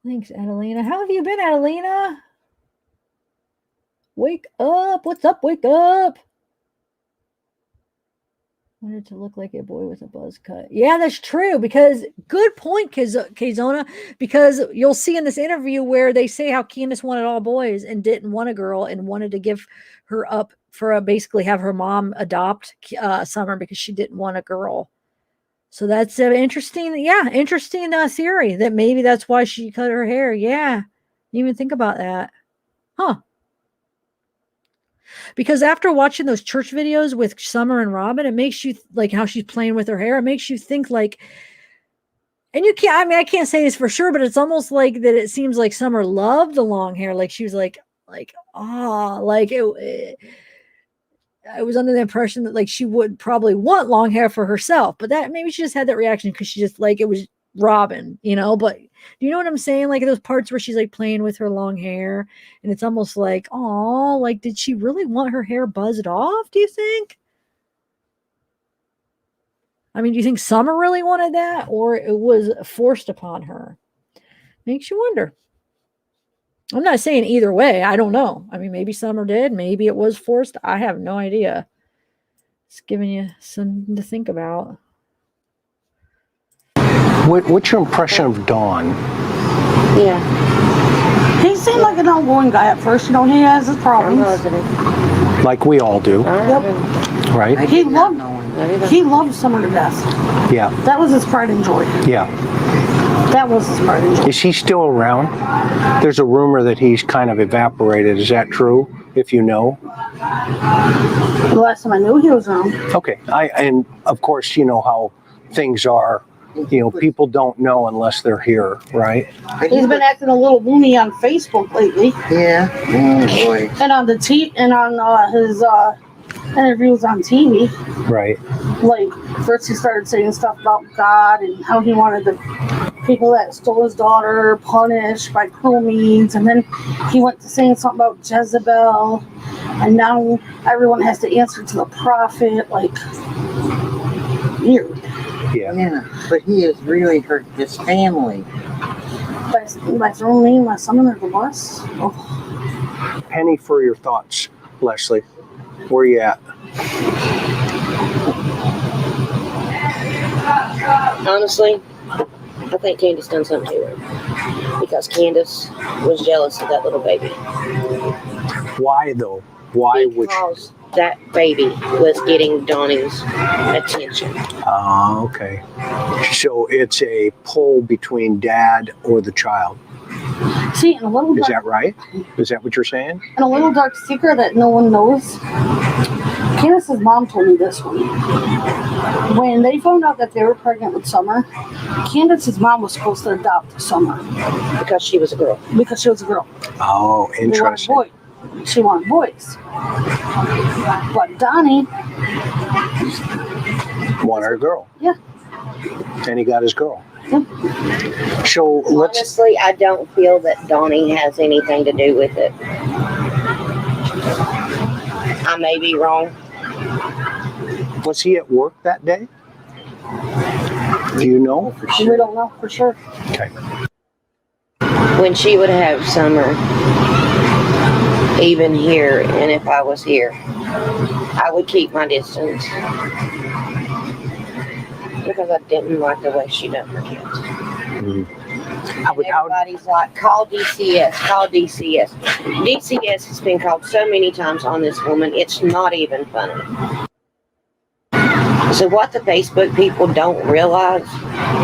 Thanks, Adelina. How have you been, Adelina? Wake up. What's up? Wake up. Wanted to look like a boy with a buzz cut. Yeah, that's true. Because good point, Kazona. Because you'll see in this interview where they say how Candace wanted all boys and didn't want a girl and wanted to give her up for basically have her mom adopt Summer because she didn't want a girl. So that's an interesting theory that maybe that's why she cut her hair. Yeah, didn't even think about that. Huh. Because after watching those church videos with Summer and Robin, it makes you like how she's playing with her hair. It makes you think like, and you can't, I mean, I can't say this for sure, but it's almost like that it seems like Summer loved the long hair. Like she was like, I was under the impression that like she would probably want long hair for herself, but that maybe she just had that reaction because she just like it was Robin, you know. But do you know what I'm saying? Like those parts where she's like playing with her long hair, and it's almost like, oh, like did she really want her hair buzzed off? Do you think? I mean, do you think Summer really wanted that, or it was forced upon her? Makes you wonder. I'm not saying either way. I don't know. I mean, maybe Summer did. Maybe it was forced. I have no idea. Just giving you something to think about. What's your impression of Dawn? Yeah. He seemed like an outgoing guy at first. You know, he has his problems. Like we all do. Yep. Right? He loved Summer to death. Yeah. That was his pride and joy. Yeah. That was his pride and joy. Is he still around? There's a rumor that he's kind of evaporated. Is that true? If you know? The last time I knew he was around. Okay. And of course, you know how things are. You know, people don't know unless they're here, right? He's been acting a little loony on Facebook lately. Yeah. Oh boy. And on the and on his interviews on TV. Right. Like first he started saying stuff about God and how he wanted the people that stole his daughter punished by cruel means, and then he went to saying something about Jezebel, and now everyone has to answer to the prophet. Like weird. Yeah, but he has really hurt his family. By throwing me and my son under the bus. Oh. Penny, for your thoughts, Leslie. Where you at? Honestly, I think Candace done something to her. Because Candace was jealous of that little baby. Why though? Why would Because that baby was getting Donnie's attention. Okay. So it's a pull between dad or the child. See, in a little Is that right? Is that what you're saying? And a little dark secret that no one knows. Candace's mom told me this one. When they found out that they were pregnant with Summer, Candace's mom was supposed to adopt Summer. Because she was a girl. Because she was a girl. Oh, interesting. She wanted boys. But Donnie wanted a girl. Yeah. And he got his girl. Yeah. So let's. Honestly, I don't feel that Donnie has anything to do with it. I may be wrong. Was he at work that day? Do you know for sure? We don't know for sure. Okay. When she would have Summer, even here, and if I was here, I would keep my distance. Because I didn't like the way she done her kids. Everybody's like, call DCS, call DCS. DCS has been called so many times on this woman, it's not even funny. So what the Facebook people don't realize,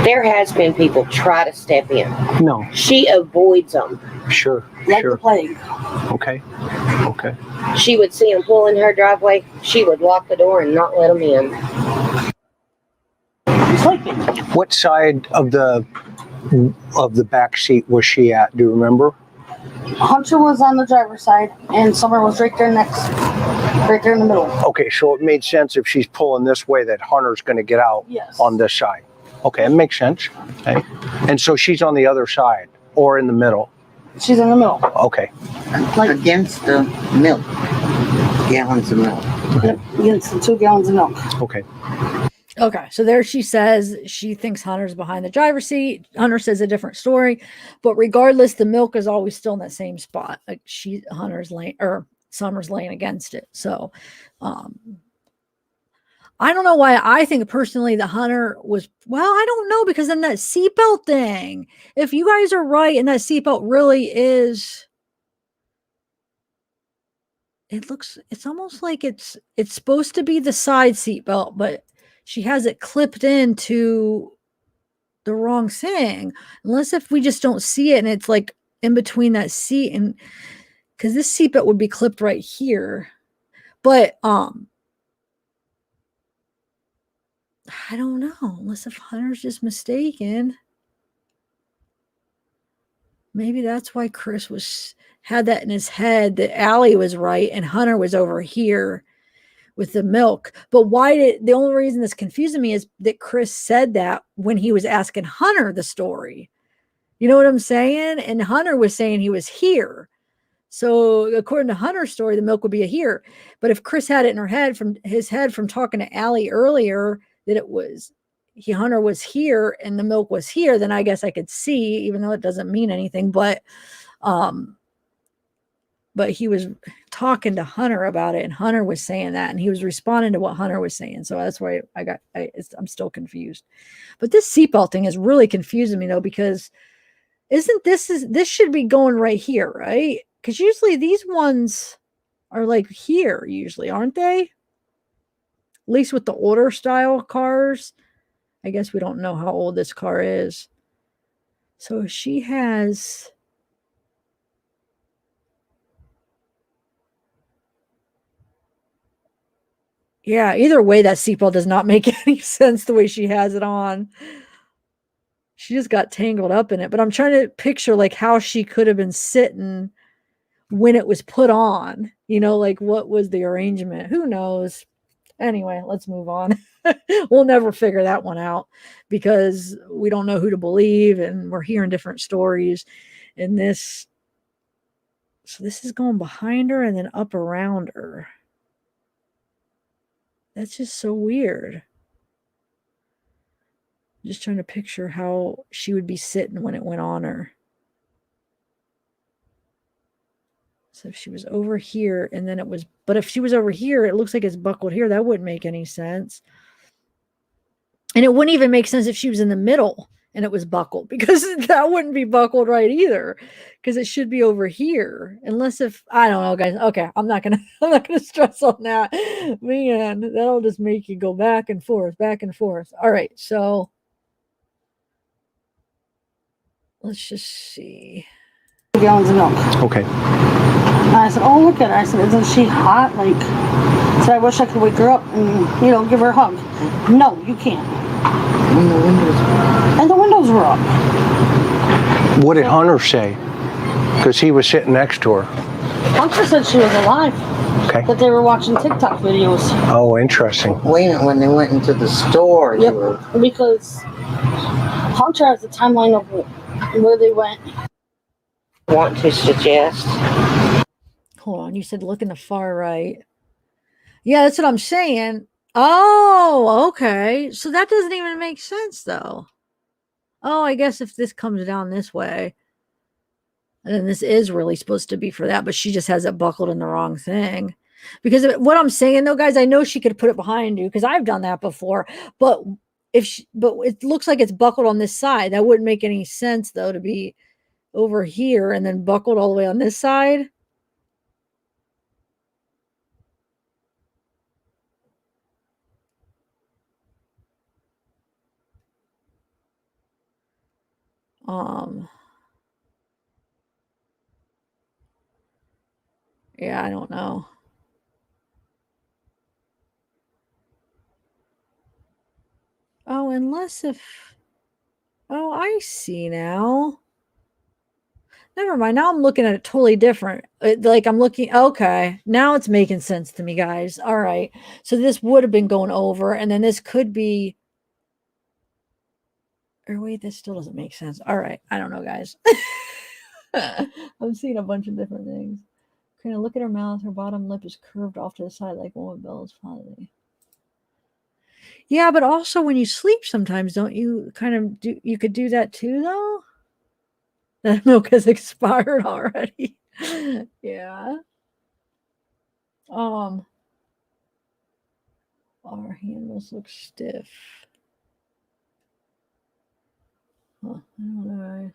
there has been people try to step in. No. She avoids them. Sure. Like the plague. Okay. Okay. She would see them pull in her driveway. She would lock the door and not let them in. Sleeping. What side of the back seat was she at? Do you remember? Hunter was on the driver's side, and Summer was right there right there in the middle. Okay, so it made sense if she's pulling this way that Hunter's going to get out on this side. Okay, it makes sense. Okay. And so she's on the other side or in the middle? She's in the middle. Okay. Like against the milk. Gallons of milk. Yep, against the 2 gallons of milk. Okay. Okay, so there she says she thinks Hunter's behind the driver's seat. Hunter says a different story, but regardless, the milk is always still in that same spot. Like Hunter's laying or Summer's laying against it. So, I don't know why I think personally the Hunter was. Well, I don't know because then that seatbelt thing. If you guys are right, and that seatbelt really is. It's almost like it's supposed to be the side seatbelt, but she has it clipped into the wrong thing. Unless if we just don't see it and it's like in between that seat, and because this seatbelt would be clipped right here. But I don't know, unless if Hunter's just mistaken. Maybe that's why Chris had that in his head that Allie was right and Hunter was over here with the milk. But the only reason this confusing me is that Chris said that when he was asking Hunter the story. You know what I'm saying? And Hunter was saying he was here. So according to Hunter's story, the milk would be here. But if Chris had it in his head from talking to Allie earlier that it was Hunter was here and the milk was here, then I guess I could see, even though it doesn't mean anything. But he was talking to Hunter about it, and Hunter was saying that, and he was responding to what Hunter was saying. So that's why I'm still confused. But this seatbelt thing is really confusing me though, because this should be going right here, right? Because usually these ones are like here, usually, aren't they? At least with the older style cars. I guess we don't know how old this car is. So she has. Yeah, either way, that seatbelt does not make any sense the way she has it on. She just got tangled up in it. But I'm trying to picture like how she could have been sitting when it was put on. Like what was the arrangement? Who knows? Anyway, let's move on. We'll never figure that one out because we don't know who to believe and we're hearing different stories. And this is going behind her and then up around her. That's just so weird. Just trying to picture how she would be sitting when it went on her. So if she was over here and then but if she was over here, it looks like it's buckled here. That wouldn't make any sense. And it wouldn't even make sense if she was in the middle and it was buckled, because that wouldn't be buckled right either, because it should be over here. Unless I don't know, guys. Okay, I'm not gonna stress on that. Man, that'll just make you go back and forth, back and forth. All right, so let's just see. 2 gallons of milk. Okay. And I said, oh, look at her. I said, isn't she hot? I wish I could wake her up and, give her a hug. No, you can't. And the windows were up. What did Hunter say? Because he was sitting next to her. Hunter said she was alive. Okay. That they were watching TikTok videos. Oh, interesting. When they went into the store, yep, because Hunter has the timeline of where they went. Want to suggest? Hold on, you said look in the far right. Yeah, that's what I'm saying. Oh, okay. So that doesn't even make sense, though. Oh, I guess if this comes down this way, and then this is really supposed to be for that, but she just has it buckled in the wrong thing. Because what I'm saying, though, guys, I know she could put it behind you because I've done that before. But but it looks like it's buckled on this side. That wouldn't make any sense, though, to be over here and then buckled all the way on this side. Yeah, I don't know. Oh, unless if... Oh, I see now. Never mind. Now I'm looking at it totally different. Like I'm looking... Okay. Now it's making sense to me, guys. All right. So this would have been going over, and then this could be... Or wait, this still doesn't make sense. All right. I don't know, guys. I'm seeing a bunch of different things. Kind of look at her mouth. Her bottom lip is curved off to the side like one with Bella's father. Yeah, but also when you sleep sometimes, don't you kind of do... You could do that too, though? That milk has expired already. Yeah. Our handles look stiff. Huh, I don't know.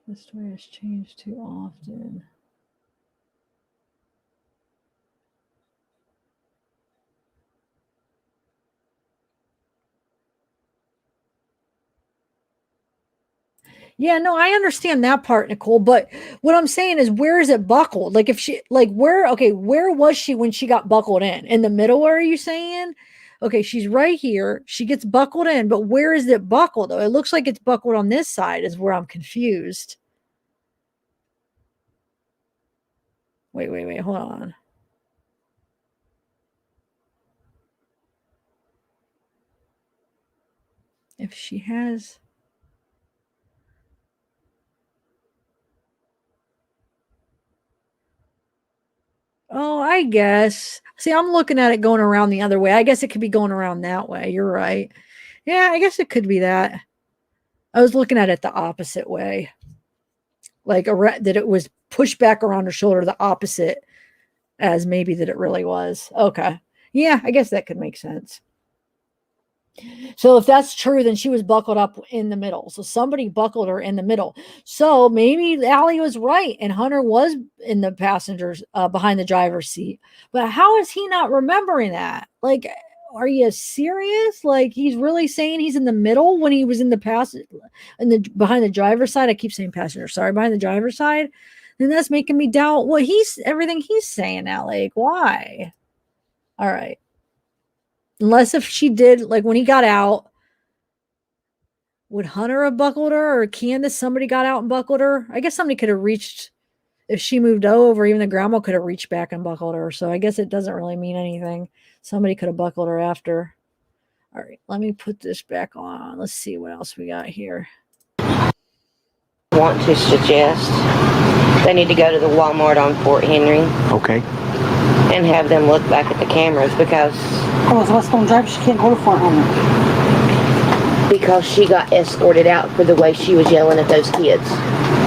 The story has changed too often. Yeah, no, I understand that part, Nicole. But what I'm saying is, where is it buckled? Like, if she, like, where, okay, where was she when she got buckled in? In the middle, are you saying? Okay, she's right here. She gets buckled in, but where is it buckled, though? It looks like it's buckled on this side, is where I'm confused. Wait, hold on. If she has... Oh, I guess. See, I'm looking at it going around the other way. I guess it could be going around that way. You're right. Yeah, I guess it could be that. I was looking at it the opposite way. Like that it was pushed back around her shoulder the opposite as maybe that it really was. Okay. Yeah, I guess that could make sense. So if that's true, then she was buckled up in the middle. So somebody buckled her in the middle. So maybe Allie was right and Hunter was in the passenger's behind the driver's seat. But how is he not remembering that? Like, are you serious? Like, he's really saying he's in the middle when he was in the behind the driver's side. I keep saying passenger, sorry, behind the driver's side. Then that's making me doubt what everything he's saying now. Like, why? All right. Unless if she did, like when he got out, would Hunter have buckled her or Candace? Somebody got out and buckled her. I guess somebody could have reached, if she moved over, even the grandma could have reached back and buckled her. So I guess it doesn't really mean anything. Somebody could have buckled her after. All right, let me put this back on. Let's see what else we got here. Want to suggest they need to go to the Walmart on Fort Henry. Okay. And have them look back at the cameras because... Oh, it's West Stone Drive. She can't go to Fort Henry. Because she got escorted out for the way she was yelling at those kids.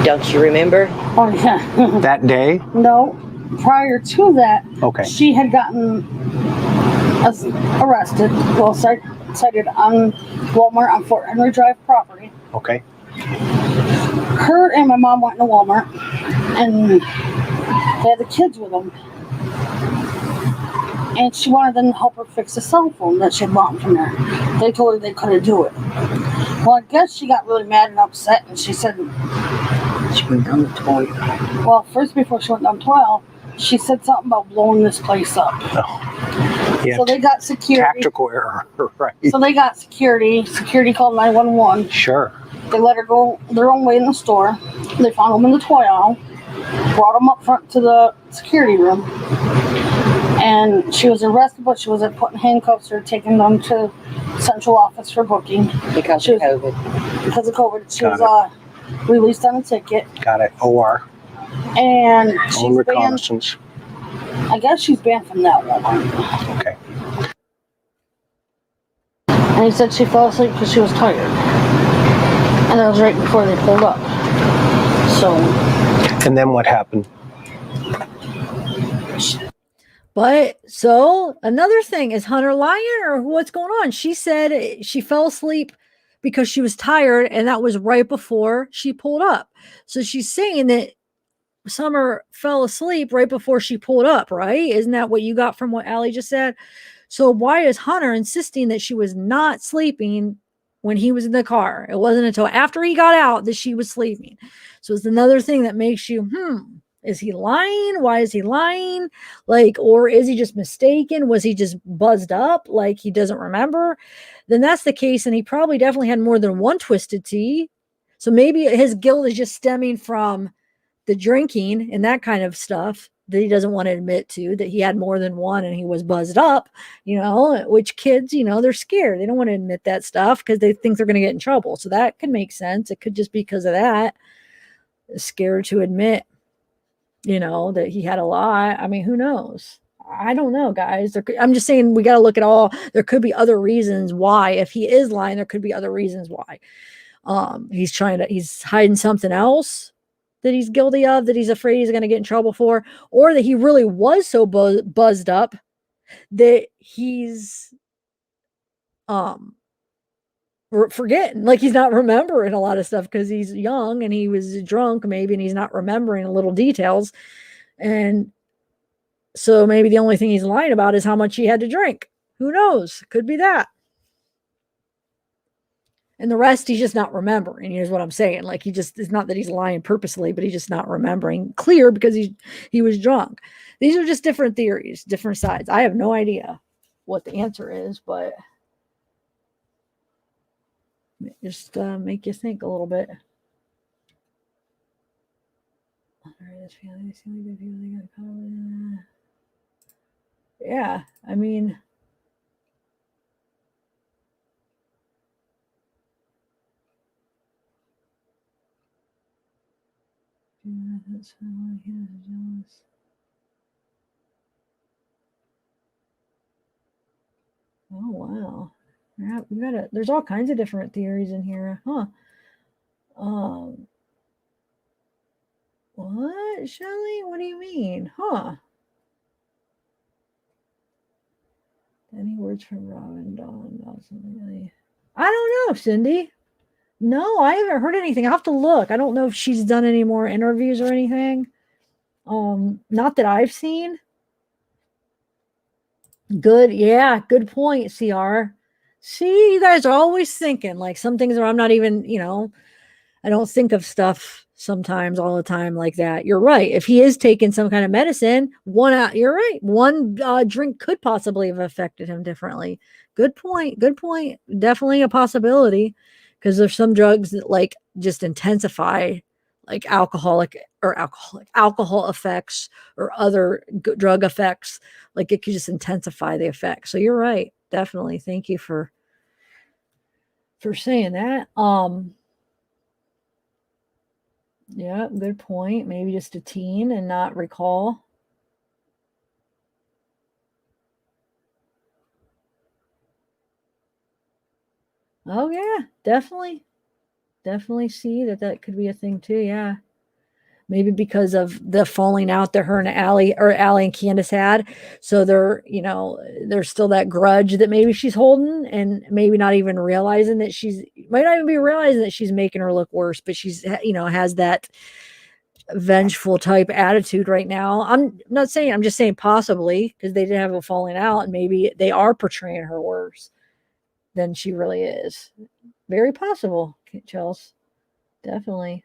Don't you remember? Oh, yeah. That day? No. Prior to that, okay, she had gotten arrested. Well, cited on Walmart on Fort Henry Drive property. Okay. Her and my mom went to Walmart, and they had the kids with them. And she wanted them to help her fix a cell phone that she had bought from there. They told her they couldn't do it. Well, I guess she got really mad and upset, and she said... She went down to 12. Well, first, before she went down 12, she said something about blowing this place up. Oh. Yeah, so they got security. Tactical error, right. So they got security. Security called 911. Sure. They let her go their own way in the store. They found them in the toy aisle. Brought them up front to the security room. And she was arrested, but she wasn't put in handcuffs or taken them to central office for booking. Because of COVID. Because of COVID. She was released on a ticket. Got it. OR. And she's reconnaissance. I guess she's banned from that one. Okay. And he said she fell asleep because she was tired. And that was right before they pulled up. So. And then what happened? But so another thing, is Hunter lying or what's going on? She said she fell asleep because she was tired, and that was right before she pulled up. So she's saying that Summer fell asleep right before she pulled up, right? Isn't that what you got from what Allie just said? So why is Hunter insisting that she was not sleeping when he was in the car. It wasn't until after he got out that she was sleeping. So it's another thing that makes you, is he lying? Why is he lying? Like, or is he just mistaken? Was he just buzzed up? Like he doesn't remember? Then that's the case. And he probably definitely had more than one twisted tea. So maybe his guilt is just stemming from the drinking and that kind of stuff that he doesn't want to admit to, that he had more than one and he was buzzed up, which kids, they're scared. They don't want to admit that stuff because they think they're going to get in trouble. So that could make sense. It could just be because of that. Scared to admit, that he had a lot. I mean, who knows? I don't know, guys. I'm just saying we got to look at all. There could be other reasons why. If he is lying, there could be other reasons why. He's hiding something else that he's guilty of, that he's afraid he's going to get in trouble for, or that he really was so buzzed up that he's forgetting, like he's not remembering a lot of stuff because he's young and he was drunk maybe, and he's not remembering little details. And so maybe the only thing he's lying about is how much he had to drink. Who knows? Could be that. And the rest, he's just not remembering. Here's what I'm saying. Like it's not that he's lying purposely, but he's just not remembering clear because he was drunk. These are just different theories, different sides. I have no idea what the answer is, but just make you think a little bit. All right, yeah, I mean, oh wow. Yeah, there's all kinds of different theories in here, huh? What, Shelly? What do you mean? Huh? Any words from Robin Dawn? Really? I don't know, Cindy. No, I haven't heard anything. I'll have to look. I don't know if she's done any more interviews or anything. Not that I've seen. Good. Yeah, good point, CR. See, you guys are always thinking, like some things where I'm not even, I don't think of stuff sometimes all the time like that. You're right. If he is taking some kind of medicine, you're right. One drink could possibly have affected him differently. Good point. Good point. Definitely a possibility, because there's some drugs that like just intensify, like alcohol effects or other drug effects. Like it could just intensify the effect. So you're right. Definitely. Thank you for saying that. Yeah, good point. Maybe just a teen and not recall. Oh yeah, definitely see that could be a thing too. Yeah. Maybe because of the falling out that her and Allie and Candace had. So there's still that grudge that maybe she's holding, and maybe not even realizing that might not even be realizing that she's making her look worse, but she's, has that vengeful type attitude right now. I'm just saying possibly, because they did have a falling out, and maybe they are portraying her worse than she really is. Very possible, Chels. Definitely.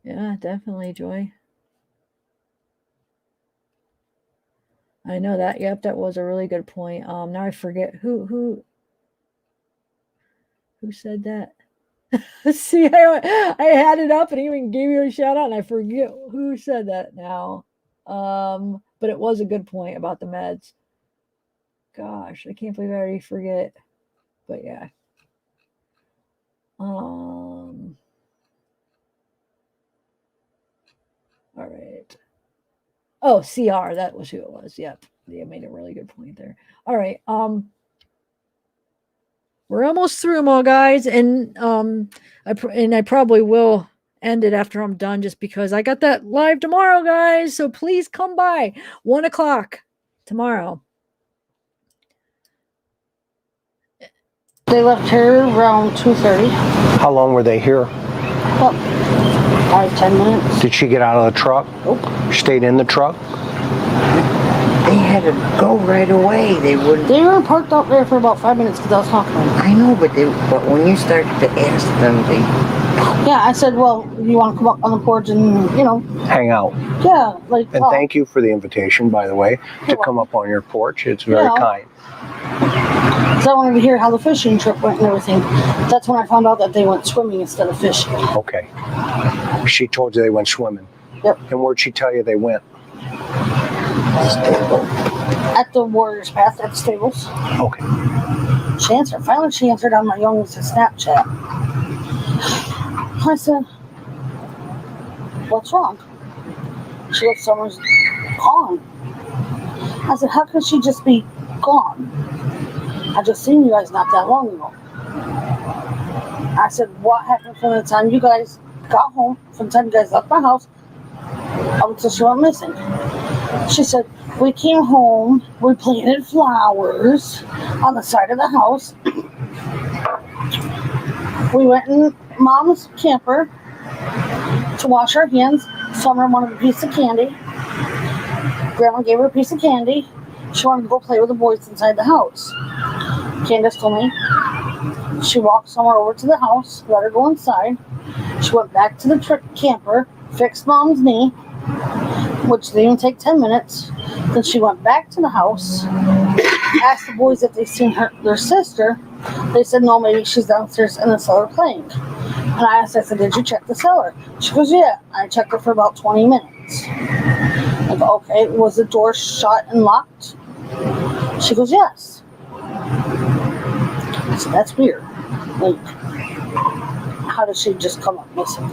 Yeah, definitely, Joy. I know that. Yep, that was a really good point. Now I forget who said that. See, I had it up and even gave you a shout out, and I forget who said that now. But it was a good point about the meds. Gosh, I can't believe I already forget. But yeah. All right. Oh, CR, that was who it was. Yep. They made a really good point there. All right. We're almost through them all, guys, and I probably will end it after I'm done, just because I got that live tomorrow, guys. So please come by 1:00 tomorrow. They left here around 2:30. How long were they here? About 5-10 minutes. Did she get out of the truck? Nope. Stayed in the truck? They had to go right away. They wouldn't. They were parked out there for about 5 minutes because I was talking to them. I know, but when you started to ask them, they. Yeah, I said, well, you want to come up on the porch and, Hang out. yeah, like. And thank you for the invitation, by the way, to come up on your porch. It's very kind. Because I wanted to hear how the fishing trip went and everything. That's when I found out that they went swimming instead of fishing. Okay. She told you they went swimming. Yep. And where'd she tell you they went? At the Warriors Path at the stables. Okay. She answered. Finally, she answered on my youngest Snapchat. I said, what's wrong? She goes, Summer's gone. I said, how could she just be gone? I just seen you guys not that long ago. I said, what happened from the time you guys got home, from the time you guys left my house, until she went missing? She said, we came home, we planted flowers on the side of the house. We went in Mom's camper to wash our hands. Summer wanted a piece of candy. Grandma gave her a piece of candy. She wanted to go play with the boys inside the house. Candace told me she walked Summer over to the house, let her go inside. She went back to the camper, fixed Mom's knee, which didn't even take 10 minutes. Then she went back to the house, asked the boys if they'd seen their sister. They said, no, maybe she's downstairs in the cellar playing. And I asked, did you check the cellar? She goes, yeah. I checked it for about 20 minutes. I go, okay, was the door shut and locked? She goes, yes. So that's weird. Like, how did she just come up missing?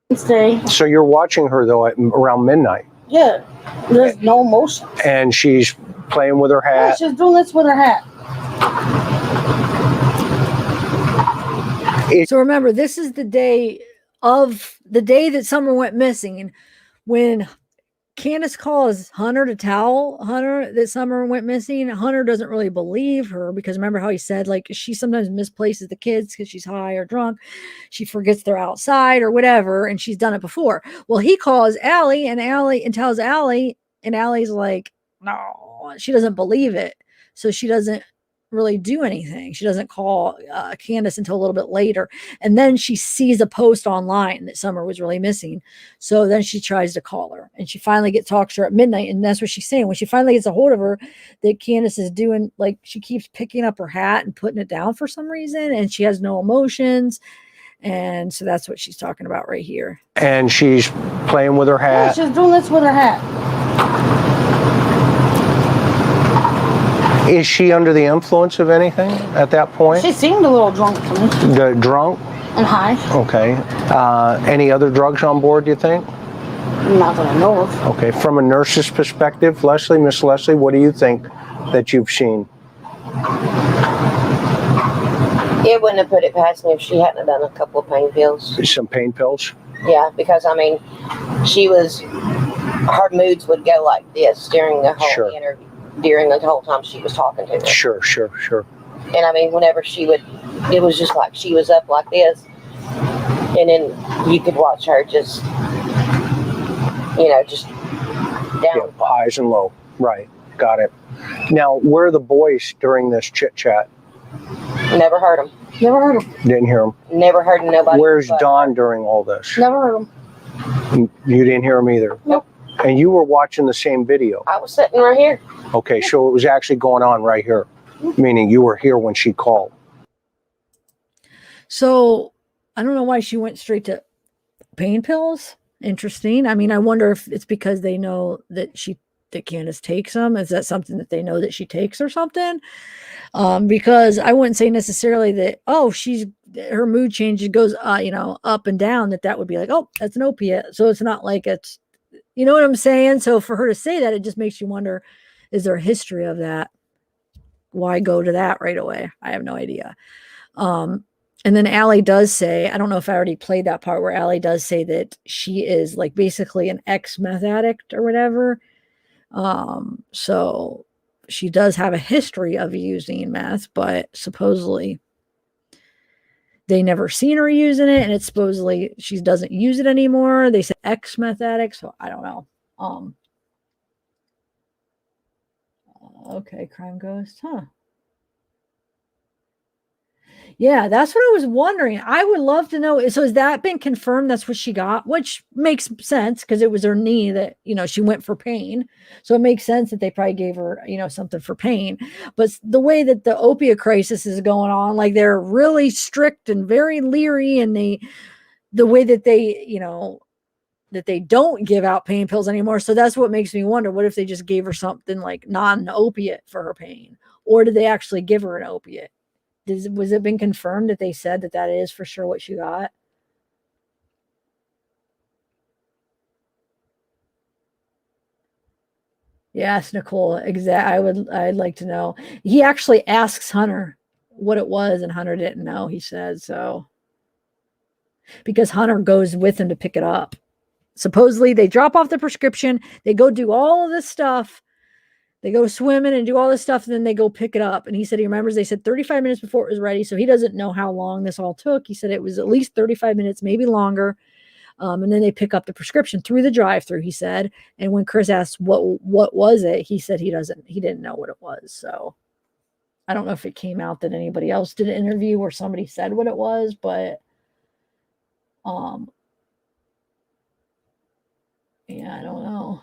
Wednesday. So you're watching her, though, at around midnight. Yeah. There's no motion. And she's playing with her hat. Yeah, she's doing this with her hat. So remember, this is the day that Summer went missing. And when Candace calls Hunter to tell Hunter that Summer went missing, Hunter doesn't really believe her because remember how he said, like, she sometimes misplaces the kids because she's high or drunk. She forgets they're outside or whatever, and she's done it before. Well, he calls Allie and tells Allie, and Allie's like, no, she doesn't believe it. So she doesn't really do anything. She doesn't call Candace until a little bit later. And then she sees a post online that Summer was really missing. So then she tries to call her and she finally talks to her at midnight. And that's what she's saying. When she finally gets a hold of her, that Candace is doing, like, she keeps picking up her hat and putting it down for some reason. And she has no emotions. And so that's what she's talking about right here. And she's playing with her hat. Yeah, she's doing this with her hat. Is she under the influence of anything at that point? She seemed a little drunk to me. Drunk? And high. Okay. Any other drugs on board, do you think? Not that I know of. Okay. From a nurse's perspective, Miss Leslie, what do you think that you've seen? It wouldn't have put it past me if she hadn't done a couple of pain pills. Some pain pills? Yeah, because, I mean, her moods would go like this during the whole interview. During the whole time she was talking to her. Sure. And I mean, whenever it was just like she was up like this, and then you could watch her just, just down. Yeah, highs and low. Right. Got it. Now, where are the boys during this chit chat? Never heard them. Never heard them. Didn't hear them. Never heard nobody. Where's Dawn during all this? Never heard them. You didn't hear them either? Nope. And you were watching the same video? I was sitting right here. Okay, so it was actually going on right here, meaning you were here when she called. So I don't know why she went straight to pain pills. Interesting. I mean, I wonder if it's because they know that Candace takes them. Is that something that they know that she takes or something? Because I wouldn't say necessarily that, her mood changes, goes, up and down, that would be like, oh, that's an opiate. So it's not like it's, you know what I'm saying? So for her to say that, it just makes you wonder, is there a history of that? Why go to that right away? I have no idea. And then Allie does say, I don't know if I already played that part where Allie does say that she is like basically an ex-meth addict or whatever. So she does have a history of using meth, but supposedly they never seen her using it, and it's supposedly she doesn't use it anymore. They said ex-meth addict, so I don't know. Okay, crime ghost, huh? Yeah, that's what I was wondering. I would love to know. So has that been confirmed? That's what she got, which makes sense because it was her knee that, she went for pain. So it makes sense that they probably gave her, something for pain. But the way that the opiate crisis is going on, like they're really strict and very leery, and the way that they don't give out pain pills anymore. So that's what makes me wonder, what if they just gave her something like non-opiate for her pain? Or did they actually give her an opiate? Was it been confirmed that they said that is for sure what she got? Yes, Nicole. I'd like to know. He actually asks Hunter what it was, and Hunter didn't know, he said. So because Hunter goes with him to pick it up. Supposedly they drop off the prescription, they go do all of this stuff. They go swimming and do all this stuff, and then they go pick it up. And he said he remembers they said 35 minutes before it was ready. So he doesn't know how long this all took. He said it was at least 35 minutes, maybe longer. And then they pick up the prescription through the drive-through, he said. And when Chris asked what was it, he said he didn't know what it was. So I don't know if it came out that anybody else did an interview where somebody said what it was, but yeah, I don't know.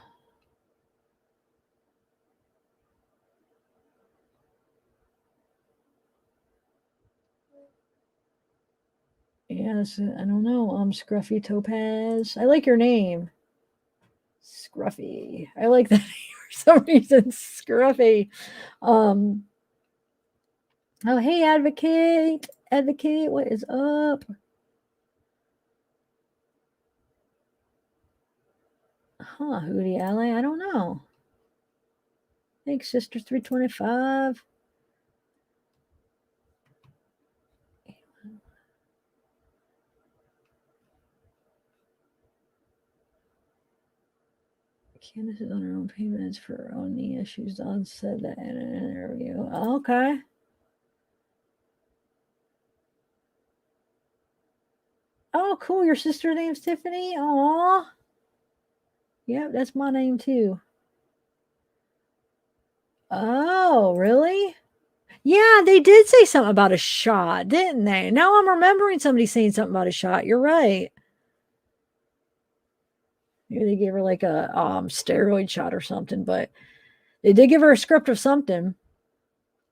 Yes, I don't know. Scruffy Topaz. I like your name. Scruffy. I like that for some reason. Scruffy. Oh, hey, Advocate. Advocate, what is up? Huh, Hootie Ally? I don't know. Thanks, Sister 325. Candace is on her own payments for her own knee issues. Don said that in an interview. Okay. Oh, cool. Your sister name's Tiffany? Aw. Yep, that's my name too. Oh, really? Yeah, they did say something about a shot, didn't they? Now I'm remembering somebody saying something about a shot. You're right. Maybe they gave her like a steroid shot or something, but they did give her a script of something.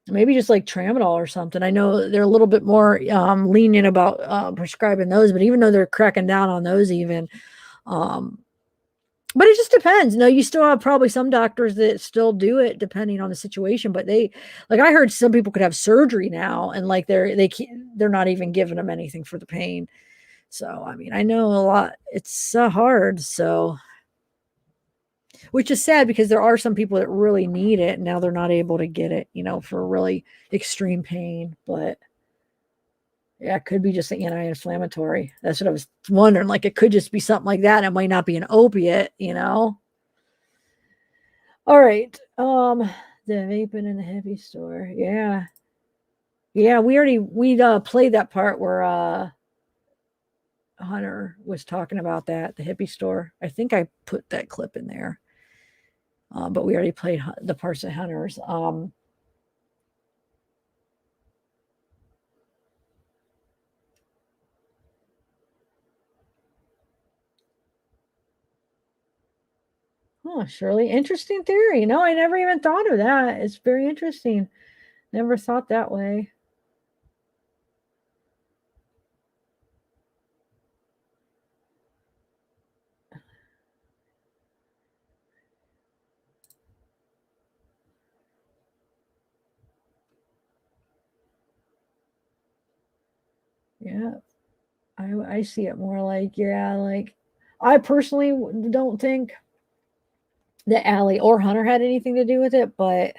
Maybe just like tramadol or something. I know they're a little bit more lenient about prescribing those, but even though they're cracking down on those even, but it just depends. No, you still have probably some doctors that still do it depending on the situation, but I heard some people could have surgery now and like they're not even giving them anything for the pain. So, I mean, I know a lot, it's hard. So, which is sad because there are some people that really need it. And now they're not able to get it, for really extreme pain. But yeah, it could be just an anti-inflammatory. That's what I was wondering. Like, it could just be something like that. It might not be an opiate, All right. The vaping in the heavy store. Yeah. Yeah, we played that part where Hunter was talking about that, the hippie store. I think I put that clip in there. But we already played the parts of Hunter's. Oh, Shirley, interesting theory. No, I never even thought of that. It's very interesting. Never thought that way. Yeah, I see it more like, like I personally don't think that Allie or Hunter had anything to do with it, but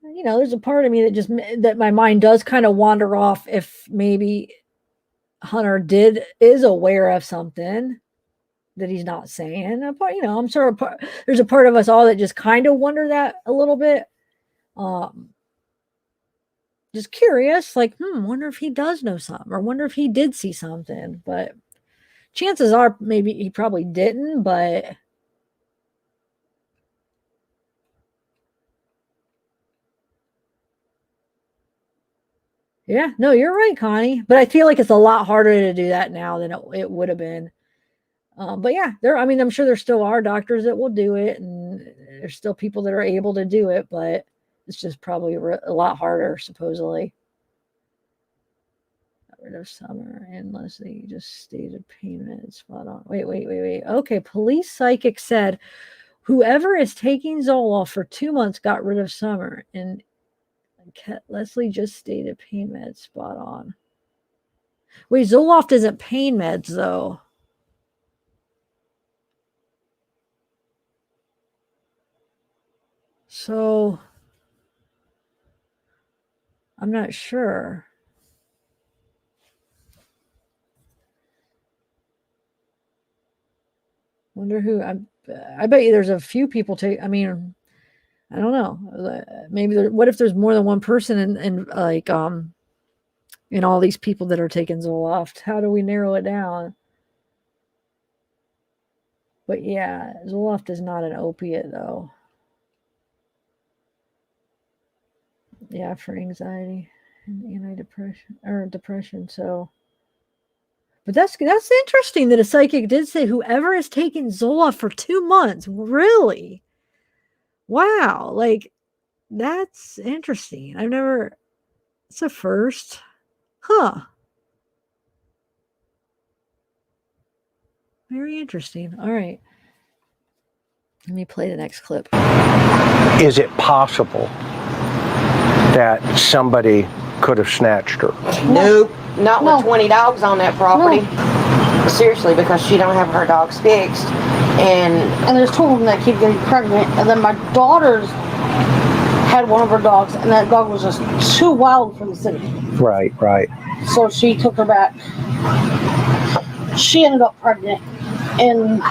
there's a part of me that my mind does kind of wander off if maybe Hunter is aware of something that he's not saying. But I'm sure there's a part of us all that just kind of wonder that a little bit. Just curious, like, wonder if he does know something, or wonder if he did see something. But chances are maybe he probably didn't, but Yeah, no, you're right, Connie. But I feel like it's a lot harder to do that now than it would have been. But yeah, I'm sure there still are doctors that will do it, and there's still people that are able to do it, but it's just probably a lot harder, supposedly. Got rid of Summer and Leslie just stated payment. Spot on. Wait. Okay, police psychic said whoever is taking Zoloft for 2 months got rid of Summer, and Leslie just stated pain meds. Spot on. Wait, Zoloft isn't pain meds, though. So, I'm not sure. Wonder who. I bet you there's a few people take. I mean, I don't know. Maybe what if there's more than one person and like in all these people that are taking Zoloft? How do we narrow it down? But yeah, Zoloft is not an opiate, though. Yeah, for anxiety and antidepressant or depression. So, but that's interesting that a psychic did say whoever is taking Zoloft for 2 months. Really? Wow. Like, that's interesting. It's a first. Huh. Very interesting. All right. Let me play the next clip. Is it possible that somebody could have snatched her? Nope. Not with 20 dogs on that property. No. Seriously, because she don't have her dogs fixed. And there's 2 of them that keep getting pregnant. And then my daughter's had one of her dogs, and that dog was just too wild for the city. Right. So she took her back. She ended up pregnant. And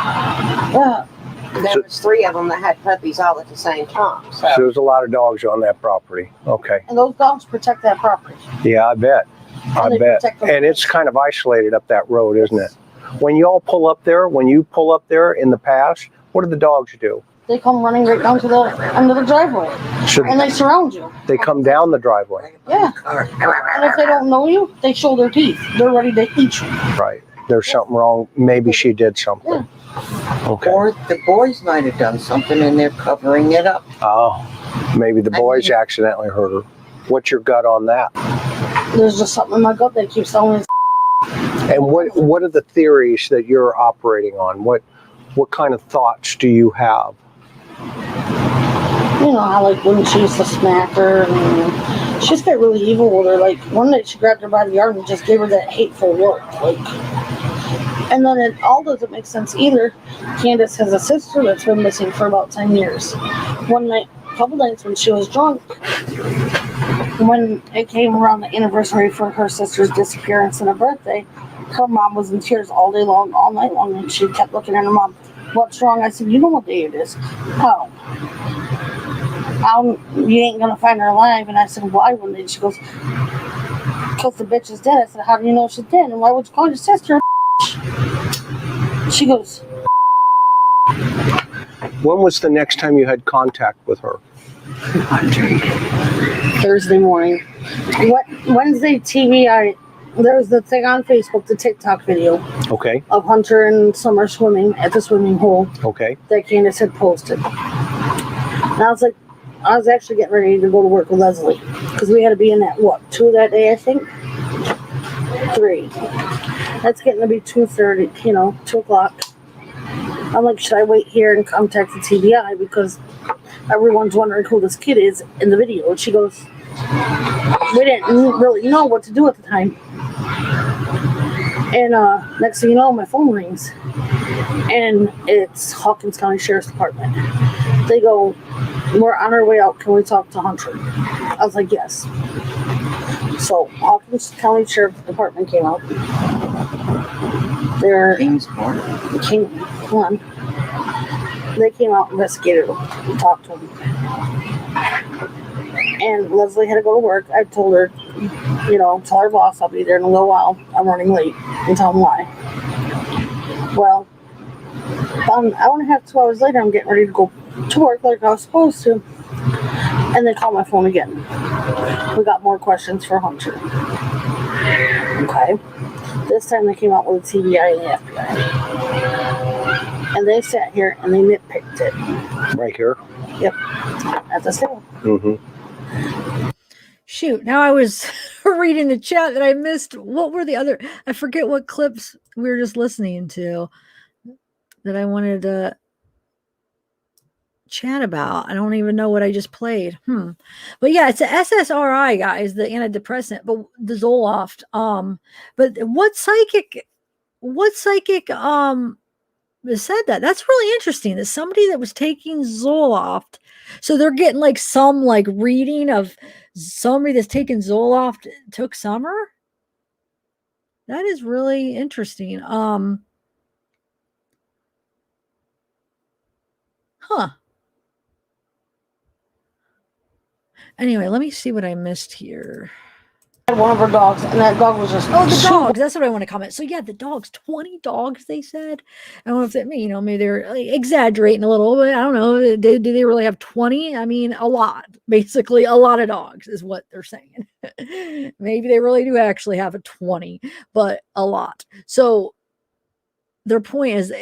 there was 3 of them that had puppies all at the same time. So there's a lot of dogs on that property. Okay. And those dogs protect that property. Yeah, I bet. And it's kind of isolated up that road, isn't it? When you pull up there in the past, what do the dogs do? They come running right down to the end of the driveway. And they surround you. They come down the driveway. Yeah. And if they don't know you, they show their teeth. They're ready to eat you. Right. There's something wrong. Maybe she did something. Yeah. Okay. Or the boys might have done something and they're covering it up. Oh, maybe the boys accidentally hurt her. What's your gut on that? There's just something in my gut that keeps telling me. And what are the theories that you're operating on? What kind of thoughts do you have? You know how like when she used to smack her and she just got really evil with her. Like one night she grabbed her by the arm and just gave her that hateful look. Like, and then it all doesn't make sense either. Candace has a sister that's been missing for about 10 years. One night, a couple nights when she was drunk, when it came around the anniversary for her sister's disappearance and her birthday, her mom was in tears all day long, all night long, and she kept looking at her mom. What's wrong? I said, you know what day it is? How? You ain't gonna find her alive. And I said, why one day? She goes, because the bitch is dead. I said, how do you know she's dead? And why would you call your sister? She goes, when was the next time you had contact with her? Thursday morning. Wednesday TV, there was the thing on Facebook, the TikTok video. Okay. Of Hunter and Summer swimming at the swimming hole. Okay. That Candace had posted. And I was actually getting ready to go to work with Leslie. Because we had to be in at 2 that day, I think? 3. That's getting to be 2:30, 2 o'clock. I'm like, should I wait here and contact the TBI? Because everyone's wondering who this kid is in the video. And she goes, we didn't really know what to do at the time. And next thing you know, my phone rings. And it's Hawkins County Sheriff's Department. They go, we're on our way out. Can we talk to Hunter? I was like, yes. So Hawkins County Sheriff's Department came out. They're They came out, investigated him, talked to him. And Leslie had to go to work. I told her, tell her boss I'll be there in a little while. I'm running late, and tell him why. Well, about an hour and a half, 2 hours later, I'm getting ready to go to work like I was supposed to. And they called my phone again. We got more questions for Hunter. Okay. This time they came out with the TBI and the FBI. And they sat here and they nitpicked it. Right here? Yep. At the sale. Mm-hmm. Shoot, now I was reading the chat that I missed. What were the other? I forget what clips we were just listening to that I wanted to chat about. I don't even know what I just played. But yeah, it's a SSRI, guys, the antidepressant, but the Zoloft. But what psychic said that? That's really interesting. That somebody that was taking Zoloft, so they're getting like some like reading of somebody that's taken Zoloft took summer. That is really interesting. Anyway, let me see what I missed here. One of our dogs, and that dog was just the dogs. That's what I want to comment. So yeah, the dogs, 20 dogs. They said. I don't know if that maybe they're exaggerating a little bit. I don't know. Do they really have 20? I mean, a lot. Basically, a lot of dogs is what they're saying. Maybe they really do actually have a 20, but a lot. So their point is,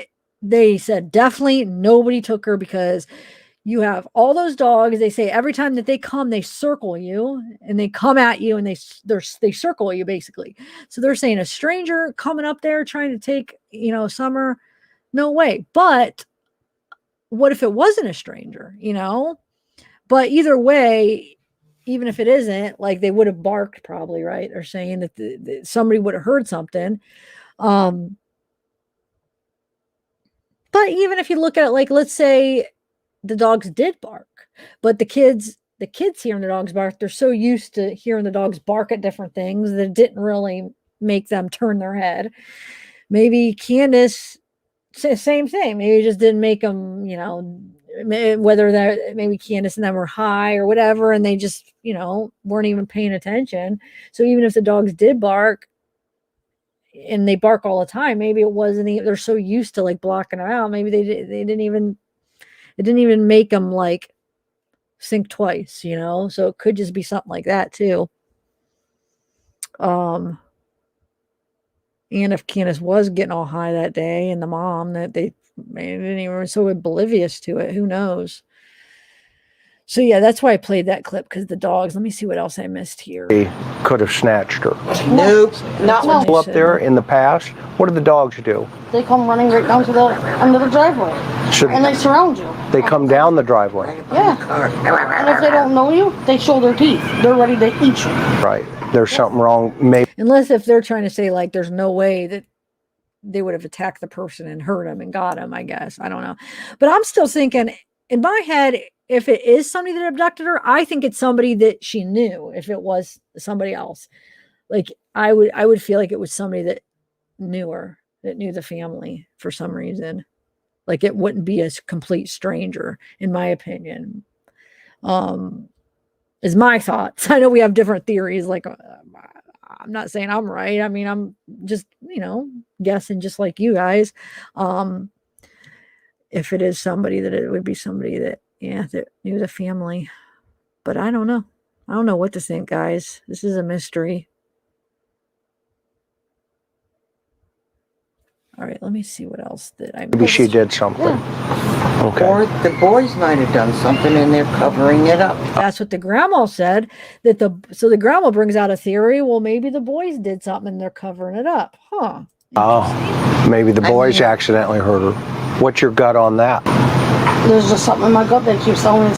they said definitely nobody took her because you have all those dogs. They say every time that they come, they circle you and they come at you and they circle you basically. So they're saying a stranger coming up there trying to take, Summer, no way. But what if it wasn't a stranger, But either way, even if it isn't, like they would have barked probably, right? They're saying that somebody would have heard something. But even if you look at it, like, let's say the dogs did bark, but the kids hearing the dogs bark, they're so used to hearing the dogs bark at different things that it didn't really make them turn their head. Maybe Candace, same thing. Maybe it just didn't make them, whether maybe Candace and them were high or whatever, and they just, weren't even paying attention. So even if the dogs did bark, and they bark all the time, maybe it wasn't, they're so used to like blocking them out. Maybe it didn't even make them like think twice, so it could just be something like that too. And if Candace was getting all high that day and the mom, that they didn't even were so oblivious to it, who knows? So yeah, that's why I played that clip, because the dogs. Let me see what else I missed here. They could have snatched her. Nope, not one. Up there in the past, what do the dogs do? They come running right down to the end of the driveway, and they surround you. They come down the driveway. Yeah, and if they don't know you, they show their teeth. They're ready to eat you. Right. There's something wrong. Maybe unless if they're trying to say like there's no way that they would have attacked the person and hurt him and got him. I guess I don't know, but I'm still thinking in my head, if it is somebody that abducted her, I think it's somebody that she knew. If it was somebody else, like I would feel like it was somebody that knew her, that knew the family for some reason. Like it wouldn't be a complete stranger, in my opinion. Is my thoughts. I know we have different theories. Like I'm not saying I'm right. I mean, I'm just, guessing just like you guys. If it is somebody, that it would be somebody that knew the family. But I don't know. I don't know what to think, guys. This is a mystery. All right, let me see what else that I missed. Maybe she did something. Yeah. Okay. Or the boys might have done something and they're covering it up. That's what the grandma said. So the grandma brings out a theory. Well, maybe the boys did something and they're covering it up. Huh. Oh, maybe the boys accidentally hurt her. What's your gut on that? There's just something in my gut that keeps telling me.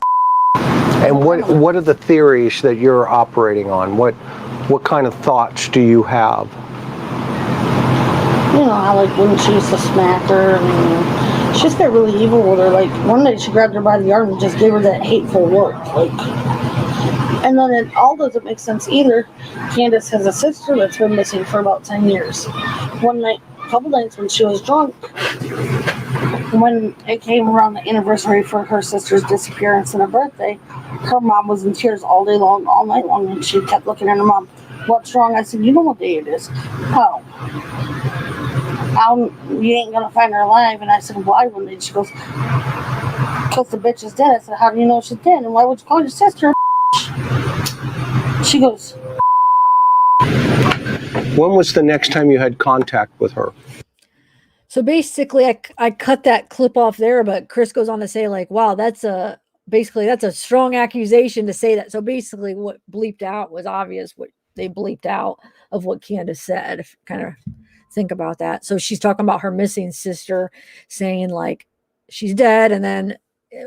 And what are the theories that you're operating on? What kind of thoughts do you have? You know how like when she used to smack her, and she just got really evil with her. Like one day she grabbed her by the arm and just gave her that hateful look. Like, and then it all doesn't make sense either. Candace has a sister that's been missing for about 10 years. One night, a couple nights when she was drunk, when it came around the anniversary for her sister's disappearance and her birthday, her mom was in tears all day long, all night long, and she kept looking at her mom. What's wrong? I said, you know what day it is. Oh. You ain't gonna find her alive. And I said, why wouldn't they? She goes, because the bitch is dead. I said, how do you know she's dead? And why would you call your sister? She goes, When was the next time you had contact with her? So basically, I cut that clip off there, but Chris goes on to say, like, wow, that's a strong accusation to say that. So basically, what bleeped out was obvious, what they bleeped out of what Candace said. If you kind of think about that. So she's talking about her missing sister, saying, like, she's dead. And then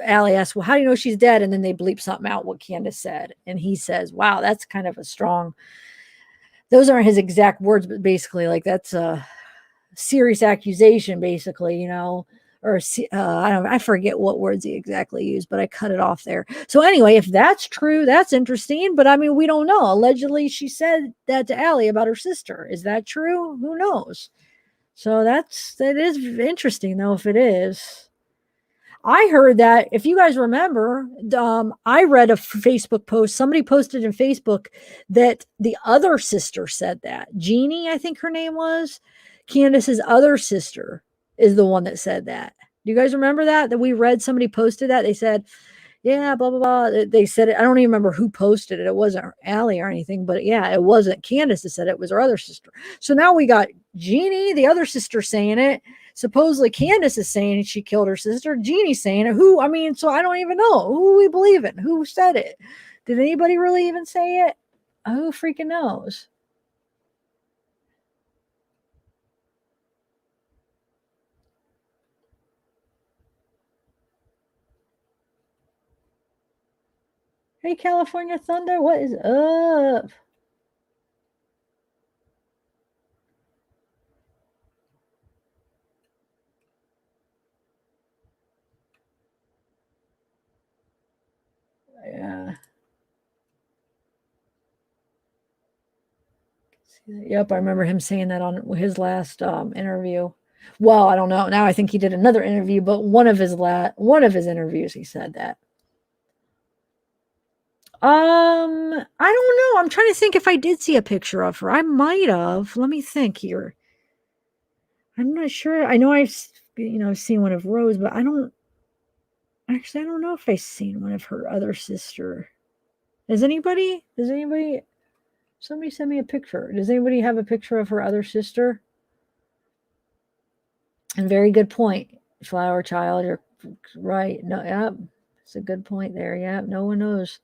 Allie asks, well, how do you know she's dead? And then they bleep something out what Candace said. And he says, wow, that's kind of a strong, those aren't his exact words, but basically, like, that's a serious accusation, basically, or I forget what words he exactly used, but I cut it off there. So anyway, if that's true, that's interesting. But I mean, we don't know. Allegedly, she said that to Allie about her sister. Is that true? Who knows? So that is interesting, though, if it is. I heard that, if you guys remember, I read a Facebook post. Somebody posted in Facebook that the other sister said that. Jeannie, I think her name was. Candace's other sister is the one that said that. Do you guys remember that? That we read, somebody posted that. They said, yeah, blah, blah, blah. They said it. I don't even remember who posted it. It wasn't Allie or anything, but yeah, it wasn't Candace that said it. It was her other sister. So now we got Jeannie, the other sister, saying it. Supposedly Candace is saying she killed her sister. Jeannie's saying it. So I don't even know who we believe in. Who said it? Did anybody really even say it? Who freaking knows? Hey, California Thunder, what is up? Yeah. Yep, I remember him saying that on his last interview. Well, I don't know. Now I think he did another interview, but one of his interviews he said that. I don't know. I'm trying to think if I did see a picture of her. I might have. Let me think here. I'm not sure. I know I've seen one of Rose, but I don't know if I've seen one of her other sister. Does anybody? Somebody send me a picture. Does anybody have a picture of her other sister? And very good point. Flower Child, you're right. No, yeah, it's a good point there. Yeah, no one knows.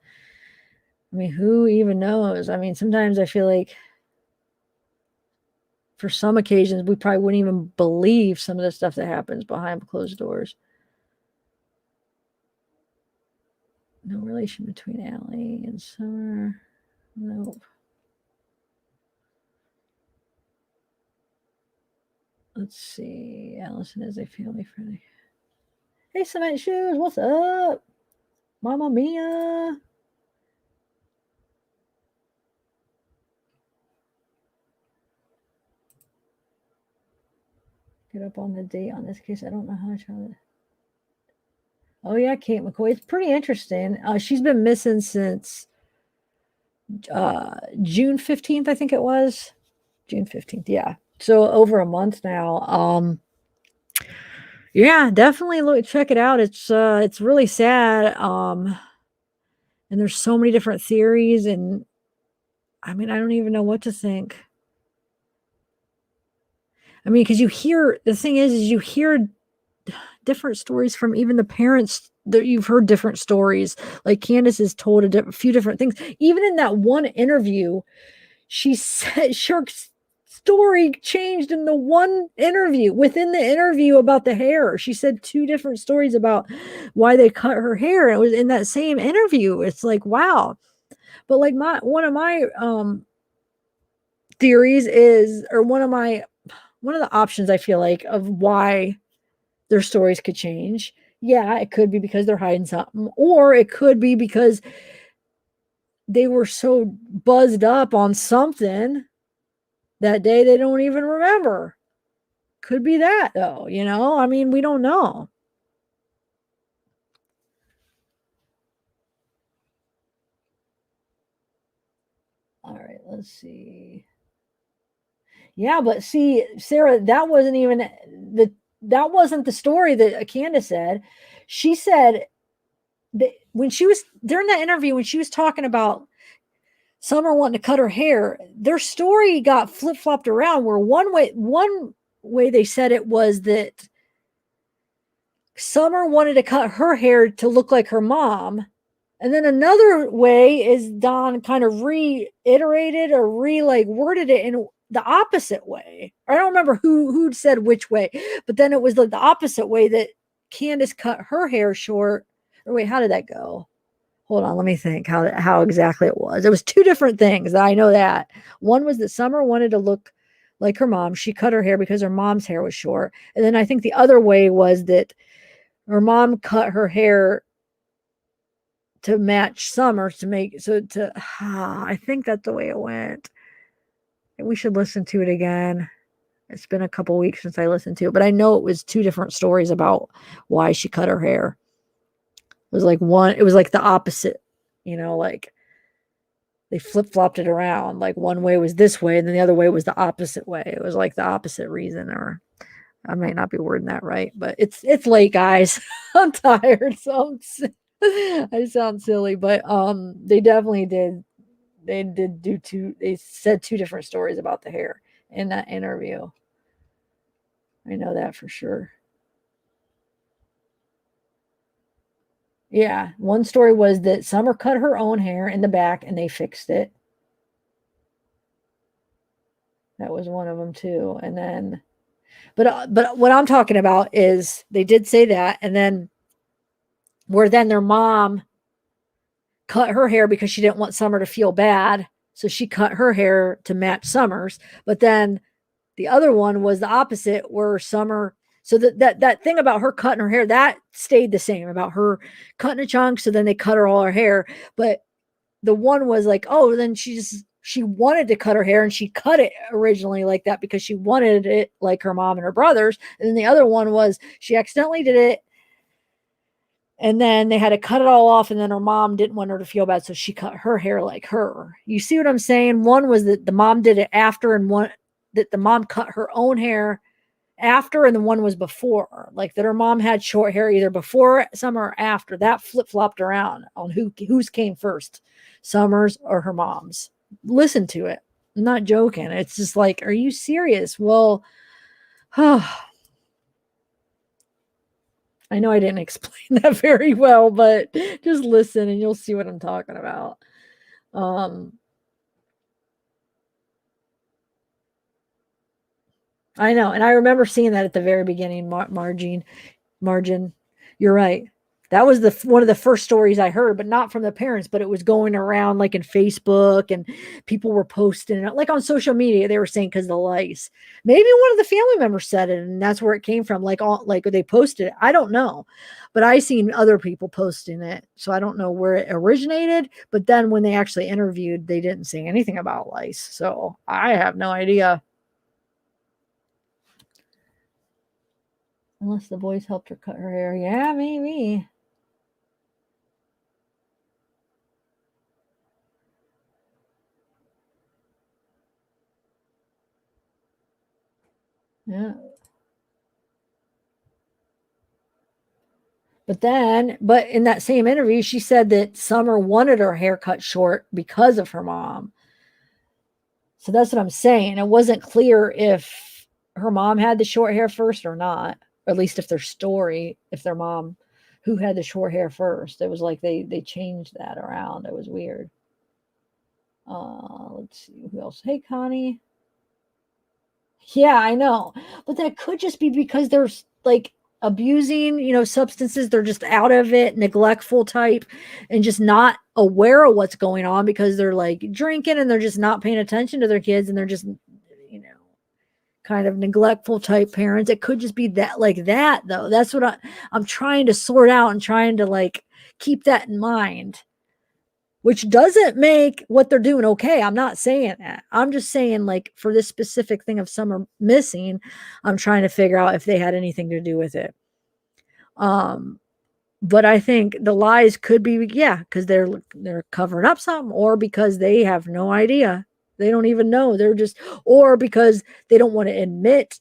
I mean, who even knows? I mean, sometimes I feel like for some occasions, we probably wouldn't even believe some of the stuff that happens behind closed doors. No relation between Allie and Summer. Nope. Let's see. Allison is a family friendly. Hey, Cement Shoes, what's up? Mama Mia. Get up on the date on this case. I don't know how to tell it. Oh, yeah, Kate McCoy. It's pretty interesting. She's been missing since June 15th, I think it was. June 15th, yeah. So over a month now. Yeah, definitely check it out. It's really sad. And there's so many different theories, and I mean, I don't even know what to think. I mean, because the thing is you hear different stories from even the parents. That you've heard different stories. Like Candace has told a few different things. Even in that one interview, she said Shirk's story changed in the one interview. Within the interview about the hair, she said two different stories about why they cut her hair. And it was in that same interview. It's like, wow. But like one of my theories is, or one of the options I feel like of why their stories could change. Yeah, it could be because they're hiding something, or it could be because they were so buzzed up on something that day they don't even remember. Could be that, though, I mean, we don't know. All right, let's see. Yeah, but see, Sarah, that wasn't the story that Candace said. She said that when she was during that interview, when she was talking about Summer wanting to cut her hair. Their story got flip-flopped around where one way they said it was that Summer wanted to cut her hair to look like her mom. And then another way is Don kind of reiterated or worded it in the opposite way. I don't remember who said which way, but then it was like the opposite way that Candace cut her hair short. Or wait, how did that go? Hold on, let me think how exactly it was. It was two different things. I know that. One was that Summer wanted to look like her mom. She cut her hair because her mom's hair was short. And then I think the other way was that her mom cut her hair to match Summer I think that's the way it went. We should listen to it again. It's been a couple weeks since I listened to it, but I know it was two different stories about why she cut her hair. It was like the opposite, like they flip-flopped it around. Like one way was this way and then the other way was the opposite way. It was like the opposite reason, or I might not be wording that right, but it's late, guys. I'm tired, so I sound silly, but they definitely did. They said two different stories about the hair in that interview. I know that for sure. Yeah, one story was that Summer cut her own hair in the back and they fixed it. That was one of them too. And then, but what I'm talking about is they did say that, and then their mom cut her hair because she didn't want Summer to feel bad. So she cut her hair to match Summer's. But then the other one was the opposite, where Summer, so that thing about her cutting her hair, that stayed the same, about her cutting a chunk. So then they cut all her hair. But the one was like, oh, then she wanted to cut her hair and she cut it originally like that because she wanted it like her mom and her brothers. And then the other one was she accidentally did it. And then they had to cut it all off, and then her mom didn't want her to feel bad, so she cut her hair like her. You see what I'm saying? One was that the mom did it after, and one that the mom cut her own hair after, and the one was before. Like that her mom had short hair either before Summer or after. That flip-flopped around on whose came first, Summer's or her mom's. Listen to it. I'm not joking. It's just like, are you serious? Well, I know I didn't explain that very well, but just listen and you'll see what I'm talking about. I know. And I remember seeing that at the very beginning, margin. You're right. That was one of the first stories I heard, but not from the parents, but it was going around like in Facebook and people were posting it, like on social media. They were saying because the lice, maybe one of the family members said it and that's where it came from. Like they posted it. I don't know, but I seen other people posting it. So I don't know where it originated, but then when they actually interviewed, they didn't say anything about lice. So I have no idea. Unless the boys helped her cut her hair. Yeah, maybe. Yeah. But in that same interview, she said that Summer wanted her hair cut short because of her mom. So that's what I'm saying. It wasn't clear if her mom had the short hair first or not, or at least if their mom, who had the short hair first. It was like they changed that around. It was weird. Let's see who else. Hey, Connie. Yeah, I know. But that could just be because there's like abusing, substances. They're just out of it, neglectful type, and just not aware of what's going on because they're like drinking and they're just not paying attention to their kids and they're just, kind of neglectful type parents. It could just be that like that though. That's what I'm trying to sort out and trying to like keep that in mind. Which doesn't make what they're doing okay. I'm not saying that. I'm just saying, like, for this specific thing of Summer missing, I'm trying to figure out if they had anything to do with it. But I think the lies could be, because they're covering up something, or because they have no idea. They don't even know. Or because they don't want to admit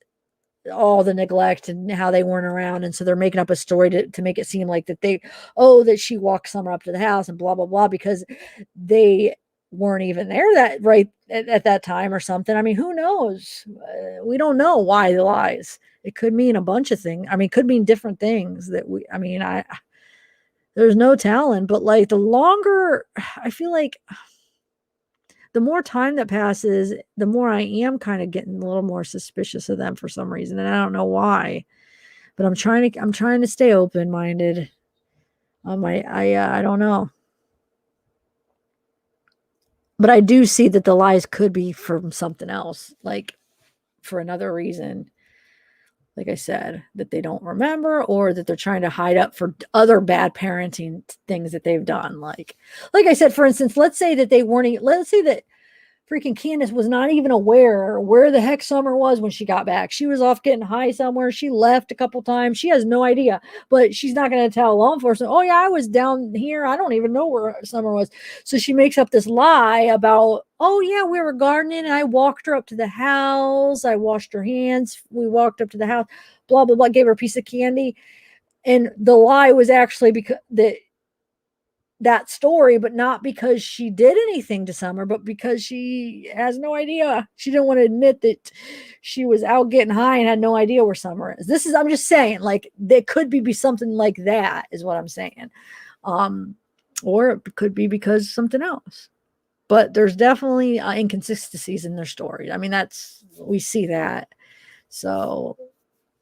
all the neglect and how they weren't around, and so they're making up a story to make it seem like that she walked Summer up to the house and blah blah blah, because they weren't even there that right at that time or something. I mean, who knows? We don't know why the lies. It could mean a bunch of things. I mean, it could mean different things that there's no telling, but like the longer, I feel like the more time that passes, the more I am kind of getting a little more suspicious of them for some reason. And I don't know why, but I'm trying to stay open-minded. I don't know. But I do see that the lies could be from something else, like for another reason. Like I said, that they don't remember, or that they're trying to hide up for other bad parenting things that they've done. Like I said, for instance, let's say that freaking Candace was not even aware where the heck Summer was when she got back. She was off getting high somewhere. She left a couple times. She has no idea, but she's not going to tell law enforcement, oh yeah, I was down here. I don't even know where Summer was. So she makes up this lie about, oh yeah, we were gardening and I walked her up to the house. I washed her hands. We walked up to the house, blah, blah, blah, gave her a piece of candy. And the lie was actually because that story, but not because she did anything to Summer, but because she has no idea. She didn't want to admit that she was out getting high and had no idea where Summer is. I'm just saying, like, there could be something like that is what I'm saying. Or it could be because something else. But there's definitely inconsistencies in their story. I mean, we see that. So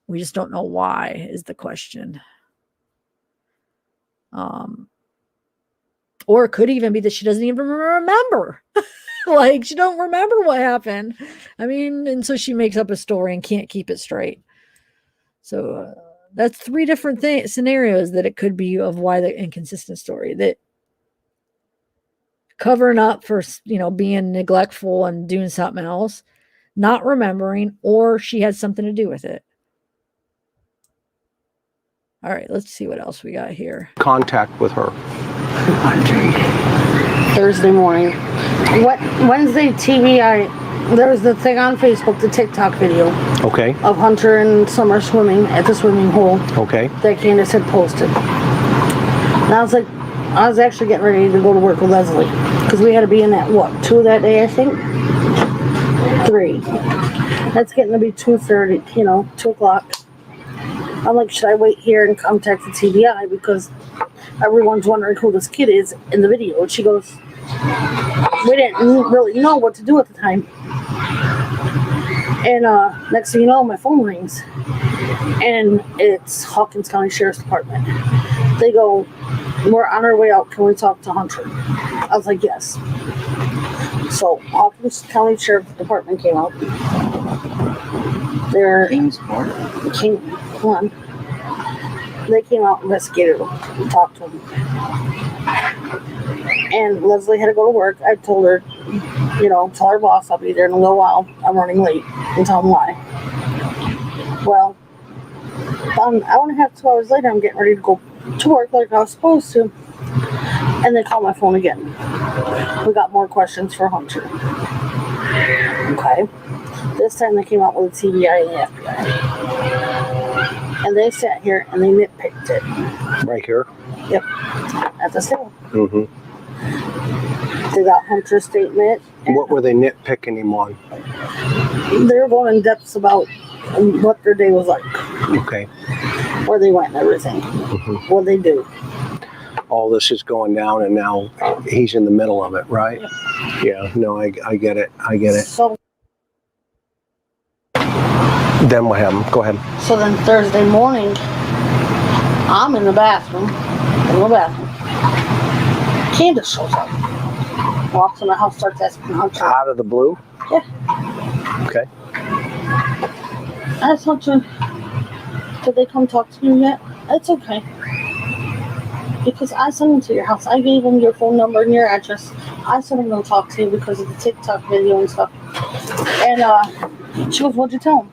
we just don't know why is the question. Or it could even be that she doesn't even remember. Like, she don't remember what happened. I mean, and so she makes up a story and can't keep it straight. So that's 3 different scenarios that it could be of why the inconsistent story. That covering up for, being neglectful and doing something else, not remembering, or she had something to do with it. All right, let's see what else we got here. Contact with her. Thursday morning. Wednesday TBI, there was the thing on Facebook, the TikTok video. Okay. Of Hunter and Summer swimming at the swimming hole. Okay. That Candace had posted. And I was actually getting ready to go to work with Leslie. Because we had to be in at 2 that day, I think? 3. That's getting to be 2:30, 2 o'clock. I'm like, should I wait here and contact the TBI? Because everyone's wondering who this kid is in the video. And she goes, we didn't really know what to do at the time. And next thing you know, my phone rings. And it's Hawkins County Sheriff's Department. They go, we're on our way out. Can we talk to Hunter? I was like, yes. So Hawkins County Sheriff's Department came out. They're They came out and investigated him and talked to him. And Leslie had to go to work. I told her, tell her boss I'll be there in a little while. I'm running late, and tell him why. Well, about an hour and a half, 2 hours later, I'm getting ready to go to work like I was supposed to. And they call my phone again. We got more questions for Hunter. Okay. This time they came out with the TBI and the FBI. And they sat here and they nitpicked it. Right here? Yep. At the sale. Mm-hmm. They got Hunter's statement. What were they nitpicking him on? They were going in depth about what their day was like. Okay. Where they went and everything. Mm-hmm. What they do. All this is going down and now he's in the middle of it, right? Yeah, no, I get it. I get it. So then what happened? Go ahead. So then Thursday morning, I'm in the bathroom. Candace shows up. Walks in the house, starts asking Hunter. Out of the blue? Yeah. Okay. I asked Hunter, did they come talk to you yet? It's okay. Because I sent them to your house. I gave them your phone number and your address. I sent them to talk to you because of the TikTok video and stuff. And she goes, what'd you tell them?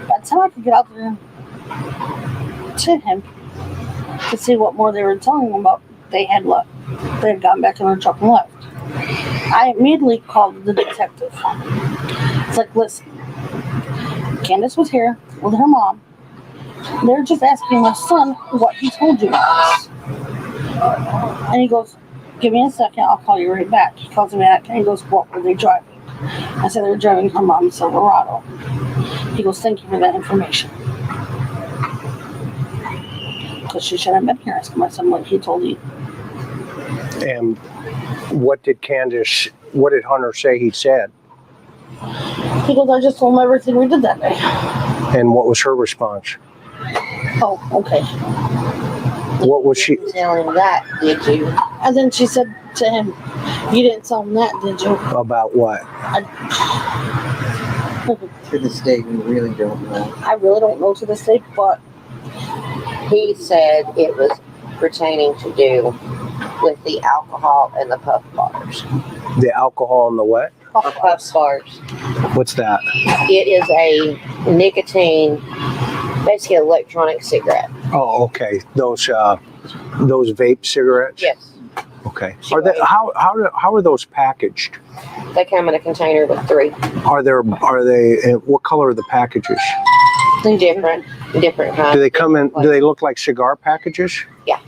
By the time I could get out there to him to see what more they were telling him about, they had left. They had gotten back in their truck and left. I immediately called the detective. It's like, listen, Candace was here with her mom. They're just asking my son what he told you guys. And he goes, give me a second, I'll call you right back. He calls me back and he goes, what were they driving? I said, they were driving her mom's Silverado. He goes, thank you for that information. Because she shouldn't have been here. I said, my son, like he told you. And what did Hunter say he said? He goes, I just told him everything we did that day. And what was her response? Oh, okay. What was she? Tell him that, did you? And then she said to him, you didn't tell him that, did you? About what? To this day, we really don't know. I really don't know to this day, but He said it was pertaining to do with the alcohol and the puff bars. The alcohol and the what? Puff bars. What's that? It is a nicotine, basically electronic cigarette. Oh, okay. Those vape cigarettes. Yes. Okay. Are they how are those packaged? They come in a container with 3. Are they? What color are the packages? Different kinds. Do they come in? Do they look like cigar packages? Yeah.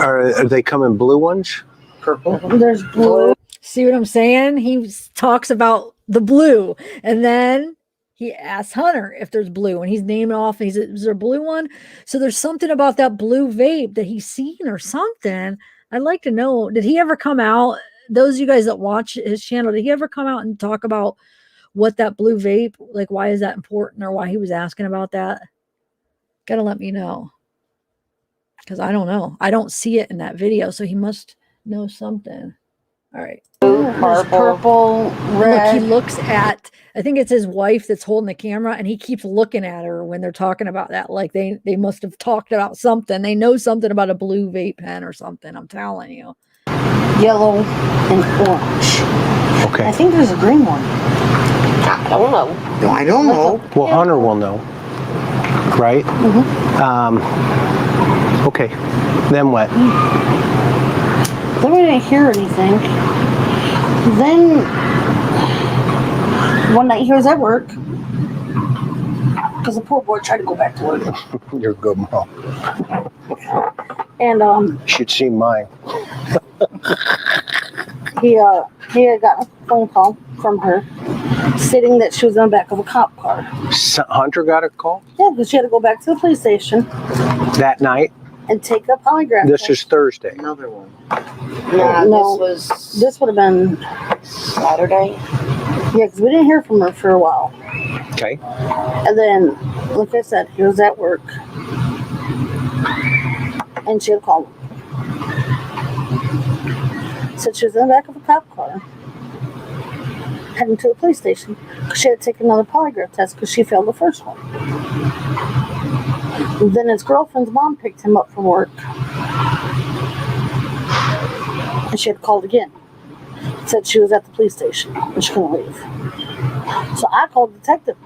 Are they come in blue ones? Purple. there's blue. See what I'm saying? He talks about the blue, and then he asks Hunter if there's blue, and he's naming off. And is there a blue one? So there's something about that blue vape that he's seen or something. I'd like to know. Did he ever come out? Those of you guys that watch his channel, did he ever come out and talk about what that blue vape, like why is that important, or why he was asking about that? Gotta let me know, because I don't know. I don't see it in that video, so he must know something. All right. There's purple, red. Look, he looks at, I think it's his wife that's holding the camera, and he keeps looking at her when they're talking about that. Like they must have talked about something. They know something about a blue vape pen or something. I'm telling you. Yellow and orange. Okay. I think there's a green one. I don't know. No, I don't know. Well, Hunter will know, right? Mm-hmm. Okay. Then what? Then we didn't hear anything. Then one night he was at work because the poor boy tried to go back to work. You're a good mom. And You should see mine. he had gotten a phone call from her stating that she was on the back of a cop car. Hunter got a call Yeah, because she had to go back to the police station that night. and take a polygraph. This test. is Thursday. Another one. No, this was This would have been Saturday. yeah, because we didn't hear from her for a while. Okay. And then, like I said, he was at work, and she had called him. Said she was in the back of a cop car, heading to the police station because she had to take another polygraph test because she failed the first one. And then his girlfriend's mom picked him up from work, and she had called again. Said she was at the police station and she couldn't leave. So I called the detective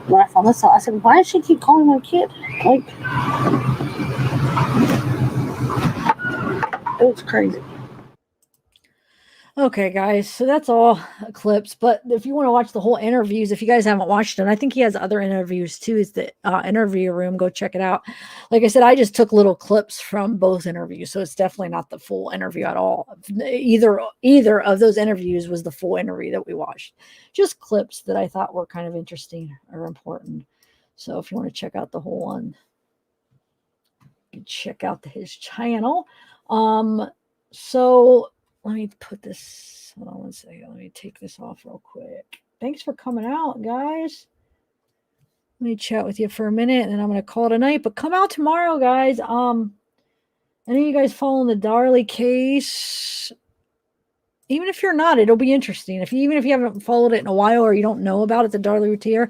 when I found this out. I said, why does she keep calling my kid? Like, it was crazy. Okay, guys, so that's all clips. But if you want to watch the whole interviews, if you guys haven't watched them, I think he has other interviews too. Is the interview room? Go check it out. Like I said, I just took little clips from both interviews, so it's definitely not the full interview at all. Either of those interviews was the full interview that we watched. Just clips that I thought were kind of interesting or important. So if you want to check out the whole one, you can check out his channel. So let me put this, hold on one second. Let me take this off real quick. Thanks for coming out, guys. Let me chat with you for a minute and then I'm going to call it a night. But come out tomorrow, guys. I know you guys following the Darley case. Even if you're not, it'll be interesting. Even if you haven't followed it in a while or you don't know about it, the Darley Routier,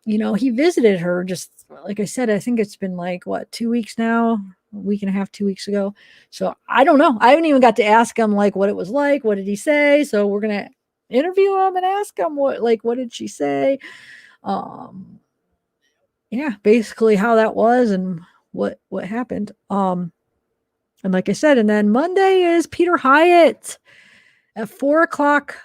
you know, he visited her just, like I said, I think it's been like, what, 2 weeks now? A week and a half, 2 weeks ago. So I don't know. I haven't even got to ask him like what it was like. What did he say? So we're going to interview him and ask him what did she say? Yeah, basically how that was and what happened. And like I said, and then Monday is Peter Hyatt at 4 o'clock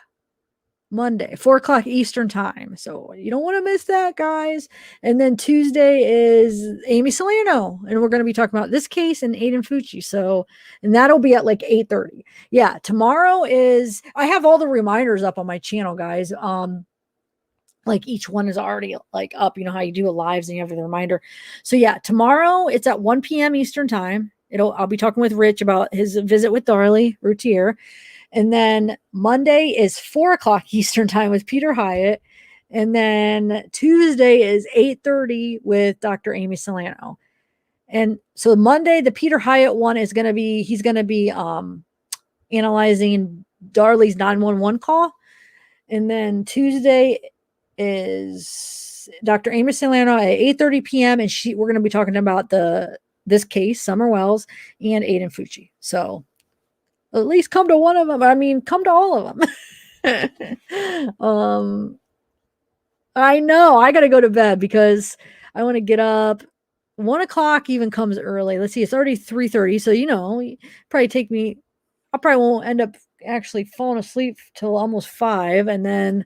Monday, 4 o'clock Eastern time. So you don't want to miss that, guys. And then Tuesday is Amy Salerno, and we're going to be talking about this case and Aiden Fucci. So, and that'll be at like 8:30. Yeah, tomorrow is, I have all the reminders up on my channel, guys. Like each one is already like up. You know how you do a lives and you have the reminder. So yeah, tomorrow it's at 1 p.m. Eastern time. I'll be talking with Rich about his visit with Darlie Routier. And then Monday is 4 o'clock Eastern time with Peter Hyatt. And then Tuesday is 8:30 with Dr. Amy Salerno. And so Monday, the Peter Hyatt one is going to be, he's going to be analyzing Darlie's 911 call. And then Tuesday is Dr. Amy Salerno at 8:30 p.m. And we're going to be talking about this case, Summer Wells and Aiden Fucci. So at least come to one of them. I mean, come to all of them. I know I got to go to bed because I want to get up. 1 o'clock even comes early. Let's see, it's already 3:30. So, I probably won't end up actually falling asleep till almost 5. And then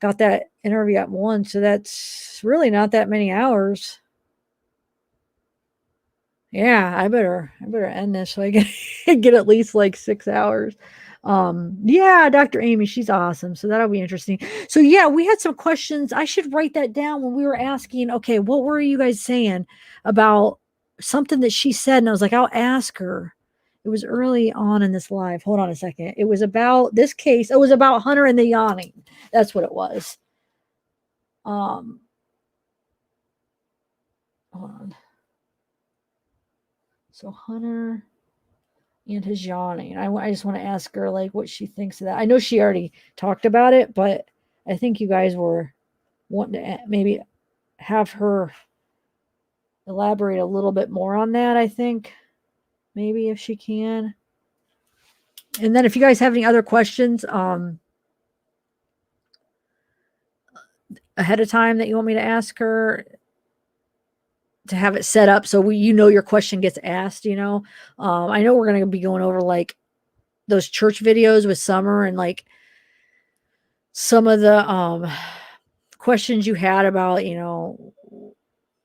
got that interview at 1. So that's really not that many hours. Yeah, I better end this so I can get at least like 6 hours. Yeah, Dr. Amy, she's awesome. So that'll be interesting. So yeah, we had some questions. I should write that down when we were asking, okay, what were you guys saying about something that she said? And I was like, I'll ask her. It was early on in this live. Hold on a second. It was about this case. It was about Hunter and the yawning. That's what it was. Hold on. So Hunter and his yawning. I just want to ask her like what she thinks of that. I know she already talked about it, but I think you guys were wanting to maybe have her elaborate a little bit more on that, I think. Maybe if she can. And then if you guys have any other questions ahead of time that you want me to ask her, to have it set up so your question gets asked, I know we're going to be going over like those church videos with Summer and like some of the questions you had about,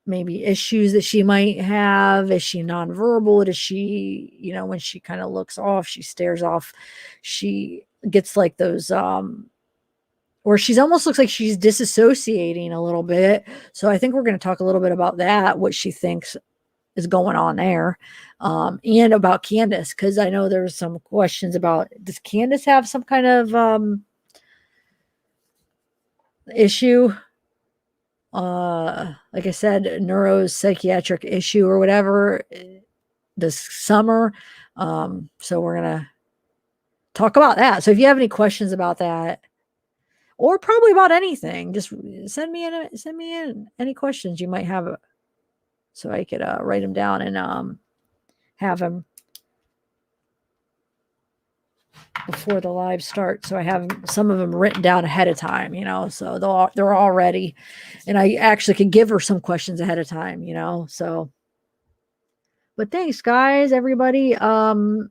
maybe issues that she might have. Is she nonverbal? Does she, when she kind of looks off, she stares off, she gets like those or she's almost looks like she's disassociating a little bit. So I think we're going to talk a little bit about that, what she thinks is going on there, and about Candace, because I know there's some questions about, does Candace have some kind of issue? Like I said, neuropsychiatric issue or whatever this summer. So we're going to talk about that. So if you have any questions about that, or probably about anything, just send me in any questions you might have, so I could write them down and have them before the live starts. So I have some of them written down ahead of time, so they're all ready, and I actually could give her some questions ahead of time, so. But thanks, guys, everybody, and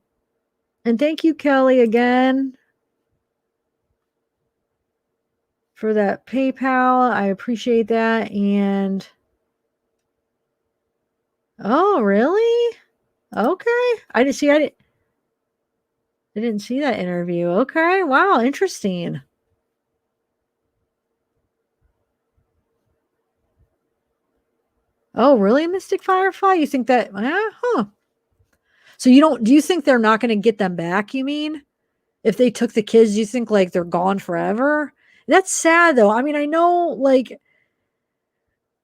thank you, Kelly, again, for that PayPal. I appreciate that. And oh, really? Okay. I didn't see that interview. Okay. Wow. Interesting. Oh, really, Mystic Firefly? You think that, So do you think they're not going to get them back, you mean? If they took the kids, you think like they're gone forever? That's sad though. I mean, I know like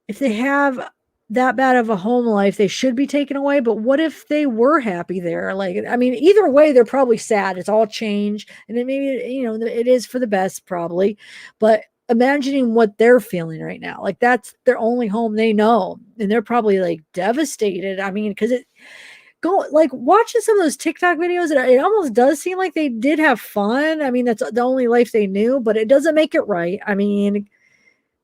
if they have that bad of a home life, they should be taken away. But what if they were happy there? Like, I mean, either way, they're probably sad. It's all change. And then maybe, it is for the best probably. But imagining what they're feeling right now, like that's their only home they know. And they're probably like devastated. I mean, because watching some of those TikTok videos, it almost does seem like they did have fun. I mean, that's the only life they knew, but it doesn't make it right. I mean,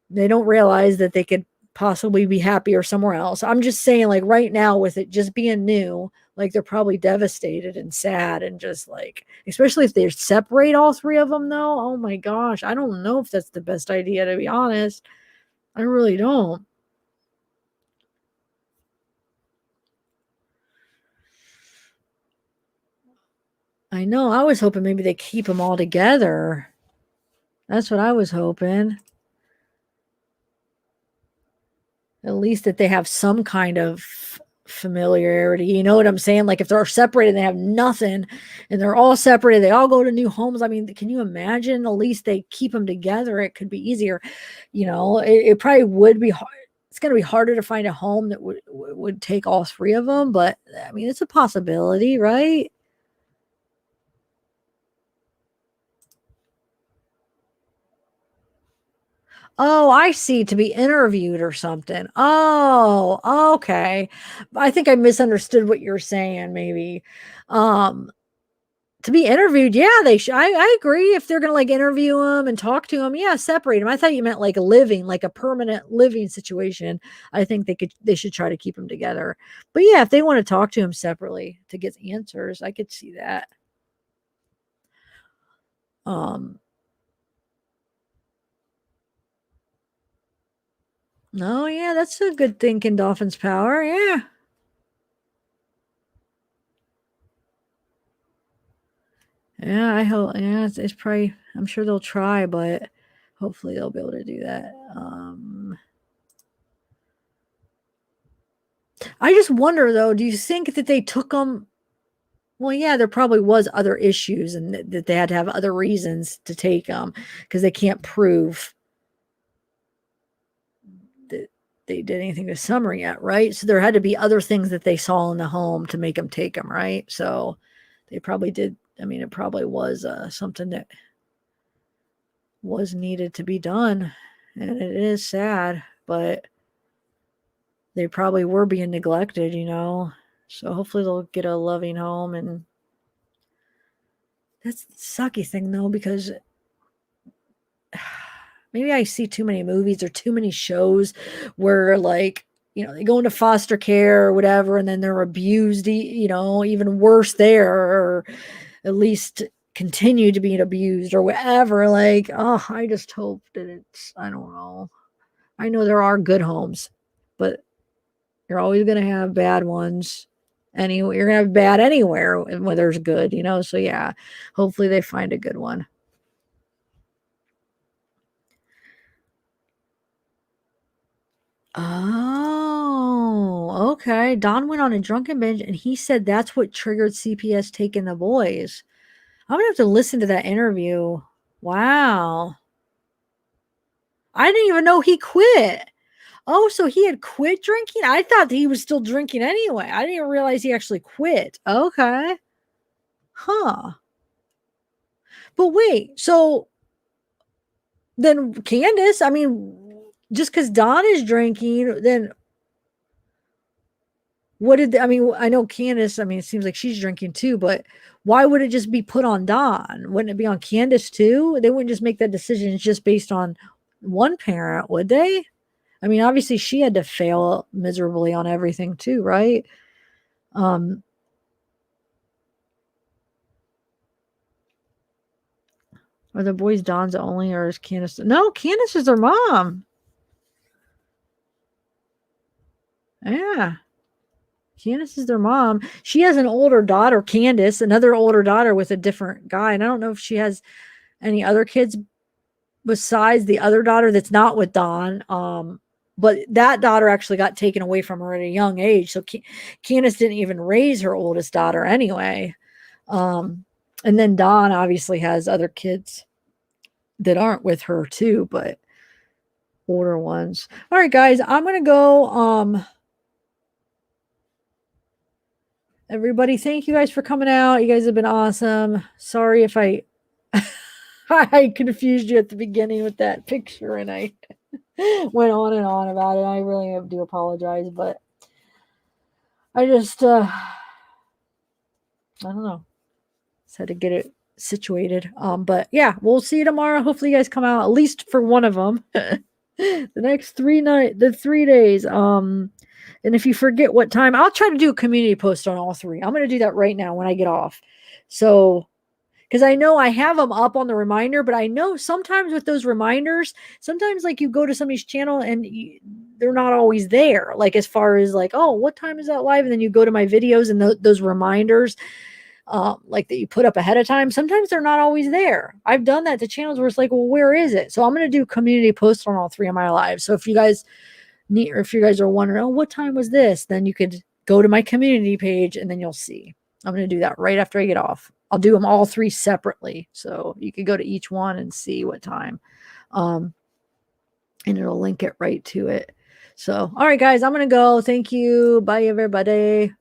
they don't realize that they could possibly be happier somewhere else. I'm just saying, like right now with it just being new, Like they're probably devastated and sad and just like, especially if they separate all three of them though. Oh my gosh. I don't know if that's the best idea, to be honest. I really don't. I know. I was hoping maybe they keep them all together. That's what I was hoping. At least that they have some kind of familiarity. You know what I'm saying? Like if they're separated, they have nothing, and they're all separated. They all go to new homes. I mean, can you imagine? At least they keep them together. It could be easier. You know, it probably would be hard. It's going to be harder to find a home that would take all three of them. But I mean, it's a possibility, right? Oh, I see. To be interviewed or something. Oh, okay. I think I misunderstood what you're saying, maybe. To be interviewed, yeah, they should. I agree. If they're gonna like interview them and talk to them, yeah, separate them. I thought you meant like a living, like a permanent living situation. I think they should try to keep them together. But yeah, if they want to talk to him separately to get answers, I could see that. No, yeah, that's a good thinking, Dolphin's power. Yeah. Yeah, I hope. Yeah, it's probably. I'm sure they'll try, but hopefully they'll be able to do that. I just wonder though. Do you think that they took them? Well, yeah, there probably was other issues, and that they had to have other reasons to take them because they can't prove that they did anything to Summer yet, right? So there had to be other things that they saw in the home to make them take them, right? So they probably did. I mean, it probably was something that was needed to be done, and it is sad, but they probably were being neglected, you know. So hopefully they'll get a loving home. And that's the sucky thing though, because maybe I see too many movies or too many shows where like, you know, they go into foster care or whatever, and then they're abused, you know, even worse there, or at least continue to be abused or whatever. Like, oh, I just hope that it's, I don't know. I know there are good homes, but you're always going to have bad ones. Anyway, you're going to have bad anywhere when there's good, you know? So yeah, hopefully they find a good one. Oh, okay. Don went on a drunken binge and he said that's what triggered CPS taking the boys. I'm going to have to listen to that interview. Wow. I didn't even know he quit. Oh, so he had quit drinking? I thought he was still drinking anyway. I didn't even realize he actually quit. Okay. Huh. But wait, so then Candace, I mean, just because Don is drinking, then what did, I mean, I know Candace, I mean, it seems like she's drinking too, but why would it just be put on Don? Wouldn't it be on Candace too? They wouldn't just make that decision just based on one parent, would they? I mean, obviously she had to fail miserably on everything too, right? Are the boys Don's only, or is Candace? No, Candace is their mom. Yeah. Candace is their mom. She has an older daughter, Candace, another older daughter with a different guy. And I don't know if she has any other kids besides the other daughter that's not with Don. But that daughter actually got taken away from her at a young age. So Candace didn't even raise her oldest daughter anyway. And then Don obviously has other kids that aren't with her too, but older ones. All right, guys, I'm going to go. Everybody, thank you guys for coming out. You guys have been awesome. Sorry if I I confused you at the beginning with that picture and I went on and on about it. I really do apologize, but I just I don't know. Just had to get it situated. But yeah, we'll see you tomorrow. Hopefully you guys come out at least for one of them. The next 3 days. And if you forget what time, I'll try to do a community post on all three. I'm going to do that right now when I get off. So, because I know I have them up on the reminder, but I know sometimes with those reminders, sometimes like you go to somebody's channel and they're not always there. Like as far as like, oh, what time is that live? And then you go to my videos and those reminders, like that you put up ahead of time. Sometimes they're not always there. I've done that to channels where it's like, well, where is it? So I'm going to do community posts on all three of my lives. So if you guys need, or if you guys are wondering, oh, what time was this? Then you could go to my community page and then you'll see. I'm going to do that right after I get off. I'll do them all three separately. So you could go to each one and see what time. And it'll link it right to it. So, all right, guys, I'm going to go. Thank you. Bye, everybody.